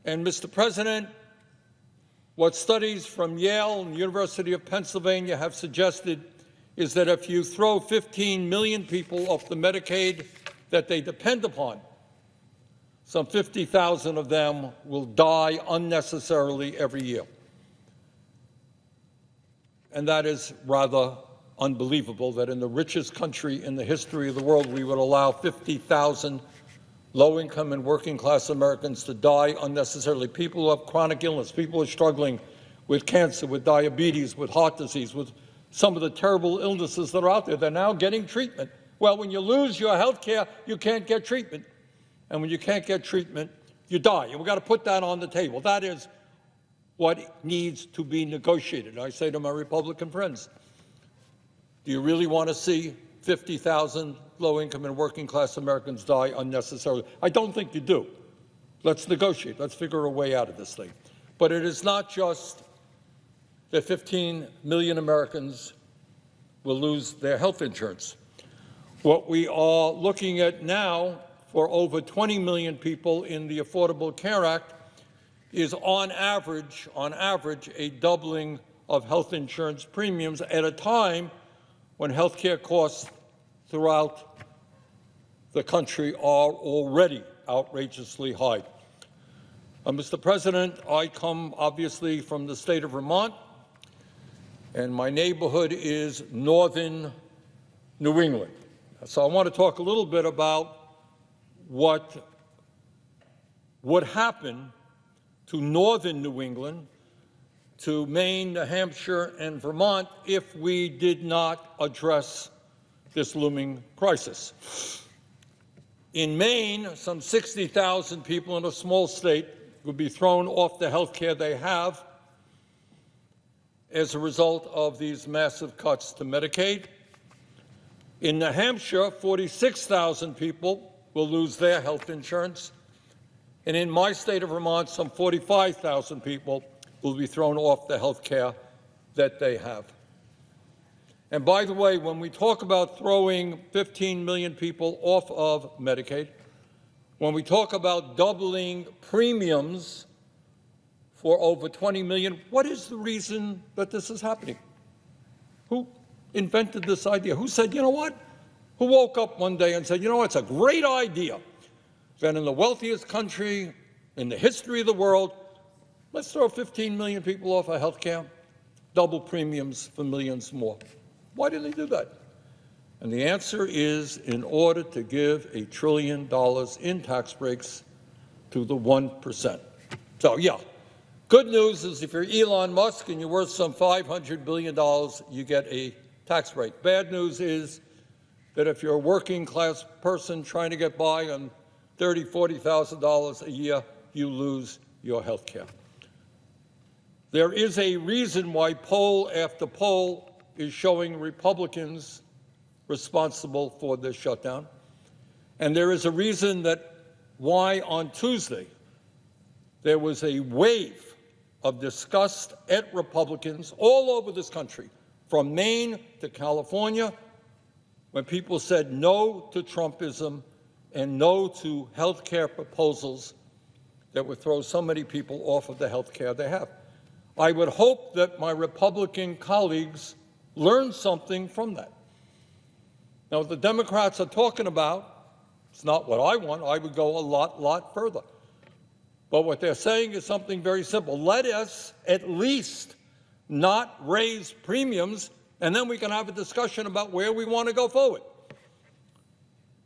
And, Mr. President, what studies from Yale and the University of Pennsylvania have suggested is that if you throw 15 million people off the Medicaid that they depend upon, some 50,000 of them will die unnecessarily every year. And that is rather unbelievable that in the richest country in the history of the world, we would allow 50,000 low-income and working-class Americans to die unnecessarily. People who have chronic illness, people who are struggling with cancer, with diabetes, with heart disease, with some of the terrible illnesses that are out there. They're now getting treatment. Well, when you lose your health care, you can't get treatment. And when you can't get treatment, you die. And we've got to put that on the table. That is what needs to be negotiated. I say to my Republican friends, do you really want to see 50,000 low-income and working-class Americans die unnecessarily? I don't think you do. Let's negotiate. Let's figure a way out of this thing. But it is not just that 15 million Americans will lose their health insurance. What we are looking at now for over 20 million people in the Affordable Care Act is on average, a doubling of health insurance premiums at a time when health care costs throughout the country are already outrageously high. Mr. President, I come obviously from the state of Vermont, and my neighborhood is northern New England. So I want to talk a little bit about what would happen to northern New England, to Maine, New Hampshire, and Vermont if we did not address this looming crisis. In Maine, some 60,000 people in a small state would be thrown off the health care they have as a result of these massive cuts to Medicaid. In New Hampshire, 46,000 people will lose their health insurance. And in my state of Vermont, some 45,000 people will be thrown off the health care that they have. And by the way, when we talk about throwing 15 million people off of Medicaid, when we talk about doubling premiums for over 20 million, what is the reason that this is happening? Who invented this idea? Who said, you know what? Who woke up one day and said, you know, it's a great idea that in the wealthiest country in the history of the world, let's throw 15 million people off of health care, double premiums for millions more. Why did they do that? And the answer is in order to give $1 trillion in tax breaks to the 1%. So, yeah, good news is if you're Elon Musk and you're worth some $500 billion, you get a tax break. Bad news is that if you're a working class person trying to get by on $30,000, $40,000 a year, you lose your health care. There is a reason why poll after poll is showing Republicans responsible for this shutdown. And there is a reason that why on Tuesday there was a wave of disgust at Republicans all over this country, from Maine to California, when people said no to Trumpism and no to health care proposals that would throw so many people off of the health care they have. I would hope that my Republican colleagues learn something from that. Now, what the Democrats are talking about, it's not what I want. I would go a lot further. But what they're saying is something very simple. Let us at least not raise premiums, and then we can have a discussion about where we want to go forward.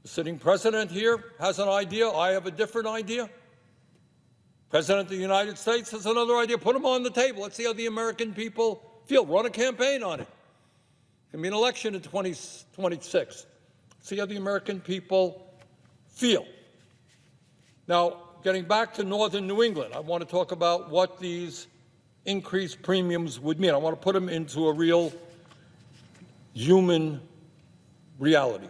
The sitting president here has an idea. I have a different idea. President of the United States has another idea. Put them on the table. Let's see how the American people feel. Run a campaign on it. There'll be an election in 2026. See how the American people feel. Now, getting back to northern New England, I want to talk about what these increased premiums would mean. I want to put them into a real human reality.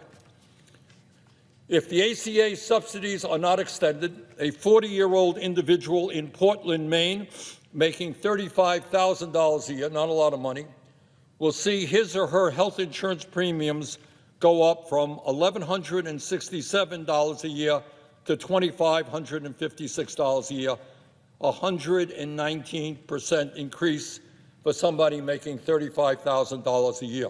If the ACA subsidies are not extended, a 40-year-old individual in Portland, Maine, making $35,000 a year, not a lot of money, will see his or her health insurance premiums go up from $1,167 a year to $2,556 a year, a 119% increase for somebody making $35,000 a year.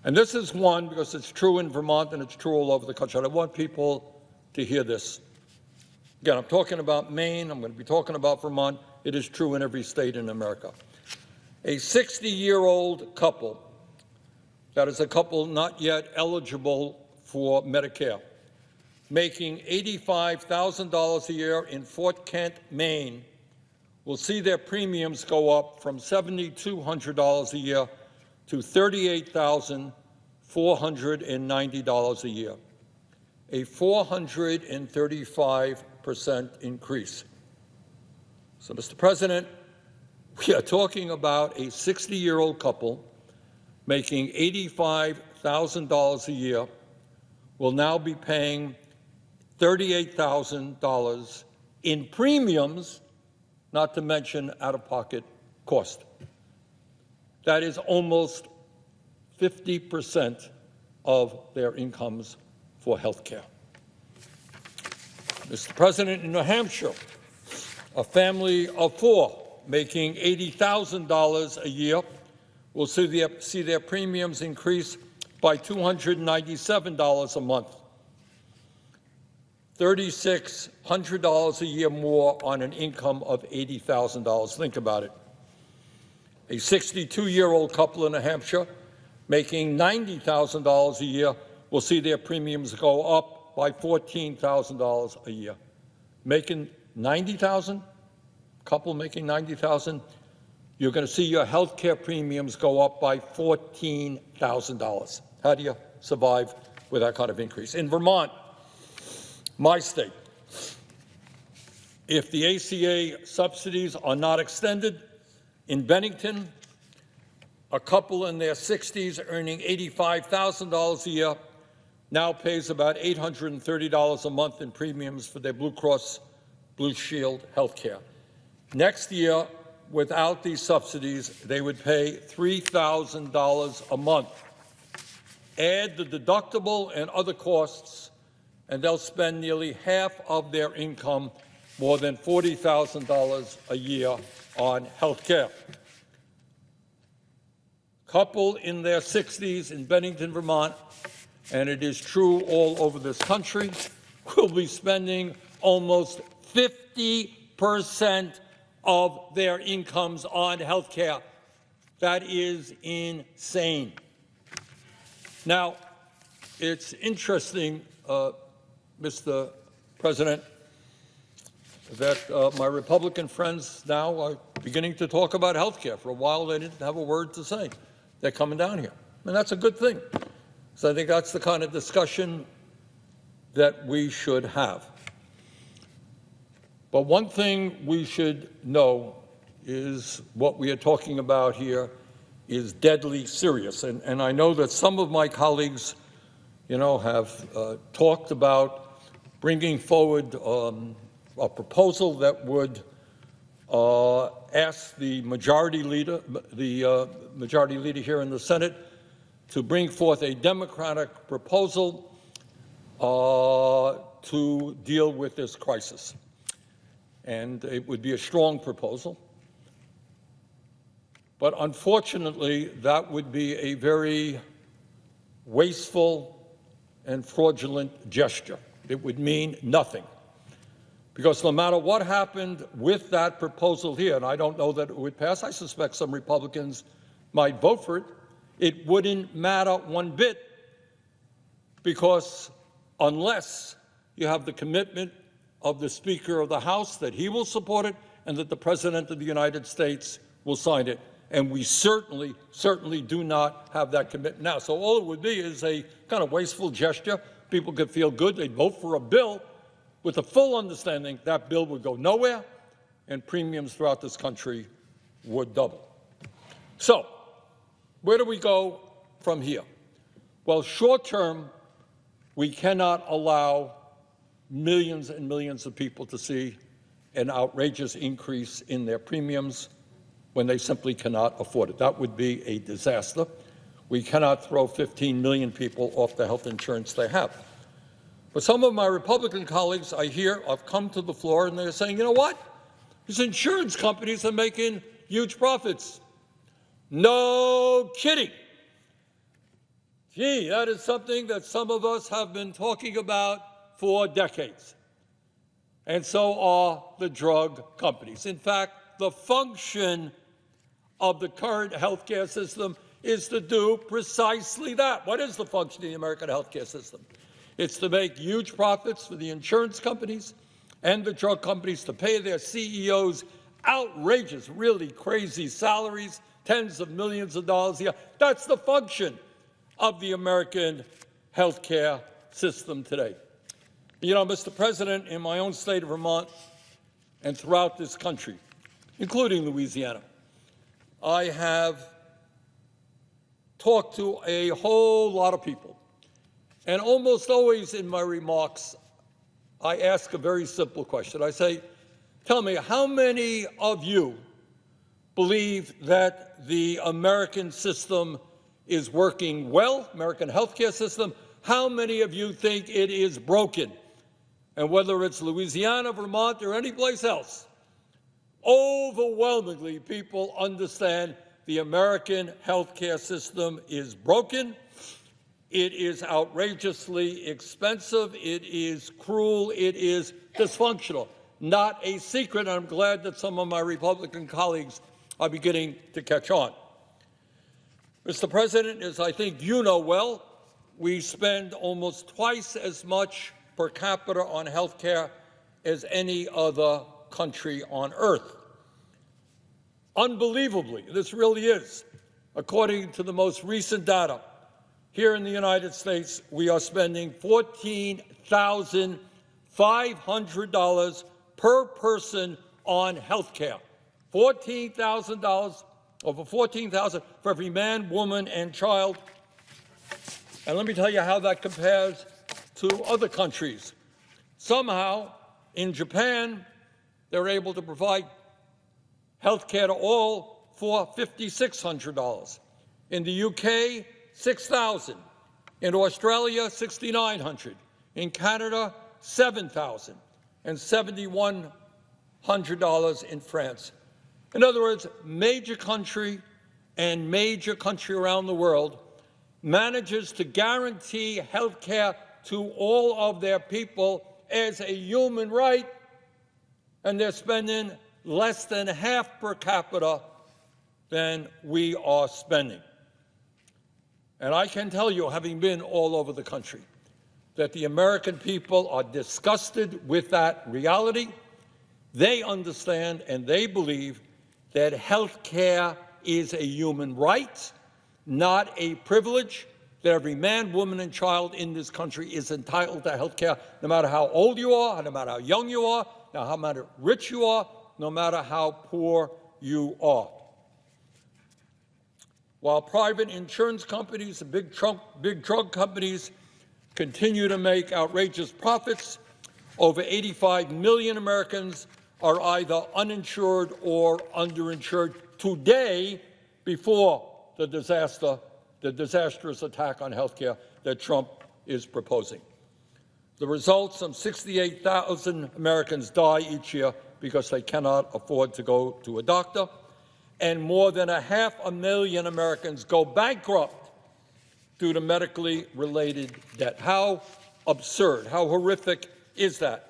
And this is one, because it's true in Vermont and it's true all over the country. And I want people to hear this. Again, I'm talking about Maine. I'm going to be talking about Vermont. It is true in every state in America. A 60-year-old couple, that is a couple not yet eligible for Medicare, making $85,000 a year in Fort Kent, Maine, will see their premiums go up from $7,200 a year to $38,490 a year, a 435% increase. So, Mr. President, we are talking about a 60-year-old couple making $85,000 a year will now be paying $38,000 in premiums, not to mention out-of-pocket cost. That is almost 50% of their incomes for health care. Mr. President, in New Hampshire, a family of 4 making $80,000 a year will see their premiums increase by $297 a month, $3,600 a year more on an income of $80,000. Think about it. A 62-year-old couple in New Hampshire making $90,000 a year will see their premiums go up by $14,000 a year. Making $90,000, couple making $90,000, you're going to see your health care premiums go up by $14,000. How do you survive with that kind of increase? In Vermont, my state, if the ACA subsidies are not extended, in Bennington, a couple in their 60s earning $85,000 a year now pays about $830 a month in premiums for their Blue Cross Blue Shield health care. Next year, without these subsidies, they would pay $3,000 a month. Add the deductible and other costs, and they'll spend nearly half of their income, more than $40,000 a year, on health care. Couple in their 60s in Bennington, Vermont, and it is true all over this country, will be spending almost 50% of their incomes on health care. That is insane. Now, it's interesting, Mr. President, that my Republican friends now are beginning to talk about health care. For a while, they didn't have a word to say. They're coming down here, and that's a good thing. So I think that's the kind of discussion that we should have. But one thing we should know is what we are talking about here is deadly serious. And I know that some of my colleagues, have talked about bringing forward a proposal that would ask the majority leader here in the Senate to bring forth a Democratic proposal to deal with this crisis. And it would be a strong proposal. But unfortunately, that would be a very wasteful and fraudulent gesture. It would mean nothing. Because no matter what happened with that proposal here, and I don't know that it would pass, I suspect some Republicans might vote for it, it wouldn't matter one bit, because unless you have the commitment of the Speaker of the House that he will support it and that the President of the United States will sign it. And we certainly do not have that commitment now. So all it would be is a kind of wasteful gesture. People could feel good. They'd vote for a bill with the full understanding that bill would go nowhere and premiums throughout this country would double. So where do we go from here? Well, short term, we cannot allow millions and millions of people to see an outrageous increase in their premiums when they simply cannot afford it. That would be a disaster. We cannot throw 15 million people off the health insurance they have. But some of my Republican colleagues I hear have come to the floor and they're saying, you know what? These insurance companies are making huge profits. No kidding. Gee, that is something that some of us have been talking about for decades. And so are the drug companies. In fact, the function of the current healthcare system is to do precisely that. What is the function of the American healthcare system? It's to make huge profits for the insurance companies and the drug companies, to pay their CEOs outrageous, really crazy salaries, tens of millions of dollars a year. That's the function of the American healthcare system today. You know, Mr. President, in my own state of Vermont and throughout this country, including Louisiana, I have talked to a whole lot of people. And almost always in my remarks, I ask a very simple question. I say, tell me, how many of you believe that the American system is working well, American healthcare system. How many of you think it is broken? And whether it's Louisiana, Vermont, or any place else, overwhelmingly people understand the American healthcare system is broken. It is outrageously expensive. It is cruel. It is dysfunctional. Not a secret. I'm glad that some of my Republican colleagues are beginning to catch on. Mr. President, as I think you know well, we spend almost twice as much per capita on health care as any other country on earth. Unbelievably, this really is, according to the most recent data, here in the United States, we are spending $14,500 per person on health care. $14,000, over $14,000 for every man, woman, and child. And let me tell you how that compares to other countries. Somehow, in Japan, they're able to provide health care to all for $5,600. In the UK, $6,000. In Australia, $6,900. In Canada, $7,000. And $7,100 in France. In other words, major country and major country around the world manages to guarantee health care to all of their people as a human right, and they're spending less than half per capita than we are spending. And I can tell you, having been all over the country, that the American people are disgusted with that reality. They understand and they believe that health care is a human right, not a privilege, that every man, woman, and child in this country is entitled to health care, no matter how old you are, no matter how young you are, no matter how rich you are, no matter how poor you are. While private insurance companies and big drug companies continue to make outrageous profits, over 85 million Americans are either uninsured or underinsured today before the disastrous attack on health care that Trump is proposing. The result, some 68,000 Americans die each year because they cannot afford to go to a doctor, and more than 500,000 Americans go bankrupt due to medically related debt. How absurd, how horrific is that?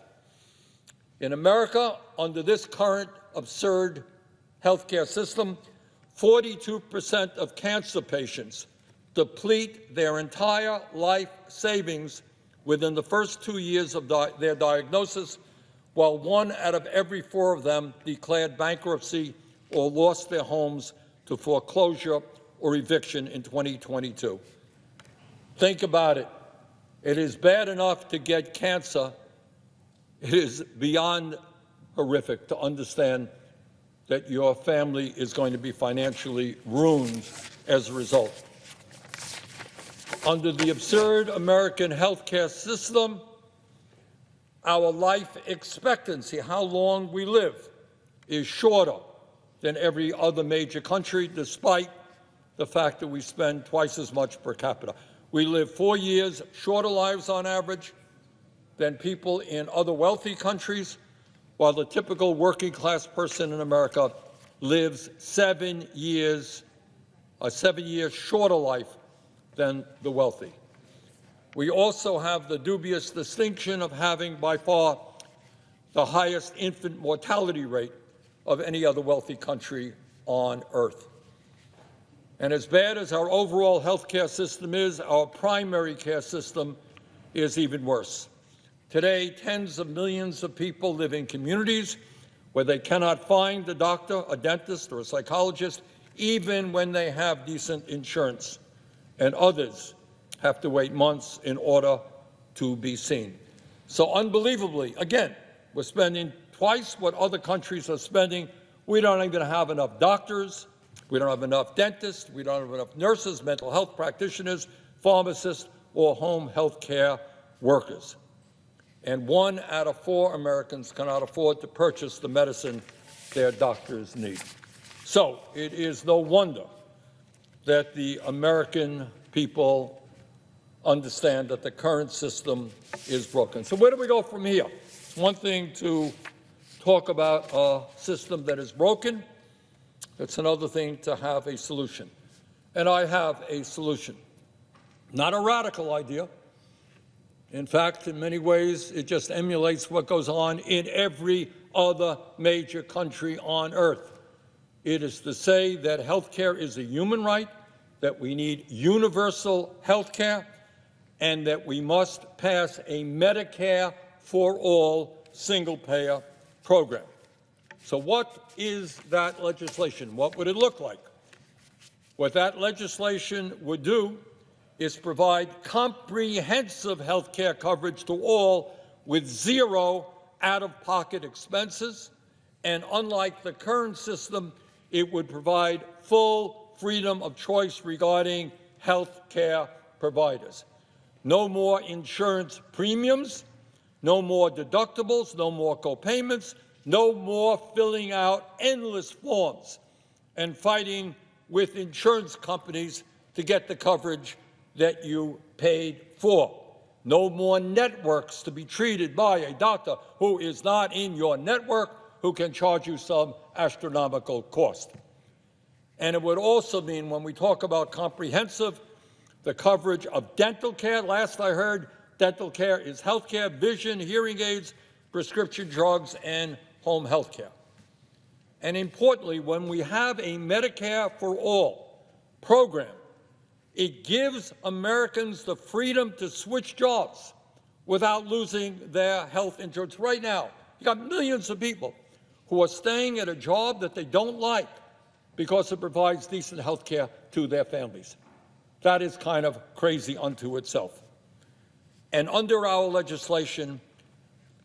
In America, under this current absurd healthcare system, 42% of cancer patients deplete their entire life savings within the first 2 years of their diagnosis, while 1 out of every 4 of them declared bankruptcy or lost their homes to foreclosure or eviction in 2022. Think about it. It is bad enough to get cancer. It is beyond horrific to understand that your family is going to be financially ruined as a result. Under the absurd American healthcare system, our life expectancy, how long we live, is shorter than every other major country, despite the fact that we spend twice as much per capita. We live 4 years shorter lives on average than people in other wealthy countries, while the typical working-class person in America lives 7 years, a 7-year shorter life than the wealthy. We also have the dubious distinction of having by far the highest infant mortality rate of any other wealthy country on earth. And as bad as our overall health care system is, our primary care system is even worse. Today, tens of millions of people live in communities where they cannot find a doctor, a dentist, or a psychologist, even when they have decent insurance, and others have to wait months in order to be seen. So unbelievably, again, we're spending twice what other countries are spending. We don't even have enough doctors. We don't have enough dentists. We don't have enough nurses, mental health practitioners, pharmacists, or home health care workers. And 1 out of 4 Americans cannot afford to purchase the medicine their doctors need. So it is no wonder that the American people understand that the current system is broken. So where do we go from here? It's one thing to talk about a system that is broken. It's another thing to have a solution. And I have a solution. Not a radical idea. In fact, in many ways, it just emulates what goes on in every other major country on earth. It is to say that health care is a human right, that we need universal health care, and that we must pass a Medicare for all single-payer program. So what is that legislation? What would it look like? What that legislation would do is provide comprehensive health care coverage to all with zero out-of-pocket expenses, and unlike the current system, it would provide full freedom of choice regarding health care providers. No more insurance premiums, no more deductibles, no more co-payments, no more filling out endless forms and fighting with insurance companies to get the coverage that you paid for. No more networks to be treated by a doctor who is not in your network, who can charge you some astronomical cost. And it would also mean, when we talk about comprehensive, the coverage of dental care. Last I heard, dental care is health care, vision, hearing aids, prescription drugs, and home health care. And importantly, when we have a Medicare for All program, it gives Americans the freedom to switch jobs without losing their health insurance. Right now, you got millions of people who are staying at a job that they don't like because it provides decent health care to their families. That is kind of crazy unto itself. And under our legislation,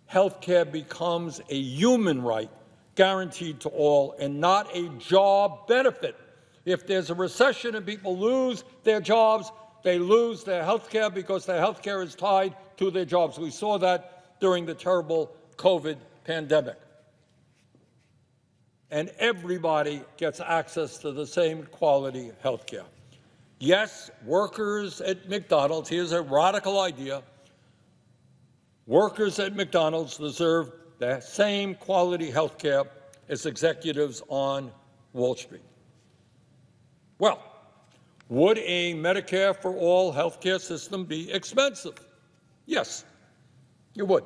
health care becomes a human right guaranteed to all and not a job benefit. If there's a recession and people lose their jobs, they lose their health care because their health care is tied to their jobs. We saw that during the terrible COVID pandemic. And everybody gets access to the same quality health care. Yes, workers at McDonald's, here's a radical idea, workers at McDonald's deserve the same quality health care as executives on Wall Street. Well, would a Medicare for all health care system be expensive? Yes, it would.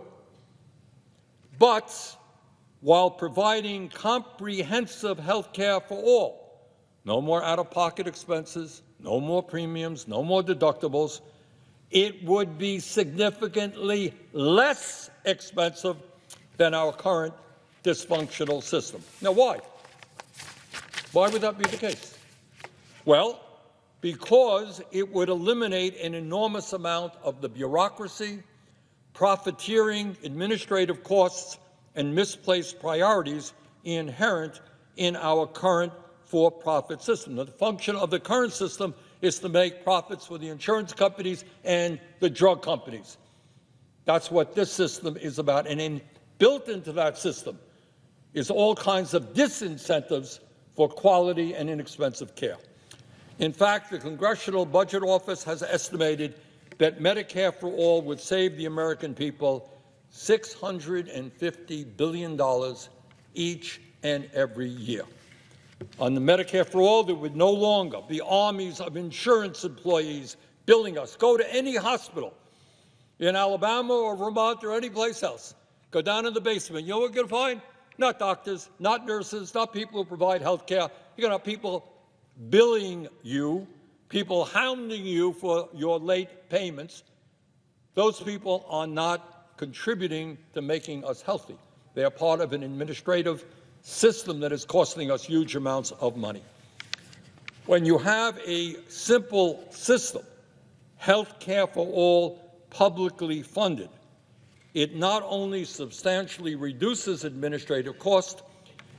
But while providing comprehensive health care for all, no more out-of-pocket expenses, no more premiums, no more deductibles, it would be significantly less expensive than our current dysfunctional system. Now, why? Why would that be the case? Well, because it would eliminate an enormous amount of the bureaucracy, profiteering, administrative costs, and misplaced priorities inherent in our current for-profit system. Now, the function of the current system is to make profits for the insurance companies and the drug companies. That's what this system is about. And built into that system is all kinds of disincentives for quality and inexpensive care. In fact, the Congressional Budget Office has estimated that Medicare for all would save the American people $650 billion each and every year. On the Medicare for all, there would no longer be armies of insurance employees billing us. Go to any hospital in Alabama or Vermont or any place else. Go down in the basement. You know what you're going to find? Not doctors, not nurses, not people who provide health care. You're going to have people billing you, people hounding you for your late payments. Those people are not contributing to making us healthy. They are part of an administrative system that is costing us huge amounts of money. When you have a simple system, health care for all, publicly funded, it not only substantially reduces administrative costs,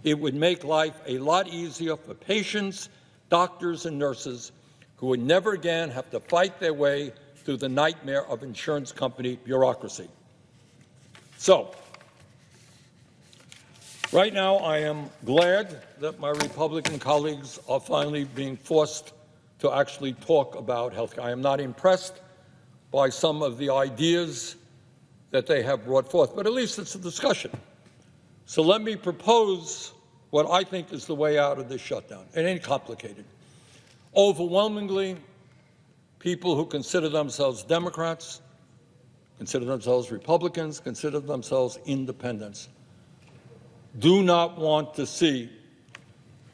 it would make life a lot easier for patients, doctors, and nurses who would never again have to fight their way through the nightmare of insurance company bureaucracy. So, right now I am glad that my Republican colleagues are finally being forced to actually talk about health care. I am not impressed by some of the ideas that they have brought forth, but at least it's a discussion. So let me propose what I think is the way out of this shutdown. It ain't complicated. Overwhelmingly, people who consider themselves Democrats, consider themselves Republicans, consider themselves independents, do not want to see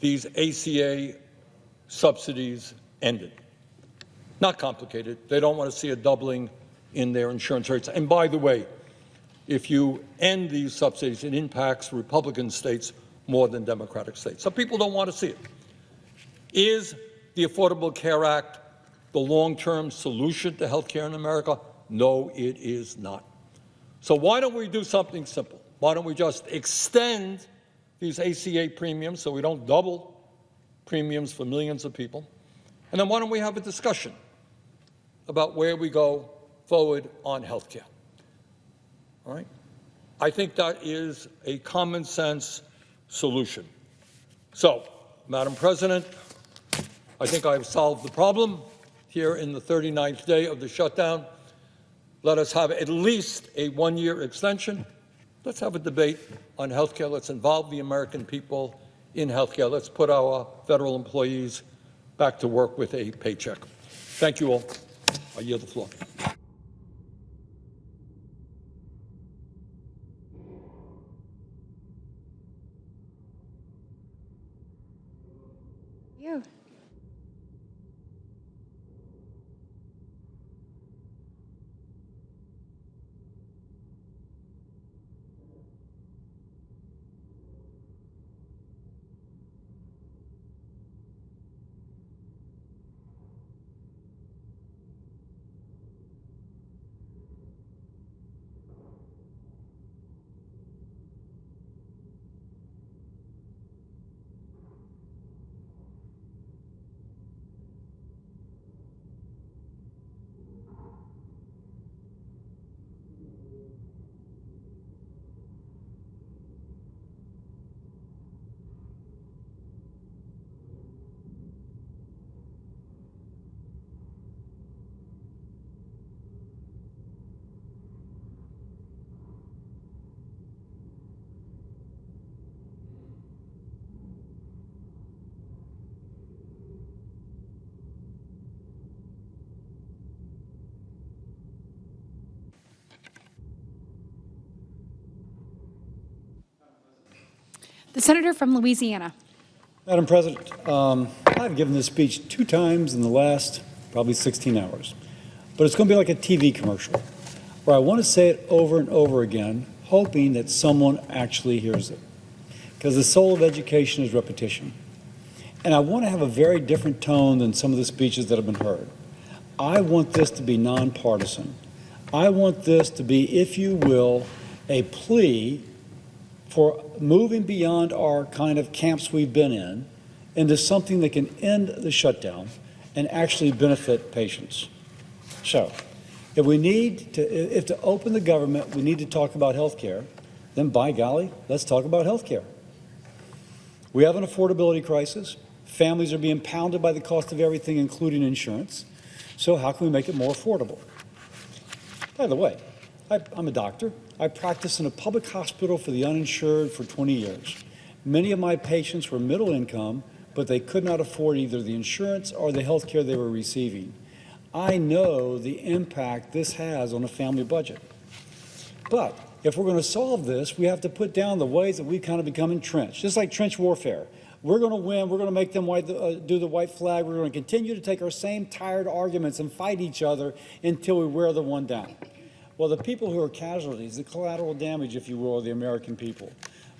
these ACA subsidies ended. Not complicated. They don't want to see a doubling in their insurance rates. And by the way, if you end these subsidies, it impacts Republican states more than Democratic states. So people don't want to see it. Is the Affordable Care Act the long-term solution to health care in America? No, it is not. So why don't we do something simple? Why don't we just extend these ACA premiums so we don't double premiums for millions of people? And then why don't we have a discussion about where we go forward on health care? All right? I think that is a common sense solution. So, Madam President, I think I've solved the problem here in the 39th day of the shutdown. Let us have at least a one-year extension. Let's have a debate on health care. Let's involve the American people in health care. Let's put our federal employees back to work with a paycheck. Thank you all. I yield the floor. You. The senator from Louisiana. Madam President, I've given this speech 2 times in the last probably 16 hours, but it's going to be like a TV commercial where I want to say it over and over again, hoping that someone actually hears it, because the soul of education is repetition. And I want to have a very different tone than some of the speeches that have been heard. I want this to be nonpartisan. I want this to be, if you will, a plea for moving beyond our kind of camps we've been in into something that can end the shutdown and actually benefit patients. So, if to open the government, we need to talk about health care, then by golly, let's talk about health care. We have an affordability crisis. Families are being pounded by the cost of everything, including insurance. So how can we make it more affordable? By the way, I'm a doctor. I practiced in a public hospital for the uninsured for 20 years. Many of my patients were middle income, but they could not afford either the insurance or the health care they were receiving. I know the impact this has on a family budget. But if we're going to solve this, we have to put down the ways that we've kind of become entrenched, just like trench warfare. We're going to win. We're going to make them do the white flag. We're going to continue to take our same tired arguments and fight each other until we wear the one down. Well, the people who are casualties, the collateral damage, if you will, are the American people.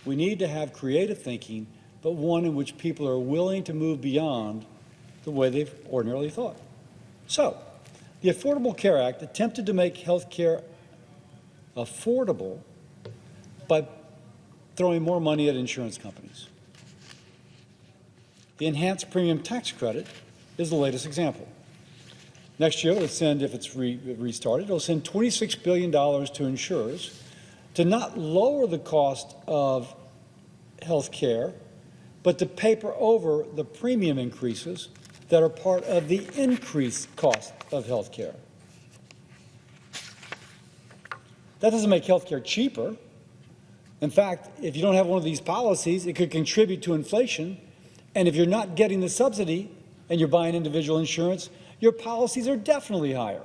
We need to have creative thinking, but one in which people are willing to move beyond the way they've ordinarily thought. So, the Affordable Care Act attempted to make health care affordable by throwing more money at insurance companies. The enhanced premium tax credit is the latest example. Next year, it'll send, if it's restarted, it'll send $26 billion to insurers to not lower the cost of health care, but to paper over the premium increases that are part of the increased cost of health care. That doesn't make health care cheaper. In fact, if you don't have one of these policies, it could contribute to inflation. And if you're not getting the subsidy and you're buying individual insurance, your policies are definitely higher.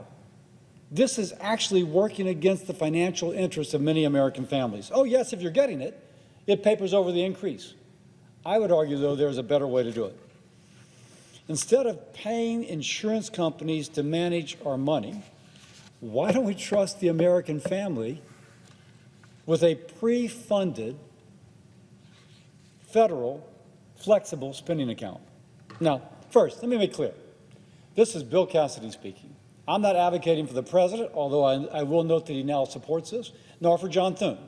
This is actually working against the financial interests of many American families. Oh, yes, if you're getting it, it papers over the increase. I would argue, though, there's a better way to do it. Instead of paying insurance companies to manage our money, why don't we trust the American family with a pre-funded federal flexible spending account? Now, first, let me make clear. This is Bill Cassidy speaking. I'm not advocating for the president, although I will note that he now supports this, nor for John Thune.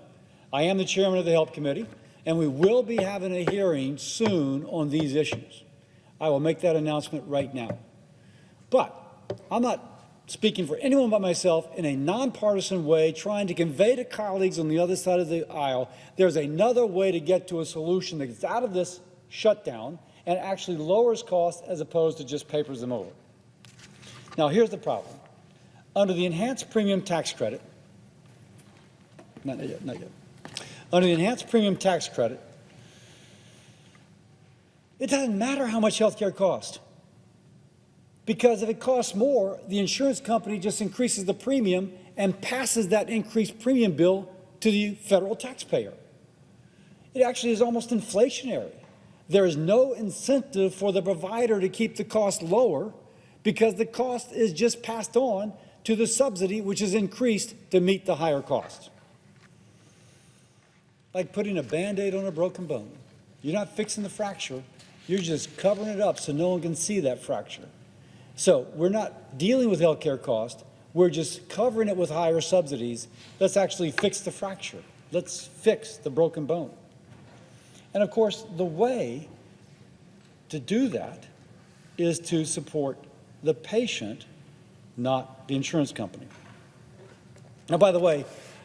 I am the chairman of the Help Committee, and we will be having a hearing soon on these issues. I will make that announcement right now. But I'm not speaking for anyone but myself in a nonpartisan way, trying to convey to colleagues on the other side of the aisle there's another way to get to a solution that gets out of this shutdown and actually lowers costs as opposed to just papers them over. Now, here's the problem. Under the enhanced premium tax credit, not yet. Under the enhanced premium tax credit, it doesn't matter how much health care costs. Because if it costs more, the insurance company just increases the premium and passes that increased premium bill to the federal taxpayer. It actually is almost inflationary. There is no incentive for the provider to keep the cost lower because the cost is just passed on to the subsidy, which is increased to meet the higher cost. Like putting a Band-Aid on a broken bone. You're not fixing the fracture, you're just covering it up so no one can see that fracture. So we're not dealing with health care costs, we're just covering it with higher subsidies. Let's actually fix the fracture. Let's fix the broken bone. And of course, the way to do that is to support the patient, not the insurance company. Now, by the way,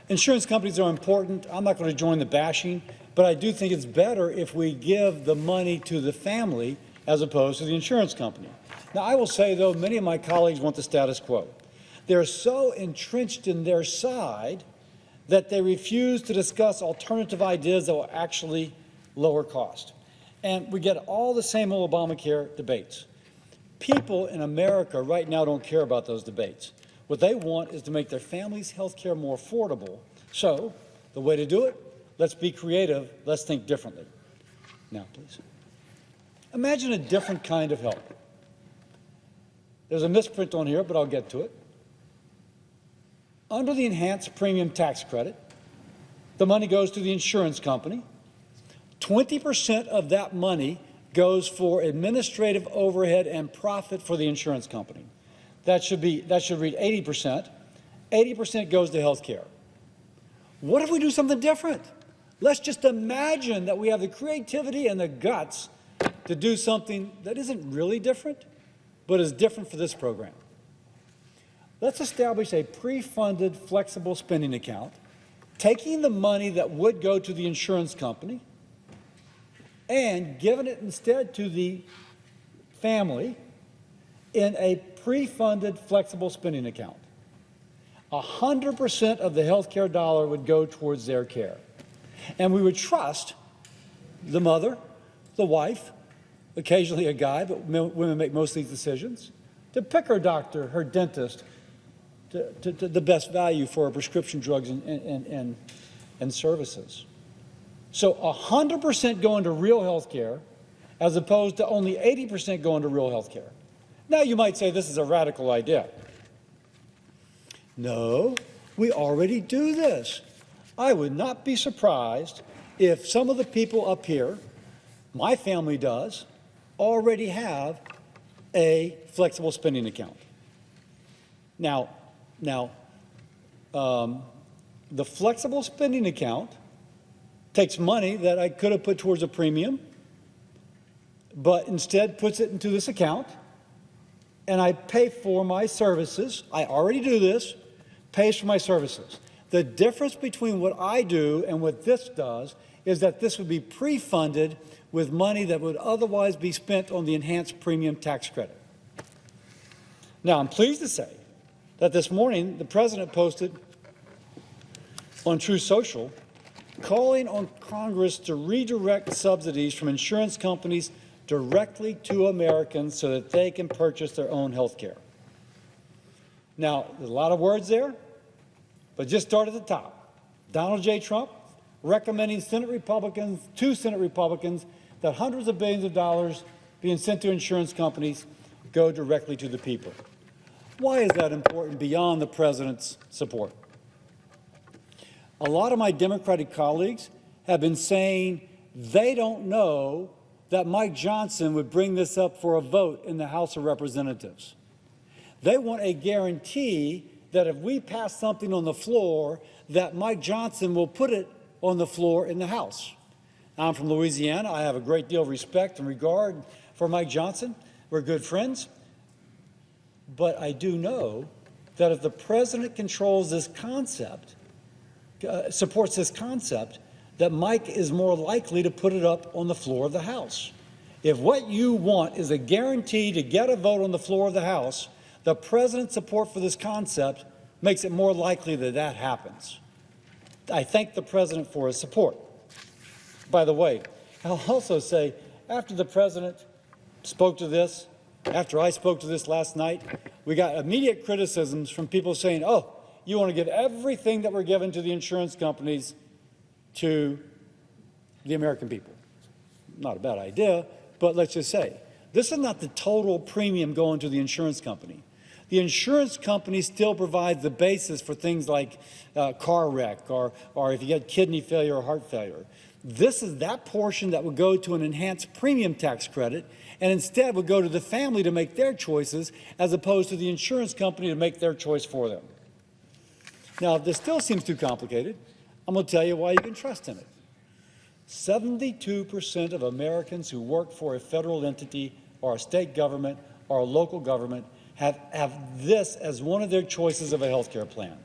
insurance companies are important. I'm not going to join the bashing, but I do think it's better if we give the money to the family as opposed to the insurance company. Now, I will say, though, many of my colleagues want the status quo. They're so entrenched in their side that they refuse to discuss alternative ideas that will actually lower cost. And we get all the same old Obamacare debates. People in America right now don't care about those debates. What they want is to make their families' health care more affordable. So the way to do it, let's be creative, let's think differently. Now, please. Imagine a different kind of help. There's a misprint on here, but I'll get to it. Under the enhanced premium tax credit, the money goes to the insurance company. 20% of that money goes for administrative overhead and profit for the insurance company. That should read 80%. 80% goes to health care. What if we do something different? Let's just imagine that we have the creativity and the guts to do something that isn't really different, but is different for this program. Let's establish a pre-funded flexible spending account, taking the money that would go to the insurance company and giving it instead to the family in a pre-funded flexible spending account. 100% of the health care dollar would go towards their care. And we would trust the mother, the wife, occasionally a guy, but women make most of these decisions, to pick her doctor, her dentist, to the best value for her prescription drugs and services. So 100% going to real health care as opposed to only 80% going to real health care. Now you might say this is a radical idea. No, we already do this. I would not be surprised if some of the people up here, my family does, already have a flexible spending account. Now, the flexible spending account takes money that I could have put towards a premium, but instead puts it into this account, and I pay for my services. I already do this, pays for my services. The difference between what I do and what this does is that this would be pre-funded with money that would otherwise be spent on the enhanced premium tax credit. Now, I'm pleased to say that this morning the President posted on True Social calling on Congress to redirect subsidies from insurance companies directly to Americans so that they can purchase their own health care. Now, there's a lot of words there, but just start at the top. Donald J. Trump recommending Senate Republicans that hundreds of billions of dollars being sent to insurance companies go directly to the people. Why is that important beyond the President's support? A lot of my Democratic colleagues have been saying they don't know that Mike Johnson would bring this up for a vote in the House of Representatives. They want a guarantee that if we pass something on the floor, that Mike Johnson will put it on the floor in the House. I'm from Louisiana. I have a great deal of respect and regard for Mike Johnson. We're good friends. But I do know that if the President controls this concept, supports this concept, that Mike is more likely to put it up on the floor of the House. If what you want is a guarantee to get a vote on the floor of the House, the President's support for this concept makes it more likely that that happens. I thank the President for his support. By the way, I'll also say, after the President spoke to this, after I spoke to this last night, we got immediate criticisms from people saying, oh, you want to give everything that we're giving to the insurance companies to the American people. Not a bad idea, but let's just say, this is not the total premium going to the insurance company. The insurance company still provides the basis for things like car wreck or if you get kidney failure or heart failure. This is that portion that would go to an enhanced premium tax credit and instead would go to the family to make their choices as opposed to the insurance company to make their choice for them. Now, if this still seems too complicated, I'm going to tell you why you can trust in it. 72% of Americans who work for a federal entity or a state government or a local government have this as one of their choices of a health care plan.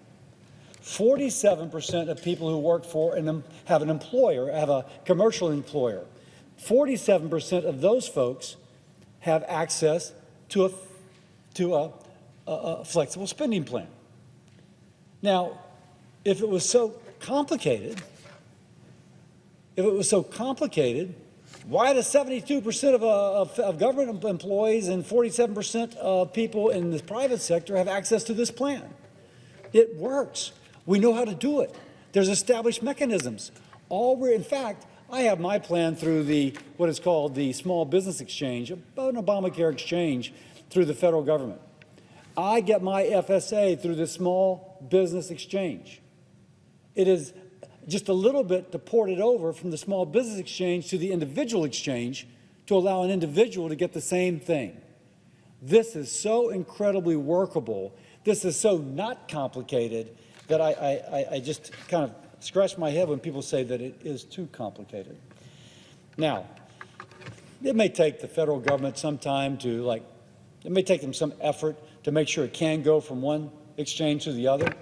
47% of people who work for and have an employer, have a commercial employer, 47% of those folks have access to a flexible spending plan. Now, if it was so complicated, why do 72% of government employees and 47% of people in the private sector have access to this plan? It works. We know how to do it. There's established mechanisms. In fact, I have my plan through what is called the Small Business Exchange, about an Obamacare exchange through the federal government. I get my FSA through the Small Business Exchange. It is just a little bit to port it over from the Small Business Exchange to the individual exchange to allow an individual to get the same thing. This is so incredibly workable. This is so not complicated that I just kind of scratch my head when people say that it is too complicated. Now, it may take the federal government some time it may take them some effort to make sure it can go from one exchange to the other,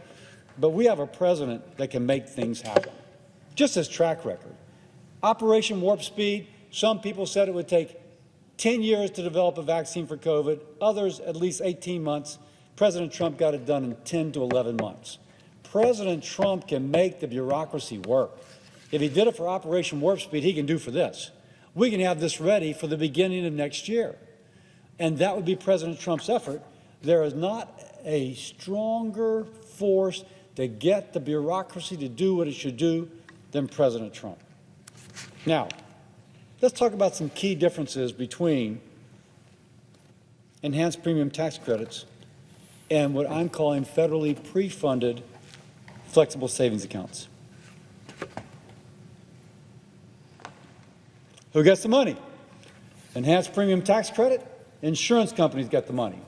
but we have a president that can make things happen. Just his track record. Operation Warp Speed, some people said it would take 10 years to develop a vaccine for COVID, others at least 18 months. President Trump got it done in 10 to 11 months. President Trump can make the bureaucracy work. If he did it for Operation Warp Speed, he can do for this. We can have this ready for the beginning of next year. And that would be President Trump's effort. There is not a stronger force to get the bureaucracy to do what it should do than President Trump. Now, let's talk about some key differences between enhanced premium tax credits and what I'm calling federally pre-funded flexible savings accounts. Who gets the money? Enhanced premium tax credit, insurance companies get the money.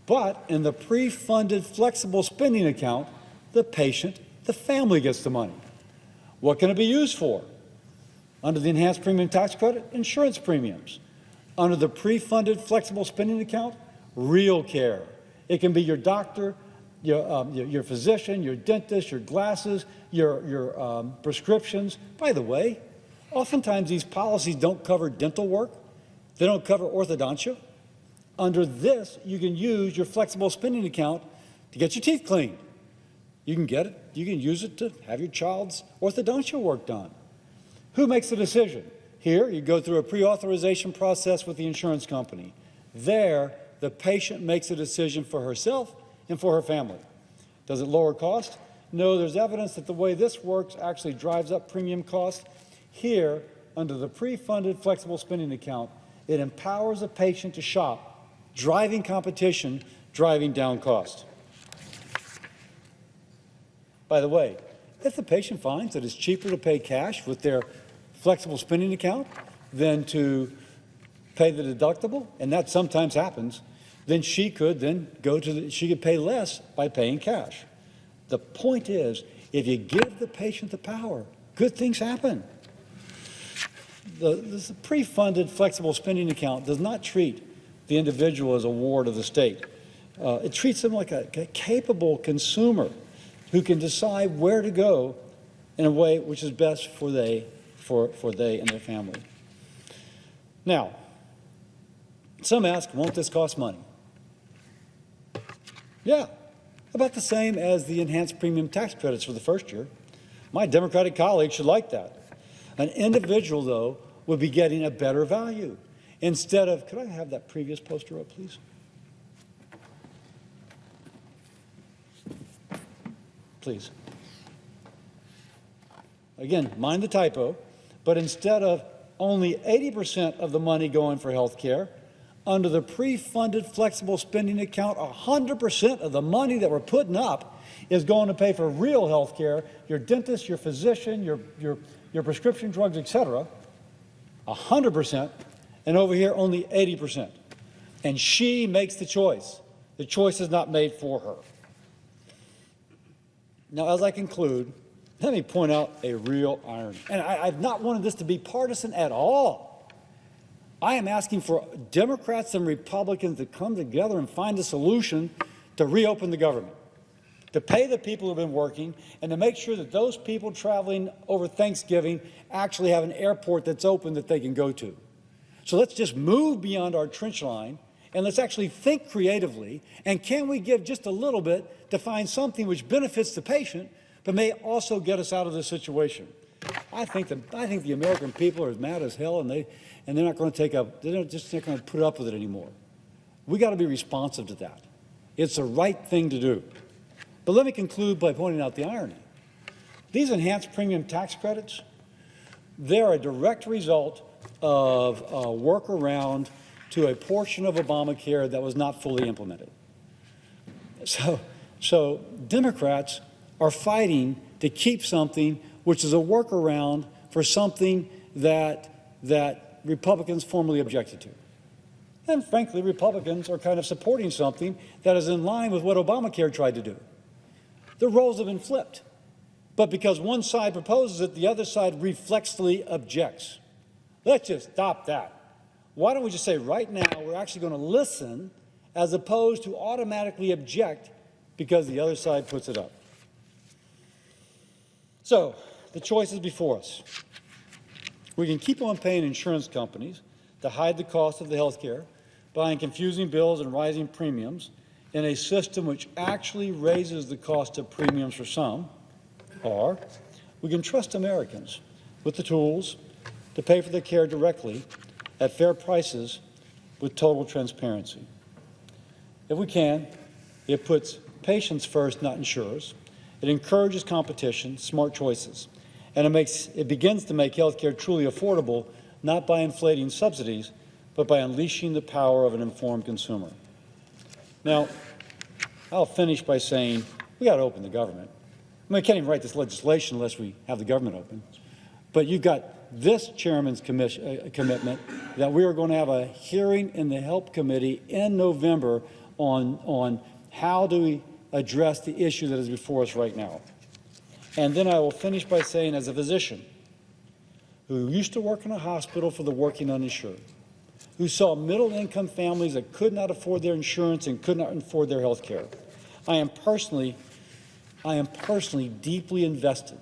But in the pre-funded flexible spending account, the patient, the family gets the money. What can it be used for? Under the enhanced premium tax credit, insurance premiums. Under the pre-funded flexible spending account, real care. It can be your doctor your physician, your dentist, your glasses, your prescriptions. By the way, oftentimes these policies don't cover dental work. They don't cover orthodontia. Under this, you can use your flexible spending account to get your teeth cleaned. You can get it. You can use it to have your child's orthodontia work done. Who makes the decision? Here, you go through a pre-authorization process with the insurance company. There, the patient makes a decision for herself and for her family. Does it lower cost? No, there's evidence that the way this works actually drives up premium cost. Here, under the pre-funded flexible spending account, it empowers a patient to shop, driving competition, driving down cost. By the way, if the patient finds that it's cheaper to pay cash with their flexible spending account than to pay the deductible, and that sometimes happens, then she could pay less by paying cash. The point is, if you give the patient the power, good things happen. This pre-funded flexible spending account does not treat the individual as a ward of the state. It treats them like a capable consumer who can decide where to go in a way which is best for they and their family. Now, some ask, won't this cost money? Yeah, about the same as the enhanced premium tax credits for the first year. My Democratic colleagues should like that. An individual, though, would be getting a better value. Instead of, could I have that previous poster up, please? Please. Again, mind the typo, but instead of only 80% of the money going for health care, under the pre-funded flexible spending account, 100% of the money that we're putting up is going to pay for real health care, your dentist, your physician, your prescription drugs, etc. 100%, and over here only 80%. And she makes the choice. The choice is not made for her. Now, as I conclude, let me point out a real irony. And I've not wanted this to be partisan at all. I am asking for Democrats and Republicans to come together and find a solution to reopen the government, to pay the people who have been working, and to make sure that those people traveling over Thanksgiving actually have an airport that's open that they can go to. So let's just move beyond our trench line, and let's actually think creatively, and can we give just a little bit to find something which benefits the patient, but may also get us out of this situation? I think the American people are as mad as hell, and they're not going to put up with it anymore. We got to be responsive to that. It's the right thing to do. But let me conclude by pointing out the irony. These enhanced premium tax credits, they're a direct result of a workaround to a portion of Obamacare that was not fully implemented. So Democrats are fighting to keep something which is a workaround for something that Republicans formally objected to. And frankly, Republicans are kind of supporting something that is in line with what Obamacare tried to do. The roles have been flipped. But because one side proposes it, the other side reflexively objects. Let's just stop that. Why don't we just say right now we're actually going to listen as opposed to automatically object because the other side puts it up. So the choice is before us. We can keep on paying insurance companies to hide the cost of the health care, buying confusing bills and rising premiums in a system which actually raises the cost of premiums for some, or we can trust Americans with the tools to pay for their care directly at fair prices with total transparency. If we can, it puts patients first, not insurers. It encourages competition, smart choices, and it begins to make health care truly affordable, not by inflating subsidies, but by unleashing the power of an informed consumer. Now, I'll finish by saying we got to open the government. I mean, we can't even write this legislation unless we have the government open. But you've got this chairman's commitment that we are going to have a hearing in the Help Committee in November on how do we address the issue that is before us right now. And then I will finish by saying, as a physician who used to work in a hospital for the working uninsured, who saw middle-income families that could not afford their insurance and could not afford their health care, I am personally deeply invested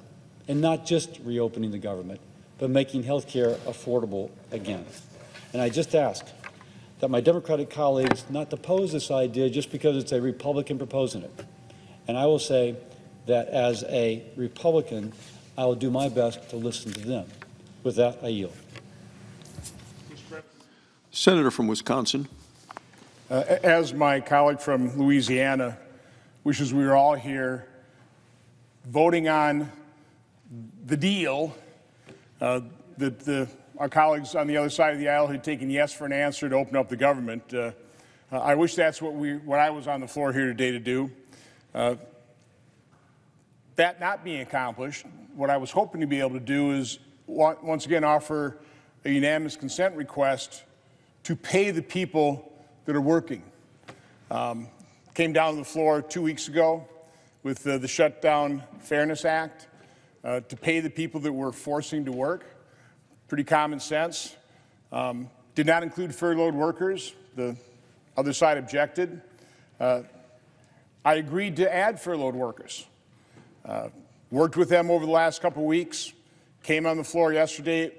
in not just reopening the government, but making health care affordable again. And I just ask that my Democratic colleagues not oppose this idea just because it's a Republican proposing it. And I will say that as a Republican, I will do my best to listen to them. With that, I yield. Senator from Wisconsin. As my colleague from Louisiana wishes we were all here voting on the deal that our colleagues on the other side of the aisle had taken yes for an answer to open up the government. I wish that's what I was on the floor here today to do. That not being accomplished, what I was hoping to be able to do is once again offer a unanimous consent request to pay the people that are working. Came down to the floor 2 weeks ago with the Shutdown Fairness Act to pay the people that we're forcing to work. Pretty common sense. Did not include furloughed workers. The other side objected. I agreed to add furloughed workers. Worked with them over the last couple of weeks. Came on the floor yesterday,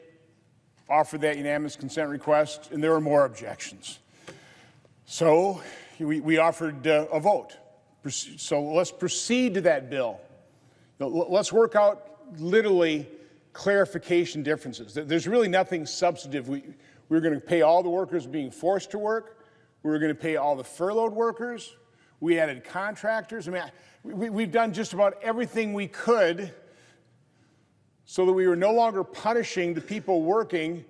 offered that unanimous consent request, and there were more objections. So we offered a vote. So let's proceed to that bill. Let's work out literally clarification differences. There's really nothing substantive. We're going to pay all the workers being forced to work. We're going to pay all the furloughed workers. We added contractors. I mean, we've done just about everything we could so that we were no longer punishing the people working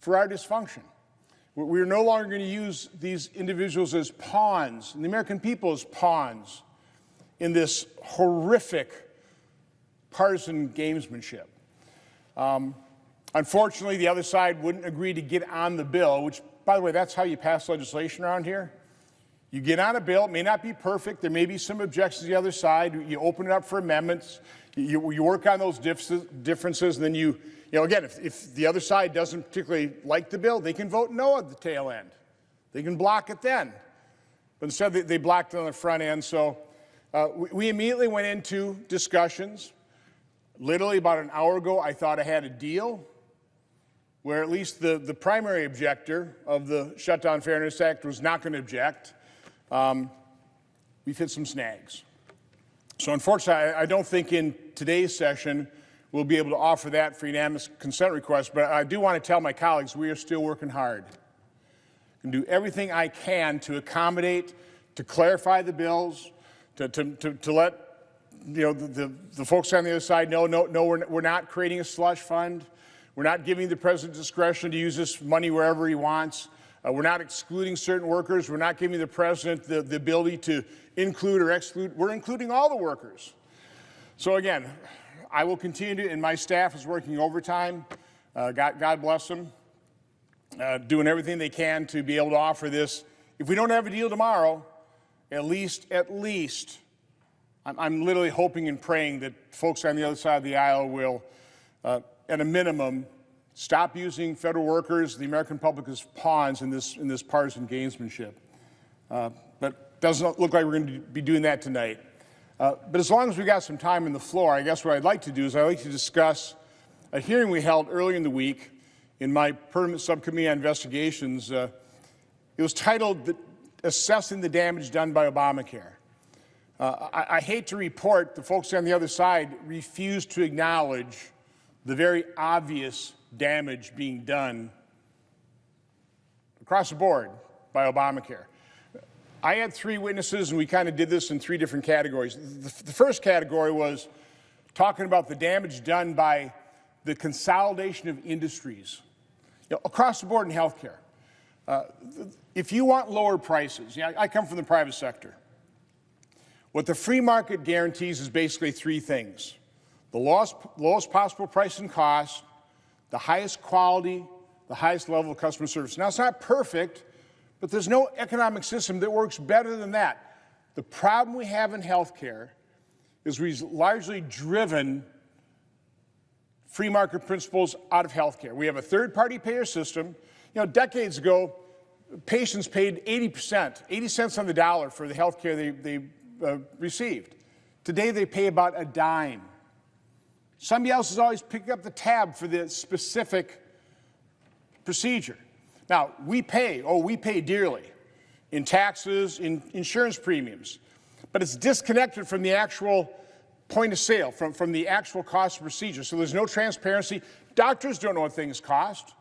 for our dysfunction. We're no longer going to use these individuals as pawns, and the American people as pawns in this horrific partisan gamesmanship. Unfortunately, the other side wouldn't agree to get on the bill, which, by the way, that's how you pass legislation around here. You get on a bill, it may not be perfect, there may be some objections to the other side, you open it up for amendments, you work on those differences, and then you know, again, if the other side doesn't particularly like the bill, they can vote no at the tail end. They can block it then. But instead, they blocked it on the front end. So we immediately went into discussions. Literally about an hour ago, I thought I had a deal where at least the primary objector of the Shutdown Fairness Act was not going to object. We've hit some snags. So unfortunately, I don't think in today's session we'll be able to offer that for unanimous consent request, but I do want to tell my colleagues we are still working hard. I can do everything I can to accommodate, to clarify the bills, to let the folks on the other side know, no, we're not creating a slush fund. We're not giving the president discretion to use this money wherever he wants. We're not excluding certain workers. We're not giving the president the ability to include or exclude. We're including all the workers. So again, I will continue to, and my staff is working overtime. God bless them, doing everything they can to be able to offer this. If we don't have a deal tomorrow, at least, I'm literally hoping and praying that folks on the other side of the aisle will, at a minimum, stop using federal workers, the American public, as pawns in this partisan gamesmanship. But doesn't look like we're going to be doing that tonight. But as long as we got some time on the floor, I guess what I'd like to do is I'd like to discuss a hearing we held earlier in the week in my permanent subcommittee on investigations. It was titled Assessing the Damage Done by Obamacare. I hate to report the folks on the other side refuse to acknowledge the very obvious damage being done across the board by Obamacare. I had 3 witnesses, and we kind of did this in 3 different categories. The first category was talking about the damage done by the consolidation of industries across the board in healthcare. If you want lower prices, I come from the private sector. What the free market guarantees is basically 3 things: the lowest possible price and cost, the highest quality, the highest level of customer service. Now, it's not perfect, but there's no economic system that works better than that. The problem we have in healthcare is we've largely driven free market principles out of healthcare. We have a third-party payer system. Decades ago, patients paid 80%, 80 cents on the dollar for the healthcare they received. Today they pay about a dime. Somebody else is always picking up the tab for the specific procedure. Now, we pay dearly in taxes, in insurance premiums, but it's disconnected from the actual point of sale, from the actual cost of procedure. So there's no transparency. Doctors don't know what things cost.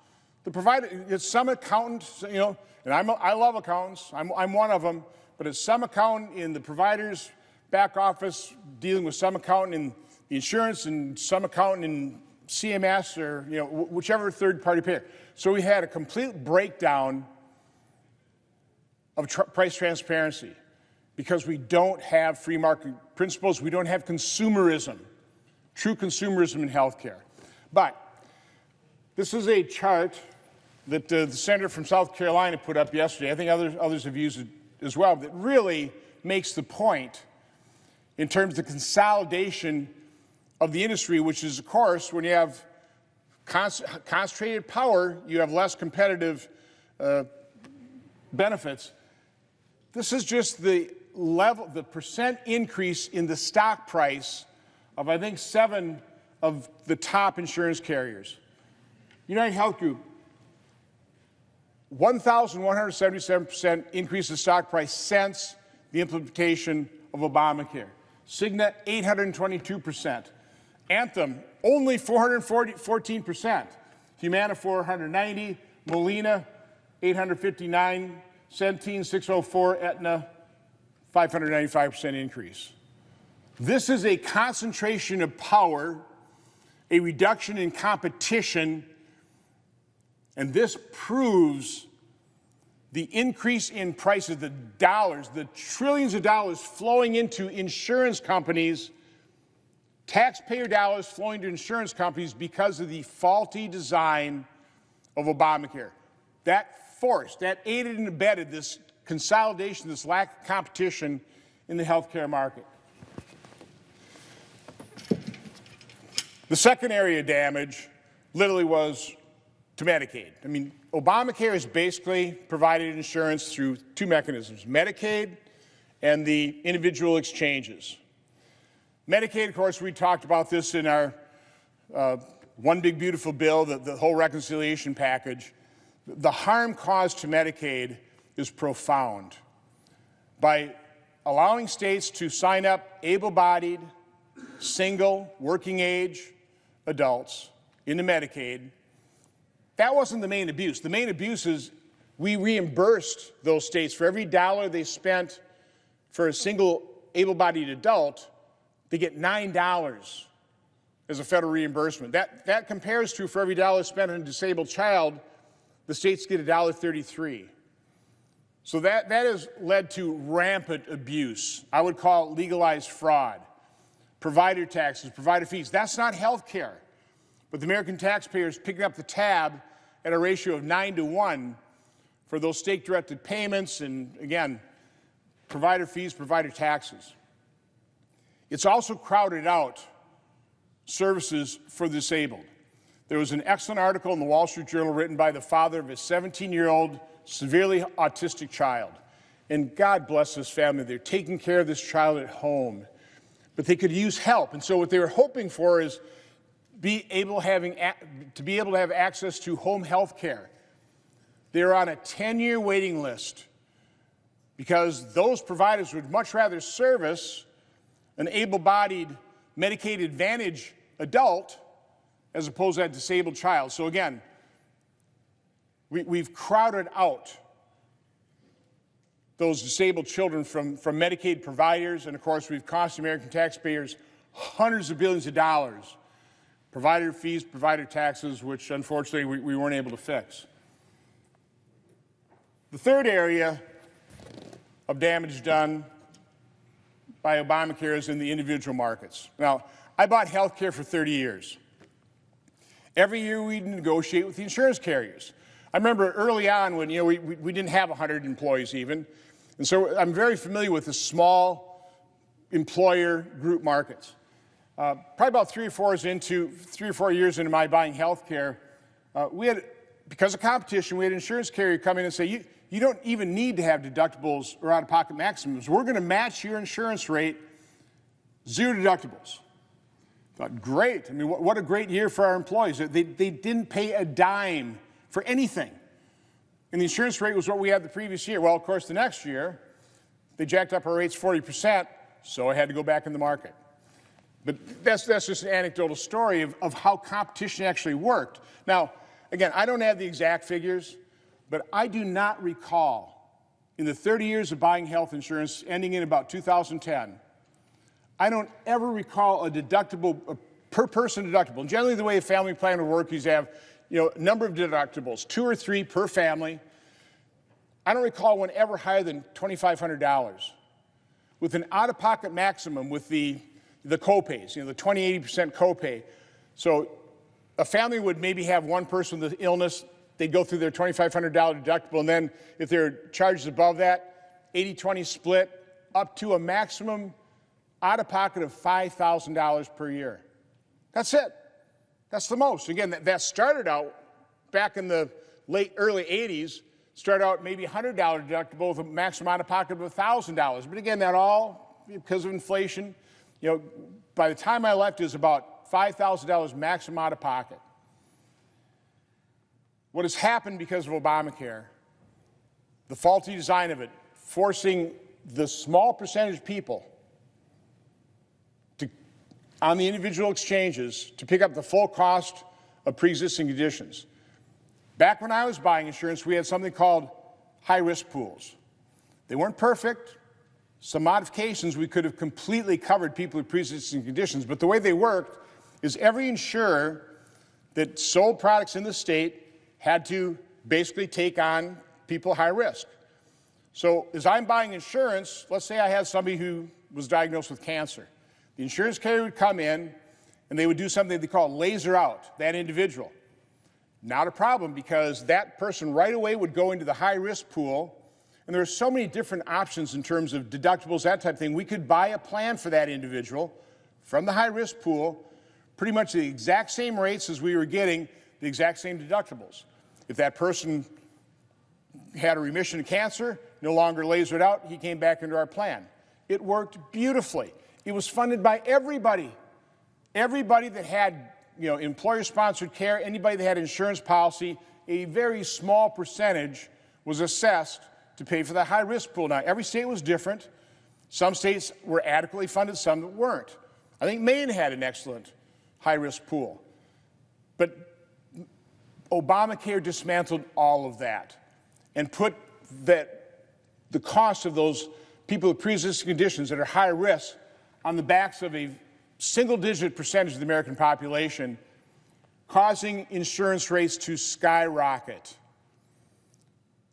The provider, it's some accountant, you know, and I love accountants. I'm one of them, but it's some accountant in the provider's back office dealing with some accountant in the insurance and some accountant in CMS or, you know, whichever third-party payer. So we had a complete breakdown of price transparency because we don't have free market principles. We don't have consumerism, true consumerism in healthcare. But this is a chart that the senator from South Carolina put up yesterday. I think others have used it as well. That really makes the point in terms of the consolidation of the industry, which is, of course, when you have concentrated power, you have less competitive benefits. This is just the level, the percent increase in the stock price of, I think, 7 of the top insurance carriers. United Health Group, 1,177% increase in stock price since the implementation of Obamacare. Cigna, 822%. Anthem, only 414%. Humana, 490. Molina, 859. Centene, 604. Aetna, 595% increase. This is a concentration of power, a reduction in competition, and this proves the increase in prices, the dollars, the trillions of dollars flowing into insurance companies, taxpayer dollars flowing to insurance companies because of the faulty design of Obamacare. That forced, that aided and abetted this consolidation, this lack of competition in the healthcare market. The second area of damage literally was to Medicaid. I mean, Obamacare has basically provided insurance through 2 mechanisms, Medicaid and the individual exchanges. Medicaid, of course, we talked about this in our One Big Beautiful Bill, the whole reconciliation package. The harm caused to Medicaid is profound. By allowing states to sign up able-bodied, single, working-age adults into Medicaid, that wasn't the main abuse. The main abuse is we reimbursed those states for every dollar they spent for a single able-bodied adult, they get $9 as a federal reimbursement. That compares to for every dollar spent on a disabled child, the states get $1.33. So that has led to rampant abuse. I would call it legalized fraud. Provider taxes, provider fees. That's not health care. But the American taxpayer is picking up the tab at a ratio of 9-to-1 for those state-directed payments and, again, provider fees, provider taxes. It's also crowded out services for the disabled. There was an excellent article in the Wall Street Journal written by the father of a 17-year-old severely autistic child. And God bless this family. They're taking care of this child at home. But they could use help. And so what they were hoping for is to be able to have access to home health care. They're on a 10-year waiting list because those providers would much rather service an able-bodied Medicaid Advantage adult as opposed to that disabled child. So again, we've crowded out those disabled children from Medicaid providers, and of course we've cost American taxpayers hundreds of billions of dollars. Provider fees, provider taxes, which unfortunately we weren't able to fix. The third area of damage done by Obamacare is in the individual markets. Now, I bought health care for 30 years. Every year we negotiate with the insurance carriers. I remember early on when we didn't have 100 employees even, and so I'm very familiar with the small employer group markets. Probably about 3 or 4 years into my buying health care, we had, because of competition, we had an insurance carrier come in and say, you don't even need to have deductibles or out-of-pocket maximums. We're going to match your insurance rate, 0 deductibles. Thought, great. I mean, what a great year for our employees. They didn't pay a dime for anything. And the insurance rate was what we had the previous year. Well, of course, the next year, they jacked up our rates 40%, so I had to go back in the market. But that's just an anecdotal story of how competition actually worked. Now, again, I don't have the exact figures, but I do not recall, in the 30 years of buying health insurance, ending in about 2010, I don't ever recall a deductible, a per-person deductible. And generally, the way a family plan would work is you have, a number of deductibles, 2 or 3 per family. I don't recall one ever higher than $2,500, with an out-of-pocket maximum with the copays, the 20-80% copay. So a family would maybe have one person with illness. They'd go through their $2,500 deductible, and then if there are charges above that, 80-20 split, up to a maximum out-of-pocket of $5,000 per year. That's it. That's the most. Again, that started out back in the early 80s, started out maybe $100 deductible with a maximum out-of-pocket of $1,000. But again, that all, because of inflation, by the time I left, it was about $5,000 maximum out-of-pocket. What has happened because of Obamacare, the faulty design of it, forcing the small percentage of people on the individual exchanges to pick up the full cost of pre-existing conditions. Back when I was buying insurance, we had something called high-risk pools. They weren't perfect. Some modifications, we could have completely covered people with pre-existing conditions, but the way they worked is every insurer that sold products in the state had to basically take on people high risk. So as I'm buying insurance, let's say I had somebody who was diagnosed with cancer. The insurance carrier would come in, and they would do something they call laser out that individual. Not a problem, because that person right away would go into the high-risk pool, and there are so many different options in terms of deductibles, that type of thing. We could buy a plan for that individual from the high-risk pool, pretty much the exact same rates as we were getting, the exact same deductibles. If that person had a remission of cancer, no longer lasered out, he came back into our plan. It worked beautifully. It was funded by everybody. Everybody that had, employer-sponsored care, anybody that had insurance policy, a very small percentage was assessed to pay for the high-risk pool. Now, every state was different. Some states were adequately funded, some that weren't. I think Maine had an excellent high-risk pool. But Obamacare dismantled all of that and put the cost of those people with pre-existing conditions that are high risk on the backs of a single-digit percentage of the American population, causing insurance rates to skyrocket.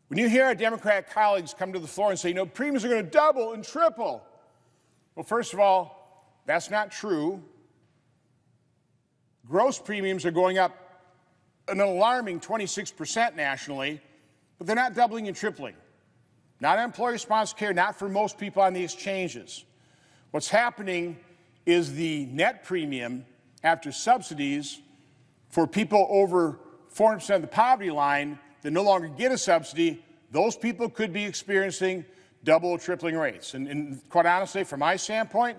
When you hear our Democratic colleagues come to the floor and say, premiums are going to double and triple, well, first of all, that's not true. Gross premiums are going up an alarming 26% nationally, but they're not doubling and tripling. Not on employer-sponsored care, not for most people on the exchanges. What's happening is the net premium after subsidies for people over 400% of the poverty line that no longer get a subsidy, those people could be experiencing double or tripling rates. And quite honestly, from my standpoint,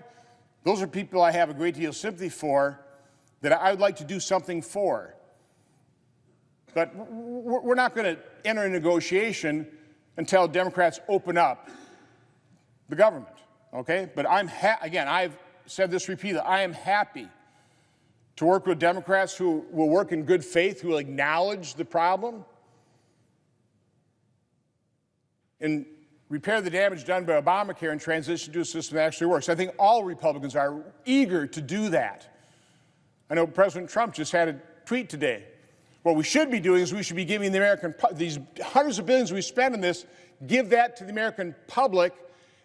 those are people I have a great deal of sympathy for, that I would like to do something for. But we're not going to enter a negotiation until Democrats open up the government, okay? But again, I've said this repeatedly, I am happy to work with Democrats who will work in good faith, who will acknowledge the problem and repair the damage done by Obamacare and transition to a system that actually works. I think all Republicans are eager to do that. I know President Trump just had a tweet today. What we should be doing is we should be giving the these hundreds of billions we spend on this, give that to the American public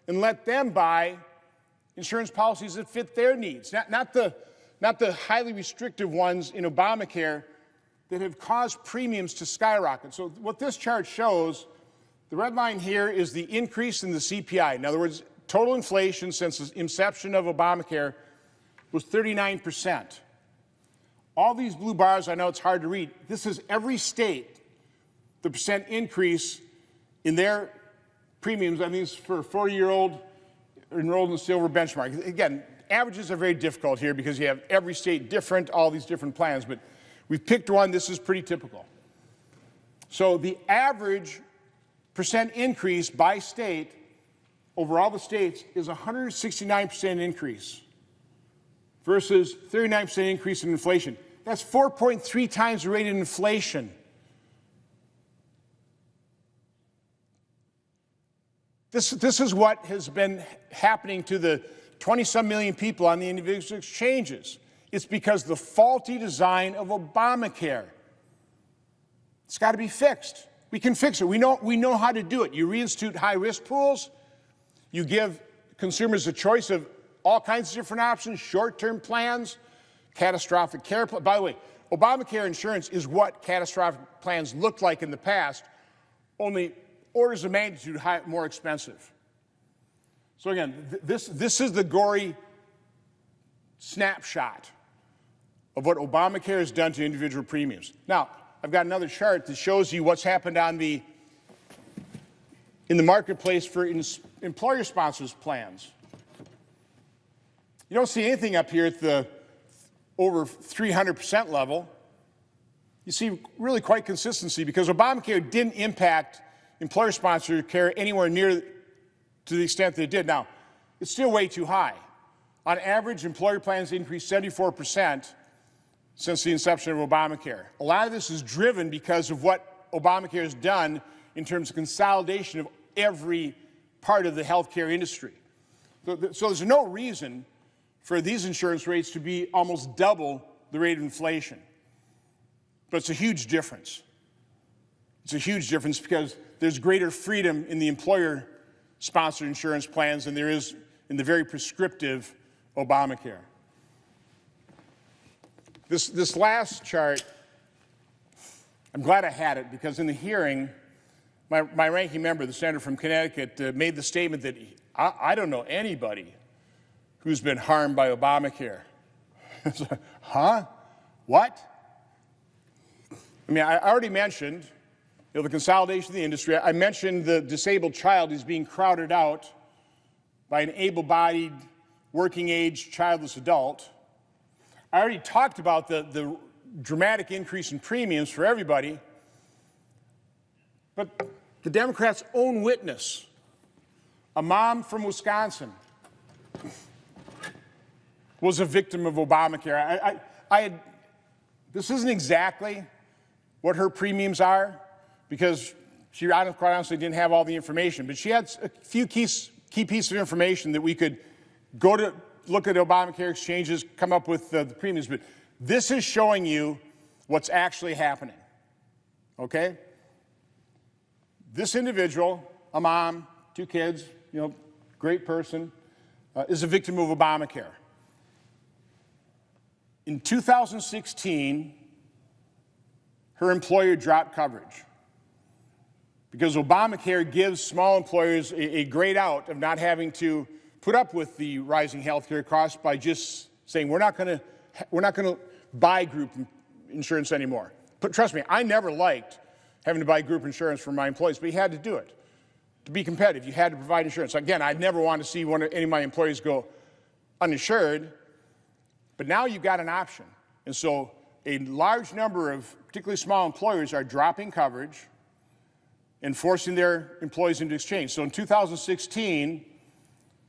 and let them buy insurance policies that fit their needs, not the highly restrictive ones in Obamacare that have caused premiums to skyrocket. So what this chart shows, the red line here is the increase in the CPI. In other words, total inflation since the inception of Obamacare was 39%. All these blue bars, I know it's hard to read, this is every state, the percent increase in their premiums, I mean, for a 40-year-old enrolled in the silver benchmark. Again, averages are very difficult here because you have every state different, all these different plans, but we've picked one. This is pretty typical. So the average percent increase by state over all the states is 169% increase versus 39% increase in inflation. That's 4.3 times the rate of inflation. This is what has been happening to the 20-some million people on the individual exchanges. It's because the faulty design of Obamacare. It's got to be fixed. We can fix it. We know how to do it. You reinstitute high-risk pools. You give consumers a choice of all kinds of different options, short-term plans, catastrophic care. By the way, Obamacare insurance is what catastrophic plans looked like in the past, only orders of magnitude more expensive. So again, this is the gory snapshot of what Obamacare has done to individual premiums. Now, I've got another chart that shows you what's happened in the marketplace for employer-sponsored plans. You don't see anything up here at the over 300% level. You see really quite consistency because Obamacare didn't impact employer-sponsored care anywhere near to the extent that it did. Now, it's still way too high. On average, employer plans increased 74% since the inception of Obamacare. A lot of this is driven because of what Obamacare has done in terms of consolidation of every part of the healthcare industry. So there's no reason for these insurance rates to be almost double the rate of inflation. But it's a huge difference. It's a huge difference because there's greater freedom in the employer-sponsored insurance plans than there is in the very prescriptive Obamacare. This last chart, I'm glad I had it because in the hearing, my ranking member, the senator from Connecticut, made the statement that I don't know anybody who's been harmed by Obamacare. Huh? What? I mean, I already mentioned the consolidation of the industry. I mentioned the disabled child is being crowded out by an able-bodied, working-age, childless adult. I already talked about the dramatic increase in premiums for everybody. But the Democrats' own witness, a mom from Wisconsin, was a victim of Obamacare. This isn't exactly what her premiums are because she, quite honestly, didn't have all the information. But she had a few key pieces of information that we could go to look at Obamacare exchanges, come up with the premiums. But this is showing you what's actually happening, okay? This individual, a mom, 2 kids, great person, is a victim of Obamacare. In 2016, her employer dropped coverage because Obamacare gives small employers a great out of not having to put up with the rising health care costs by just saying we're not going to buy group insurance anymore. But trust me, I never liked having to buy group insurance for my employees, but you had to do it. To be competitive, you had to provide insurance. Again, I'd never want to see any of my employees go uninsured, but now you've got an option. And so a large number of particularly small employers are dropping coverage and forcing their employees into exchange. So in 2016,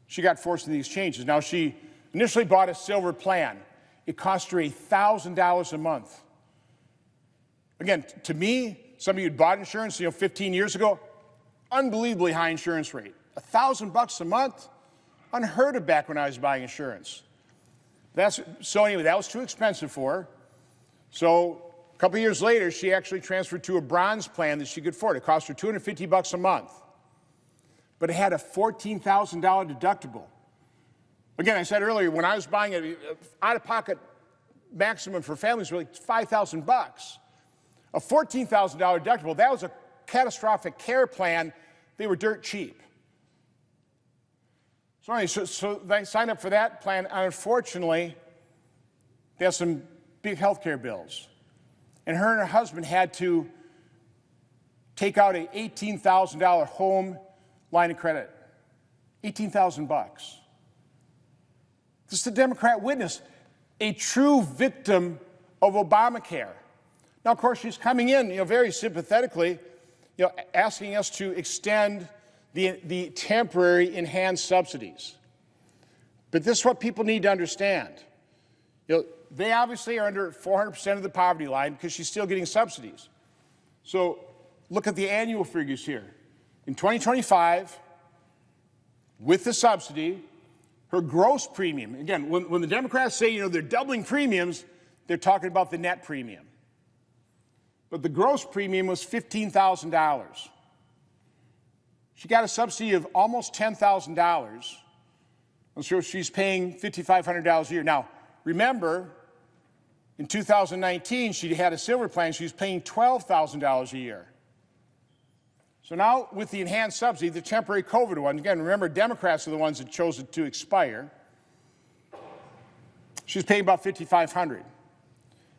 she got forced into these changes. Now, she initially bought a silver plan. It cost her $1,000 a month. Again, to me, some of you had bought insurance 15 years ago, unbelievably high insurance rate. $1,000 a month, unheard of back when I was buying insurance. So anyway, that was too expensive for her. So a couple years later, she actually transferred to a bronze plan that she could afford. It cost her $250 a month. But it had a $14,000 deductible. Again, I said earlier, when I was buying it, out-of-pocket maximum for families was really $5,000. A $14,000 deductible, that was a catastrophic care plan. They were dirt cheap. So anyway, so they signed up for that plan. Unfortunately, they had some big health care bills. And her husband had to take out a $18,000 home line of credit. $18,000 bucks. This is the Democrat witness, a true victim of Obamacare. Now, of course, she's coming in, very sympathetically, asking us to extend the temporary enhanced subsidies. But this is what people need to understand. They obviously are under 400% of the poverty line because she's still getting subsidies. So look at the annual figures here. In 2025, with the subsidy, her gross premium, again, when the Democrats say, they're doubling premiums, they're talking about the net premium. But the gross premium was $15,000. She got a subsidy of almost $10,000. And so she's paying $5,500 a year. Now, remember, in 2019, she had a silver plan. She was paying $12,000 a year. So now, with the enhanced subsidy, the temporary COVID one, again, remember, Democrats are the ones that chose it to expire. She's paying about $5,500.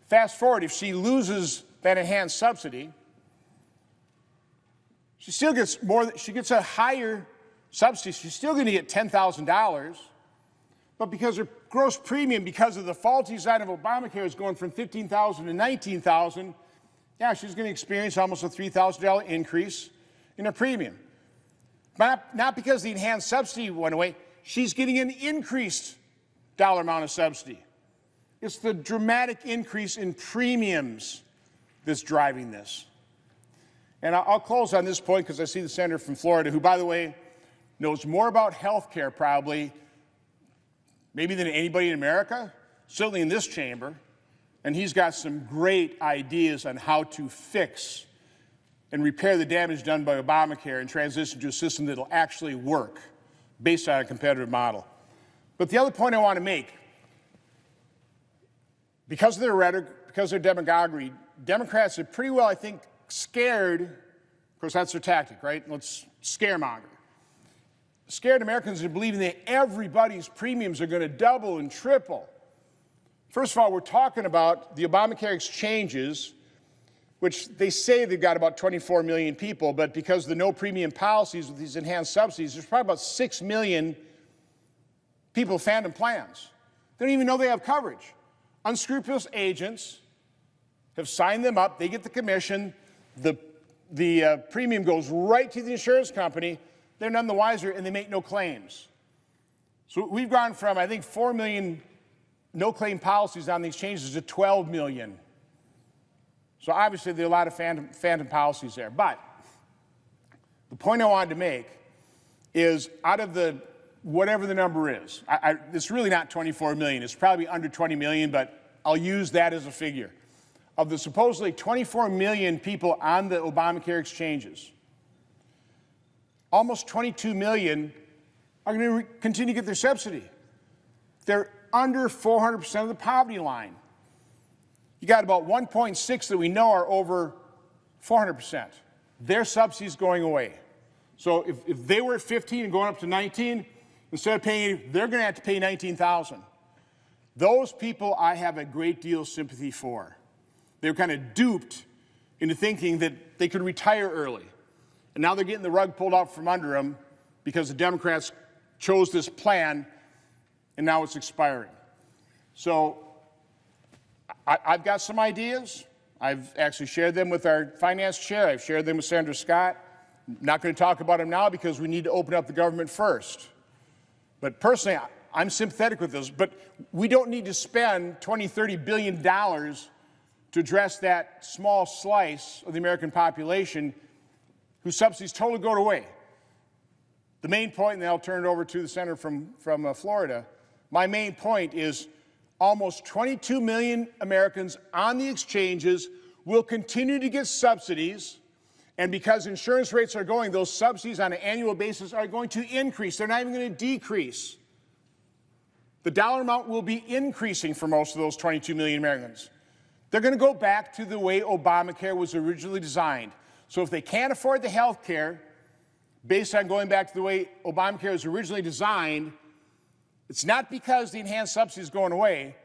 Fast forward, if she loses that enhanced subsidy, she still gets she gets a higher subsidy. She's still going to get $10,000, but because her gross premium, because of the faulty side of Obamacare, is going from $15,000 to $19,000, yeah, she's going to experience almost a $3,000 increase in her premium. Not because the enhanced subsidy went away. She's getting an increased dollar amount of subsidy. It's the dramatic increase in premiums that's driving this. And I'll close on this point because I see the senator from Florida, who, by the way, knows more about health care probably, maybe than anybody in America, certainly in this chamber, and he's got some great ideas on how to fix and repair the damage done by Obamacare and transition to a system that will actually work based on a competitive model. But the other point I want to make, because of their rhetoric, because of their demagoguery, Democrats are pretty well, I think, scared. Of course, that's their tactic, right? Let's scaremonger. Scared Americans into believing that everybody's premiums are going to double and triple. First of all, we're talking about the Obamacare exchanges, which they say they've got about 24 million people, but because of the no premium policies with these enhanced subsidies, there's probably about 6 million people with phantom plans. They don't even know they have coverage. Unscrupulous agents have signed them up. They get the commission. The premium goes right to the insurance company. They're none the wiser, and they make no claims. So we've gone from, I think, 4 million no-claim policies on the exchanges to 12 million. So obviously, there are a lot of phantom policies there. But the point I wanted to make is, out of the whatever the number is, it's really not 24 million. It's probably under 20 million, but I'll use that as a figure. Of the supposedly 24 million people on the Obamacare exchanges, almost 22 million are going to continue to get their subsidy. They're under 400% of the poverty line. You got about 1.6 that we know are over 400%. Their subsidy is going away. So if they were at 15 and going up to 19, instead of paying, they're going to have to pay $19,000. Those people I have a great deal of sympathy for. They were kind of duped into thinking that they could retire early. And now they're getting the rug pulled out from under them because the Democrats chose this plan, and now it's expiring. So I've got some ideas. I've actually shared them with our finance chair. I've shared them with Senator Scott. I'm not going to talk about them now because we need to open up the government first. But personally, I'm sympathetic with this. But we don't need to spend $20, $30 billion to address that small slice of the American population whose subsidies totally go away. The main point, and then I'll turn it over to the senator from Florida, my main point is almost 22 million Americans on the exchanges will continue to get subsidies, and because insurance rates are going, those subsidies on an annual basis are going to increase. They're not even going to decrease. The dollar amount will be increasing for most of those 22 million Americans. They're going to go back to the way Obamacare was originally designed. So if they can't afford the health care, based on going back to the way Obamacare was originally designed, it's not because the enhanced subsidy is going away.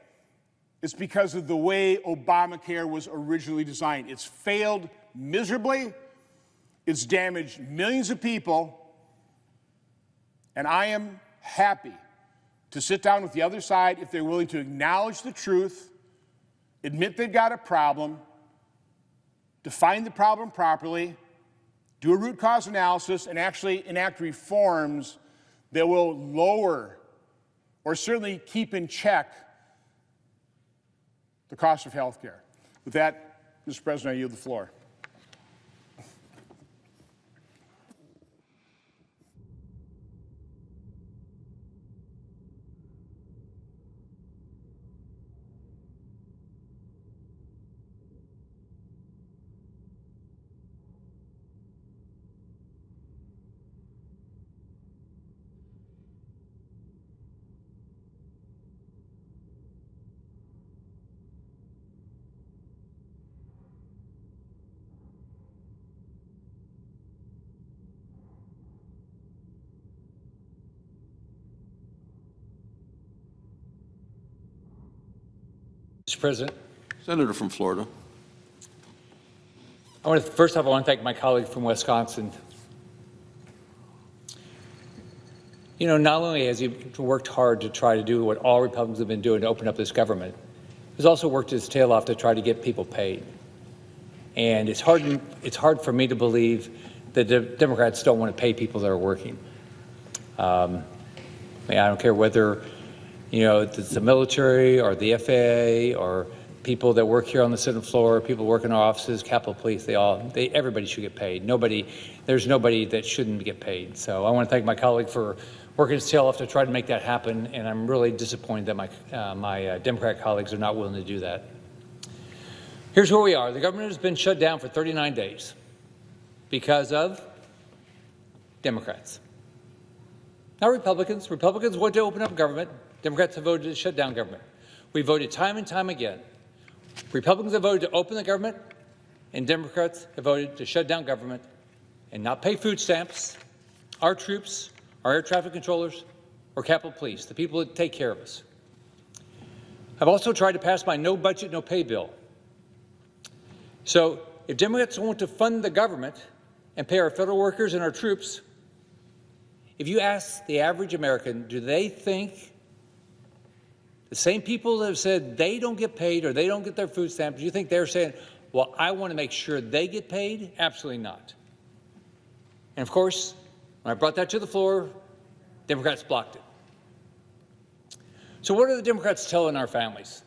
It's because of the way Obamacare was originally designed. It's failed miserably. It's damaged millions of people, and I am happy to sit down with the other side if they're willing to acknowledge the truth, admit they've got a problem, define the problem properly, do a root cause analysis, and actually enact reforms that will lower or certainly keep in check the cost of health care. With that, Mr. President, I yield the floor. Mr. President. Senator from Florida. First off, I want to thank my colleague from Wisconsin. You know, not only has he worked hard to try to do what all Republicans have been doing to open up this government, he's also worked his tail off to try to get people paid. And it's hard for me to believe that the Democrats don't want to pay people that are working. I don't care whether, you know, it's the military or the FAA or people that work here on the Senate floor, people work in our offices, Capitol Police, everybody should get paid. There's nobody that shouldn't get paid. So I want to thank my colleague for working his tail off to try to make that happen, and I'm really disappointed that my Democrat colleagues are not willing to do that. Here's where we are. The government has been shut down for 39 days because of Democrats. Not Republicans. Republicans want to open up government. Democrats have voted to shut down government. We voted time and time again. Republicans have voted to open the government, and Democrats have voted to shut down government and not pay food stamps, our troops, our air traffic controllers, or Capitol Police, the people that take care of us. I've also tried to pass my no budget, no pay bill. So if Democrats want to fund the government and pay our federal workers and our troops, if you ask the average American, do they think the same people that have said they don't get paid or they don't get their food stamps, do you think they're saying, well, I want to make sure they get paid? Absolutely not. And of course, when I brought that to the floor, Democrats blocked it. So what are the Democrats telling our families?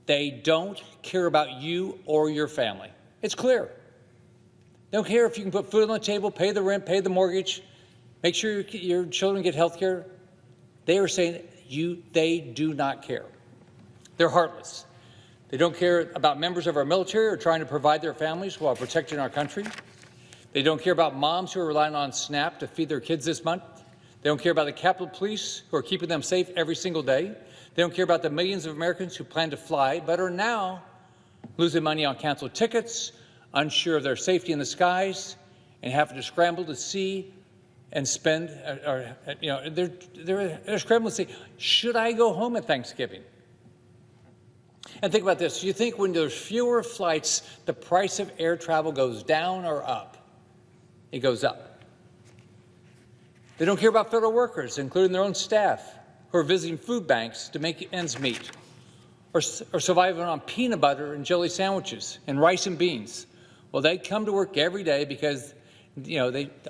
They don't care about you or your family. It's clear. They don't care if you can put food on the table, pay the rent, pay the mortgage, make sure your children get health care. They are saying they do not care. They're heartless. They don't care about members of our military who are trying to provide their families while protecting our country. They don't care about moms who are relying on SNAP to feed their kids this month. They don't care about the Capitol Police who are keeping them safe every single day. They don't care about the millions of Americans who plan to fly but are now losing money on canceled tickets, unsure of their safety in the skies, and having to scramble to see and spend, they're scrambling to say, should I go home at Thanksgiving? And think about this. You think when there's fewer flights, the price of air travel goes down or up? It goes up. They don't care about federal workers, including their own staff, who are visiting food banks to make ends meet, or surviving on peanut butter and jelly sandwiches and rice and beans. Well, they come to work every day because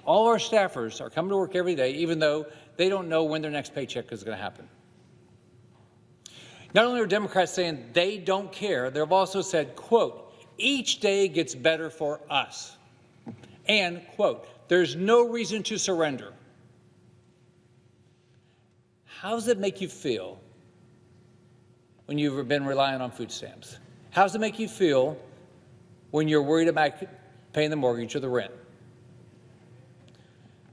all our staffers are coming to work every day, even though they don't know when their next paycheck is going to happen. Not only are Democrats saying they don't care, they've also said, quote, each day gets better for us. And, quote, there's no reason to surrender. How does it make you feel when you've been relying on food stamps? How does it make you feel when you're worried about paying the mortgage or the rent?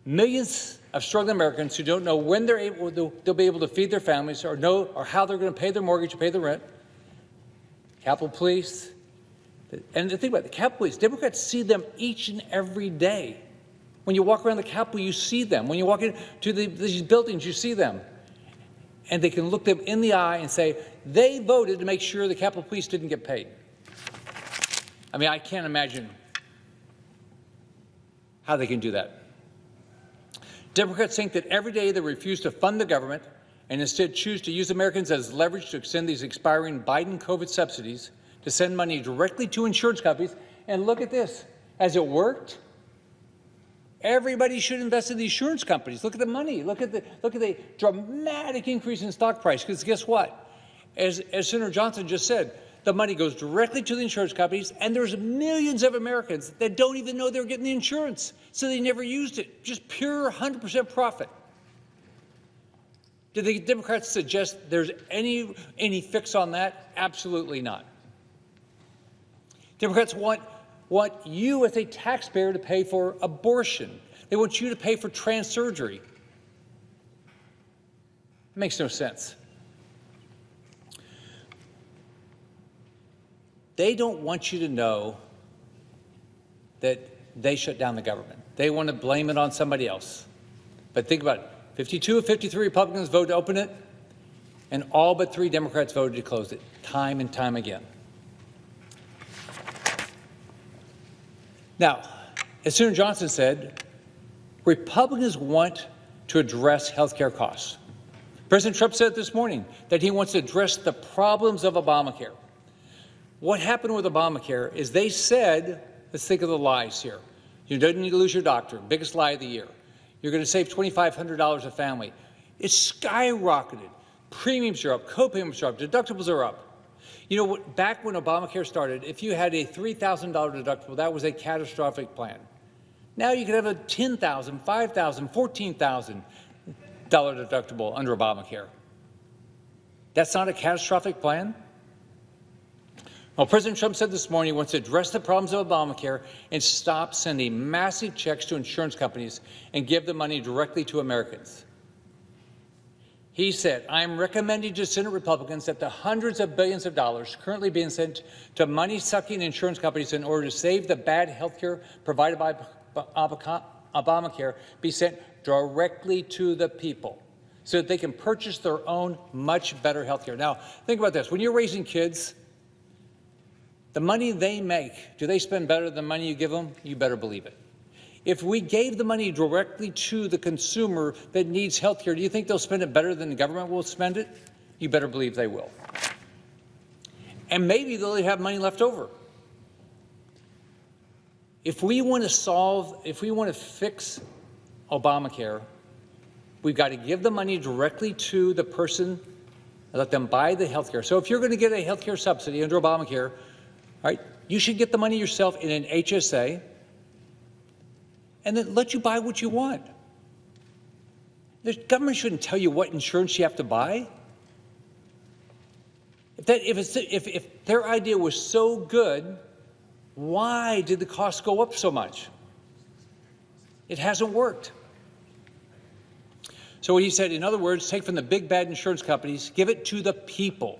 Millions of struggling Americans who don't know when they'll be able to feed their families or how they're going to pay their mortgage or pay the rent. Capitol Police. And the thing about the Capitol Police, Democrats see them each and every day. When you walk around the Capitol, you see them. When you walk into these buildings, you see them. And they can look them in the eye and say, they voted to make sure the Capitol Police didn't get paid. I mean, I can't imagine how they can do that. Democrats think that every day they refuse to fund the government and instead choose to use Americans as leverage to extend these expiring Biden COVID subsidies to send money directly to insurance companies. And look at this. Has it worked? Everybody should invest in the insurance companies. Look at the money. Look at the dramatic increase in stock price. Because guess what? As Senator Johnson just said, the money goes directly to the insurance companies, and there's millions of Americans that don't even know they're getting the insurance, so they never used it. Just pure 100% profit. Did the Democrats suggest there's any fix on that? Absolutely not. Democrats want you as a taxpayer to pay for abortion. They want you to pay for trans surgery. It makes no sense. They don't want you to know that they shut down the government. They want to blame it on somebody else. But think about it. 52 of 53 Republicans voted to open it, and all but 3 Democrats voted to close it, time and time again. Now, as Senator Johnson said, Republicans want to address health care costs. President Trump said this morning that he wants to address the problems of Obamacare. What happened with Obamacare is they said, let's think of the lies here. You don't need to lose your doctor, biggest lie of the year. You're going to save $2,500 a family. It's skyrocketed. Premiums are up, co-payments are up, deductibles are up. You know, back when Obamacare started, if you had a $3,000 deductible, that was a catastrophic plan. Now you can have a $10,000, $5,000, $14,000 deductible under Obamacare. That's not a catastrophic plan? Well, President Trump said this morning he wants to address the problems of Obamacare and stop sending massive checks to insurance companies and give the money directly to Americans. He said, I'm recommending to Senate Republicans that the hundreds of billions of dollars currently being sent to money-sucking insurance companies in order to save the bad health care provided by Obamacare be sent directly to the people so that they can purchase their own much better health care. Now, think about this. When you're raising kids, the money they make, do they spend better than the money you give them? You better believe it. If we gave the money directly to the consumer that needs health care, do you think they'll spend it better than the government will spend it? You better believe they will. And maybe they'll have money left over. If we want to fix Obamacare, we've got to give the money directly to the person and let them buy the health care. So if you're going to get a health care subsidy under Obamacare, all right, you should get the money yourself in an HSA and then let you buy what you want. The government shouldn't tell you what insurance you have to buy. If their idea was so good, why did the cost go up so much? It hasn't worked. So what he said, in other words, take from the big bad insurance companies, give it to the people,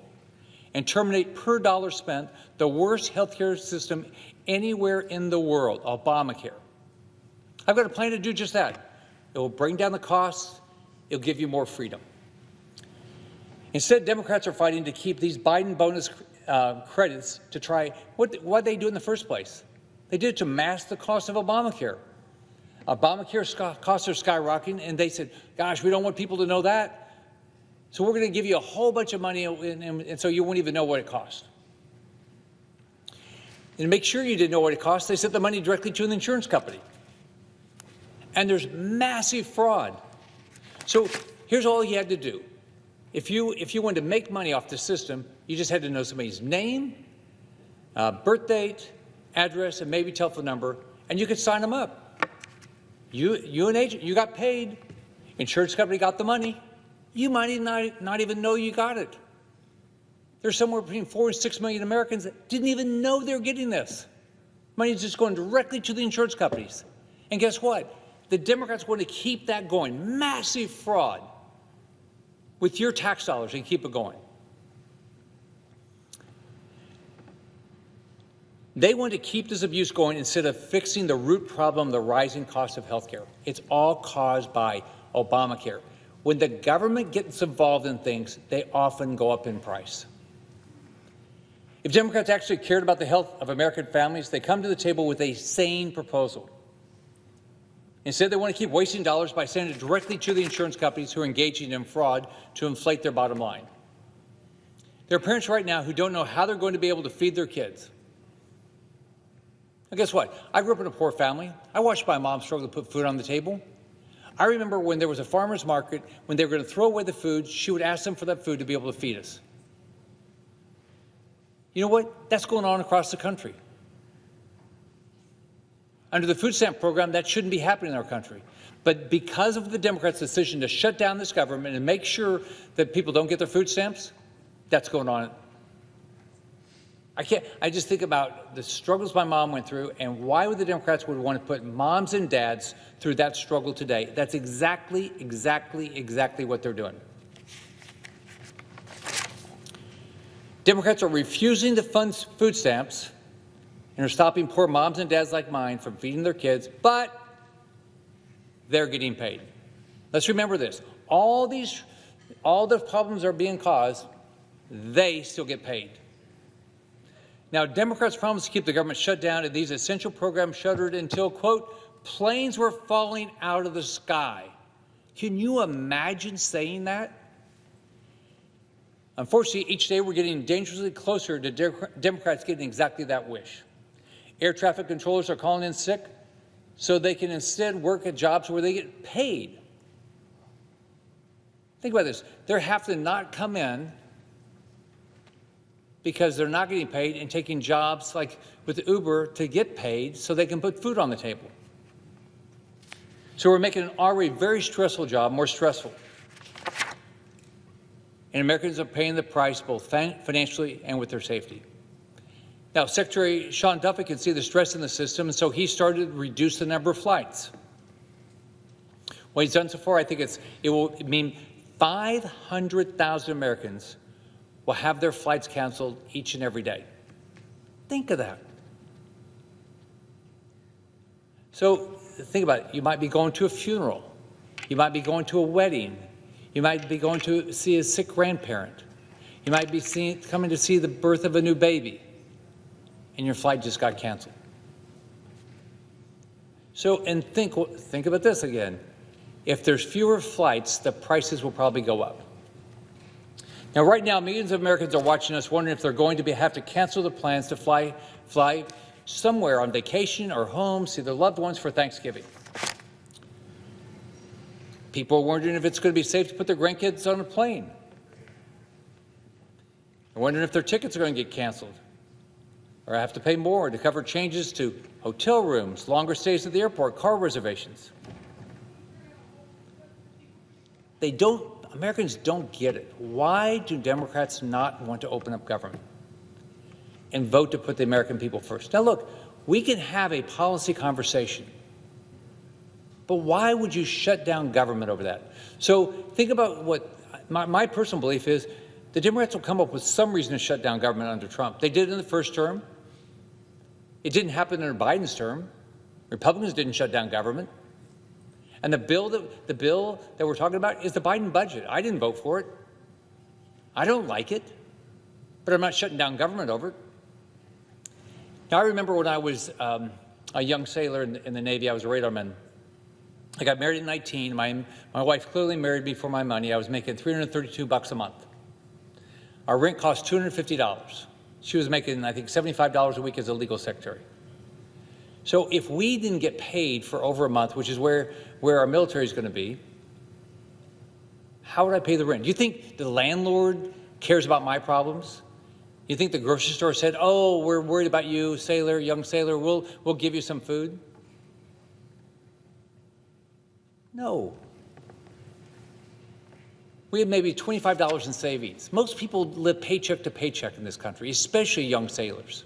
and terminate per dollar spent the worst healthcare system anywhere in the world, Obamacare. I've got a plan to do just that. It will bring down the costs. It'll give you more freedom. Instead, Democrats are fighting to keep these Biden bonus credits to try what did they do in the first place? They did it to mask the cost of Obamacare. Obamacare's costs are skyrocketing, and they said, gosh, we don't want people to know that. So we're going to give you a whole bunch of money, and so you won't even know what it cost. And to make sure you didn't know what it cost, they sent the money directly to an insurance company. And there's massive fraud. So here's all you had to do. If you wanted to make money off the system, you just had to know somebody's name, birth date, address, and maybe telephone number, and you could sign them up. You an agent, you got paid. Insurance company got the money. You might not even know you got it. There's somewhere between 4 and 6 million Americans that didn't even know they're getting this. Money's just going directly to the insurance companies. And guess what? The Democrats want to keep that going. Massive fraud with your tax dollars and keep it going. They want to keep this abuse going instead of fixing the root problem, the rising cost of health care. It's all caused by Obamacare. When the government gets involved in things, they often go up in price. If Democrats actually cared about the health of American families, they come to the table with a sane proposal. Instead, they want to keep wasting dollars by sending it directly to the insurance companies who are engaging in fraud to inflate their bottom line. There are parents right now who don't know how they're going to be able to feed their kids. And guess what? I grew up in a poor family. I watched my mom struggle to put food on the table. I remember when there was a farmer's market, when they were going to throw away the food, she would ask them for that food to be able to feed us. You know what? That's going on across the country. Under the food stamp program, that shouldn't be happening in our country. But because of the Democrats' decision to shut down this government and make sure that people don't get their food stamps, that's going on. I just think about the struggles my mom went through, and why would the Democrats would want to put moms and dads through that struggle today? That's exactly what they're doing. Democrats are refusing to fund food stamps and are stopping poor moms and dads like mine from feeding their kids, but they're getting paid. Let's remember this. All the problems are being caused, they still get paid. Now, Democrats promised to keep the government shut down and these essential programs shuttered until, quote, planes were falling out of the sky. Can you imagine saying that? Unfortunately, each day we're getting dangerously closer to Democrats getting exactly that wish. Air traffic controllers are calling in sick so they can instead work at jobs where they get paid. Think about this. They're having to not come in because they're not getting paid and taking jobs like with Uber to get paid so they can put food on the table. So we're making an already very stressful job more stressful. And Americans are paying the price both financially and with their safety. Now, Secretary Sean Duffy can see the stress in the system, and so he started to reduce the number of flights. What he's done so far, I think it will mean 500,000 Americans will have their flights canceled each and every day. Think of that. So think about it. You might be going to a funeral. You might be going to a wedding. You might be going to see a sick grandparent. You might be coming to see the birth of a new baby, and your flight just got canceled. So, and think about this again. If there's fewer flights, the prices will probably go up. Now, right now, millions of Americans are watching us wondering if they're going to have to cancel their plans to fly somewhere on vacation or home, see their loved ones for Thanksgiving. People are wondering if it's going to be safe to put their grandkids on a plane. They're wondering if their tickets are going to get canceled or have to pay more to cover changes to hotel rooms, longer stays at the airport, car reservations. Americans don't get it. Why do Democrats not want to open up government and vote to put the American people first? Now, look, we can have a policy conversation, but why would you shut down government over that? So think about what my personal belief is. The Democrats will come up with some reason to shut down government under Trump. They did it in the first term. It didn't happen under Biden's term. Republicans didn't shut down government. And the bill that we're talking about is the Biden budget. I didn't vote for it. I don't like it, but I'm not shutting down government over it. Now, I remember when I was a young sailor in the Navy, I was a radarman. I got married at 19. My wife clearly married me for my money. I was making $332 a month. Our rent cost $250. She was making, I think, $75 a week as a legal secretary. So if we didn't get paid for over a month, which is where our military is going to be, how would I pay the rent? Do you think the landlord cares about my problems? You think the grocery store said, oh, we're worried about you, sailor, young sailor, we'll give you some food? No. We have maybe $25 in savings. Most people live paycheck to paycheck in this country, especially young sailors.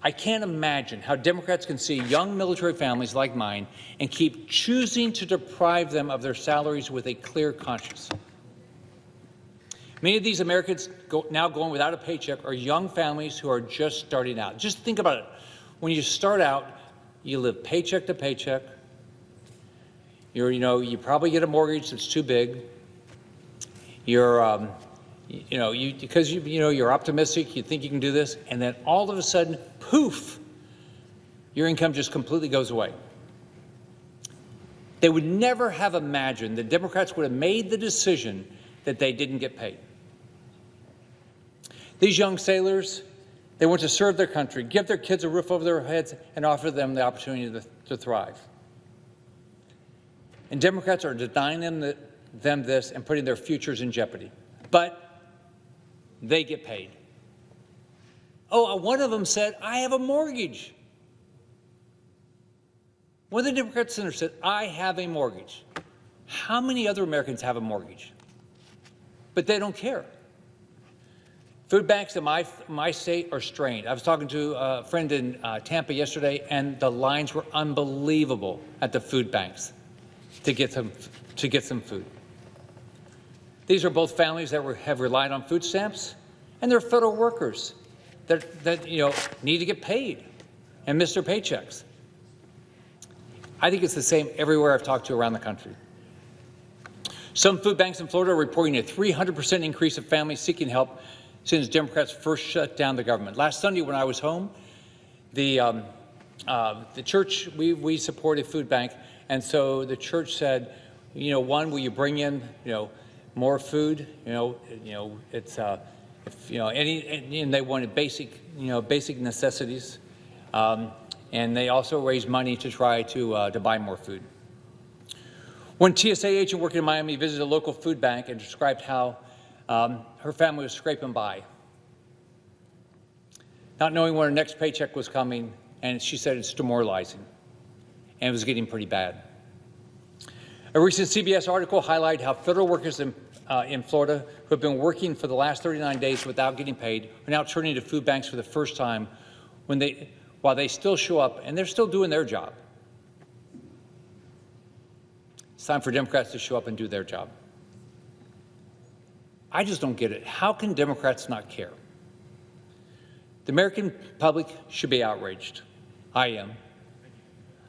I can't imagine how Democrats can see young military families like mine and keep choosing to deprive them of their salaries with a clear conscience. Many of these Americans now going without a paycheck are young families who are just starting out. Just think about it. When you start out, you live paycheck to paycheck. You probably get a mortgage that's too big. You're optimistic, you think you can do this, and then all of a sudden, poof, your income just completely goes away. They would never have imagined the Democrats would have made the decision that they didn't get paid. These young sailors, they want to serve their country, give their kids a roof over their heads, and offer them the opportunity to thrive. And Democrats are denying them this and putting their futures in jeopardy. But they get paid. Oh, one of them said, I have a mortgage. One of the Democrat senators said, I have a mortgage. How many other Americans have a mortgage? But they don't care. Food banks in my state are strained. I was talking to a friend in Tampa yesterday, and the lines were unbelievable at the food banks to get some food. These are both families that have relied on food stamps, and they're federal workers that need to get paid and miss their paychecks. I think it's the same everywhere I've talked to around the country. Some food banks in Florida are reporting a 300% increase of families seeking help since Democrats first shut down the government. Last Sunday when I was home, the church, we support a food bank, and so the church said, one, will you bring in, more food? It's, and they wanted basic necessities. And they also raised money to try to buy more food. One TSA agent working in Miami visited a local food bank and described how her family was scraping by, not knowing when her next paycheck was coming, and she said it's demoralizing, and it was getting pretty bad. A recent CBS article highlighted how federal workers in Florida who have been working for the last 39 days without getting paid are now turning to food banks for the first time while they still show up, and they're still doing their job. It's time for Democrats to show up and do their job. I just don't get it. How can Democrats not care? The American public should be outraged. I am.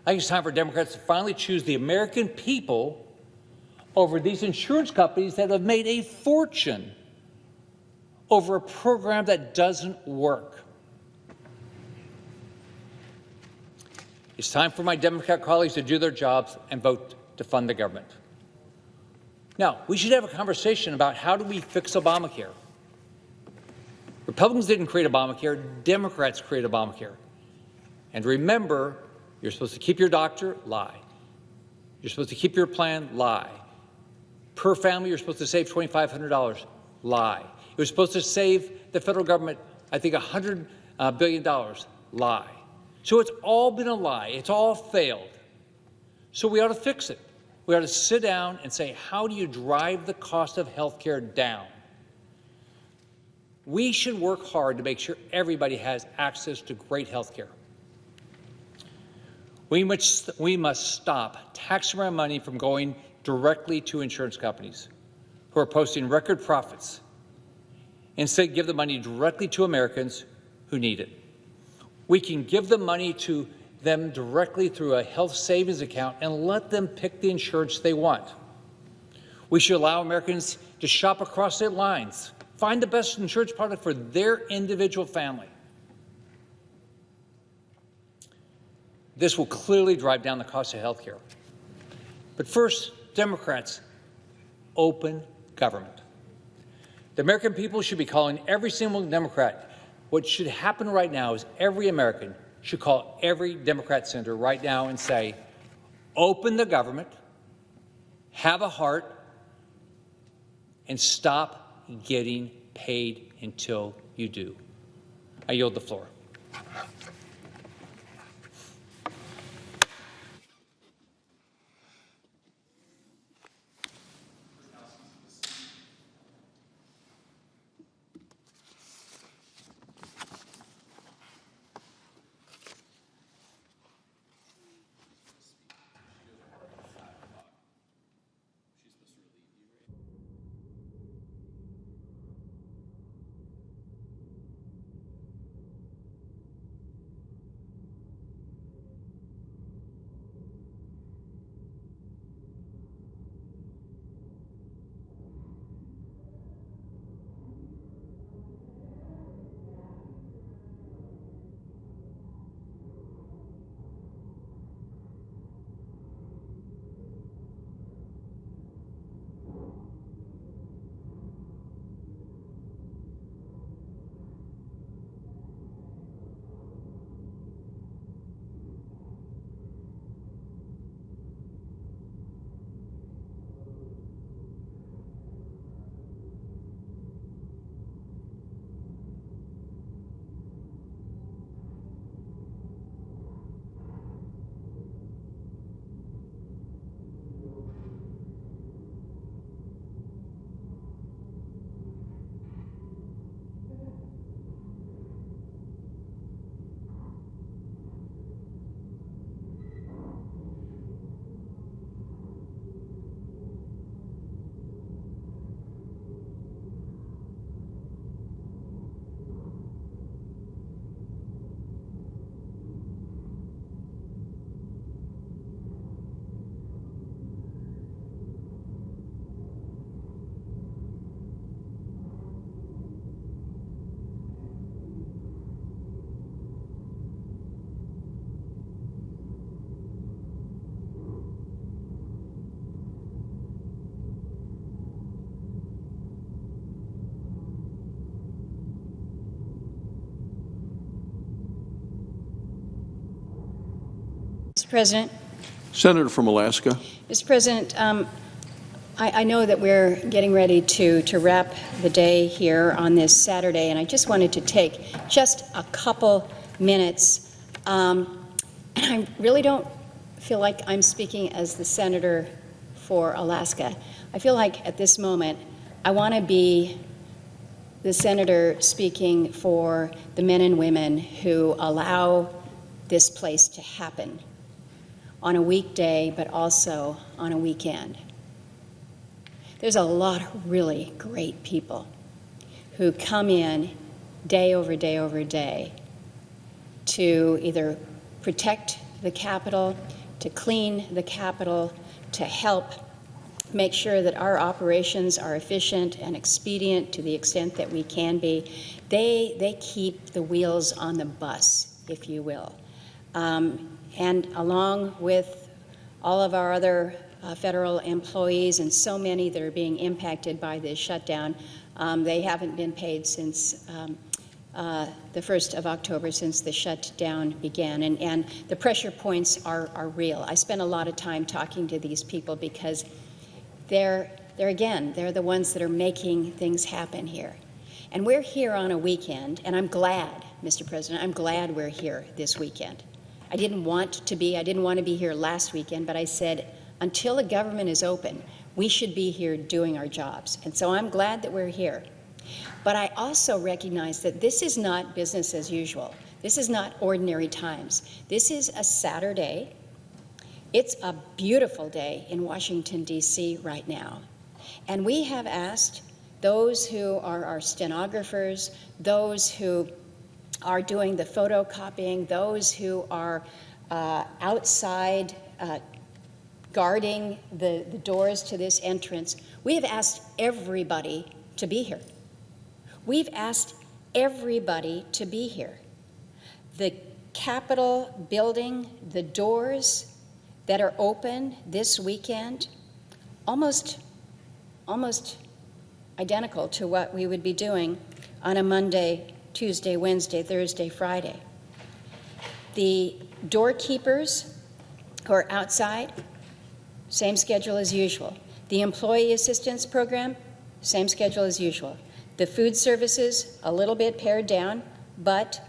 I think it's time for Democrats to finally choose the American people over these insurance companies that have made a fortune over a program that doesn't work. It's time for my Democrat colleagues to do their jobs and vote to fund the government. Now, we should have a conversation about how do we fix Obamacare. Republicans didn't create Obamacare, Democrats created Obamacare. And remember, you're supposed to keep your doctor, lie. You're supposed to keep your plan, lie. Per family, you're supposed to save $2,500, lie. You're supposed to save the federal government, I think, $100 billion, lie. So it's all been a lie. It's all failed. So we ought to fix it. We ought to sit down and say, how do you drive the cost of health care down? We should work hard to make sure everybody has access to great health care. We must stop taxpayer money from going directly to insurance companies who are posting record profits. Instead, give the money directly to Americans who need it. We can give the money to them directly through a health savings account and let them pick the insurance they want. We should allow Americans to shop across state lines, find the best insurance product for their individual family. This will clearly drive down the cost of health care. But first, Democrats, open government. The American people should be calling every single Democrat. What should happen right now is every American should call every Democrat senator right now and say, open the government, have a heart, and stop getting paid until you do. I yield the floor. Mr. President. Senator from Alaska. Mr. President, I know that we're getting ready to wrap the day here on this Saturday, and I just wanted to take just a couple minutes. I really don't feel like I'm speaking as the senator for Alaska. I feel like at this moment I want to be the senator speaking for the men and women who allow this place to happen on a weekday, but also on a weekend. There's a lot of really great people who come in day over day over day to either protect the Capitol, to clean the Capitol, to help make sure that our operations are efficient and expedient to the extent that we can be. They keep the wheels on the bus, if you will. And along with all of our other federal employees and so many that are being impacted by this shutdown, they haven't been paid since the 1st of October, since the shutdown began. And the pressure points are real. I spent a lot of time talking to these people because they're the ones that are making things happen here. And we're here on a weekend, and I'm glad, Mr. President, I'm glad we're here this weekend. I didn't want to be here last weekend, but I said, until the government is open, we should be here doing our jobs. And so I'm glad that we're here. But I also recognize that this is not business as usual. This is not ordinary times. This is a Saturday. It's a beautiful day in Washington, D.C. right now. And we have asked those who are our stenographers, those who are doing the photocopying, those who are outside guarding the doors to this entrance, we have asked everybody to be here. We've asked everybody to be here. The Capitol building, the doors that are open this weekend, almost identical to what we would be doing on a Monday, Tuesday, Wednesday, Thursday, Friday. The doorkeepers who are outside, same schedule as usual. The employee assistance program, same schedule as usual. The food services, a little bit pared down, but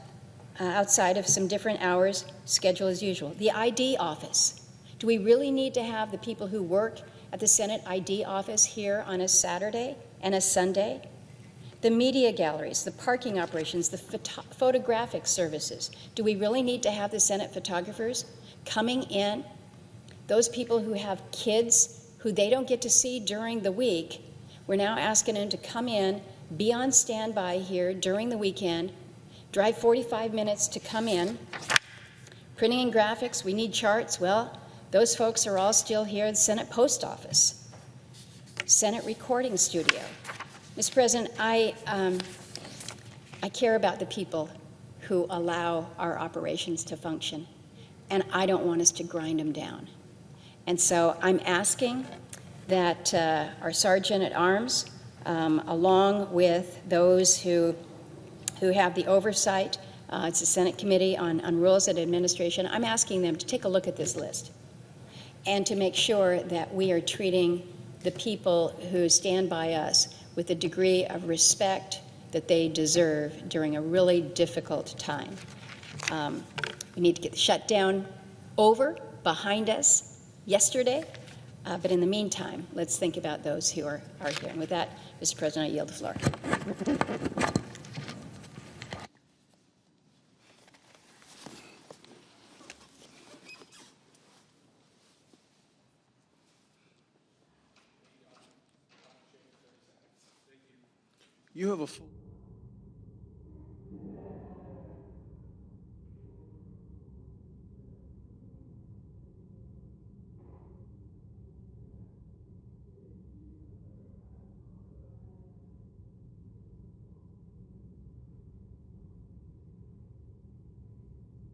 outside of some different hours, schedule as usual. The ID office. Do we really need to have the people who work at the Senate ID office here on a Saturday and a Sunday? The media galleries, the parking operations, the photographic services. Do we really need to have the Senate photographers coming in? Those people who have kids who they don't get to see during the week, we're now asking them to come in, be on standby here during the weekend, drive 45 minutes to come in. Printing and graphics, we need charts. Well, those folks are all still here at the Senate Post Office, Senate Recording Studio. Mr. President, I care about the people who allow our operations to function, and I don't want us to grind them down. And so I'm asking that our Sergeant at Arms, along with those who have the oversight, it's the Senate Committee on Rules and Administration, I'm asking them to take a look at this list and to make sure that we are treating the people who stand by us with the degree of respect that they deserve during a really difficult time. We need to get the shutdown over, behind us, yesterday, but in the meantime, let's think about those who are here. And with that, Mr. President, I yield the floor. You have a full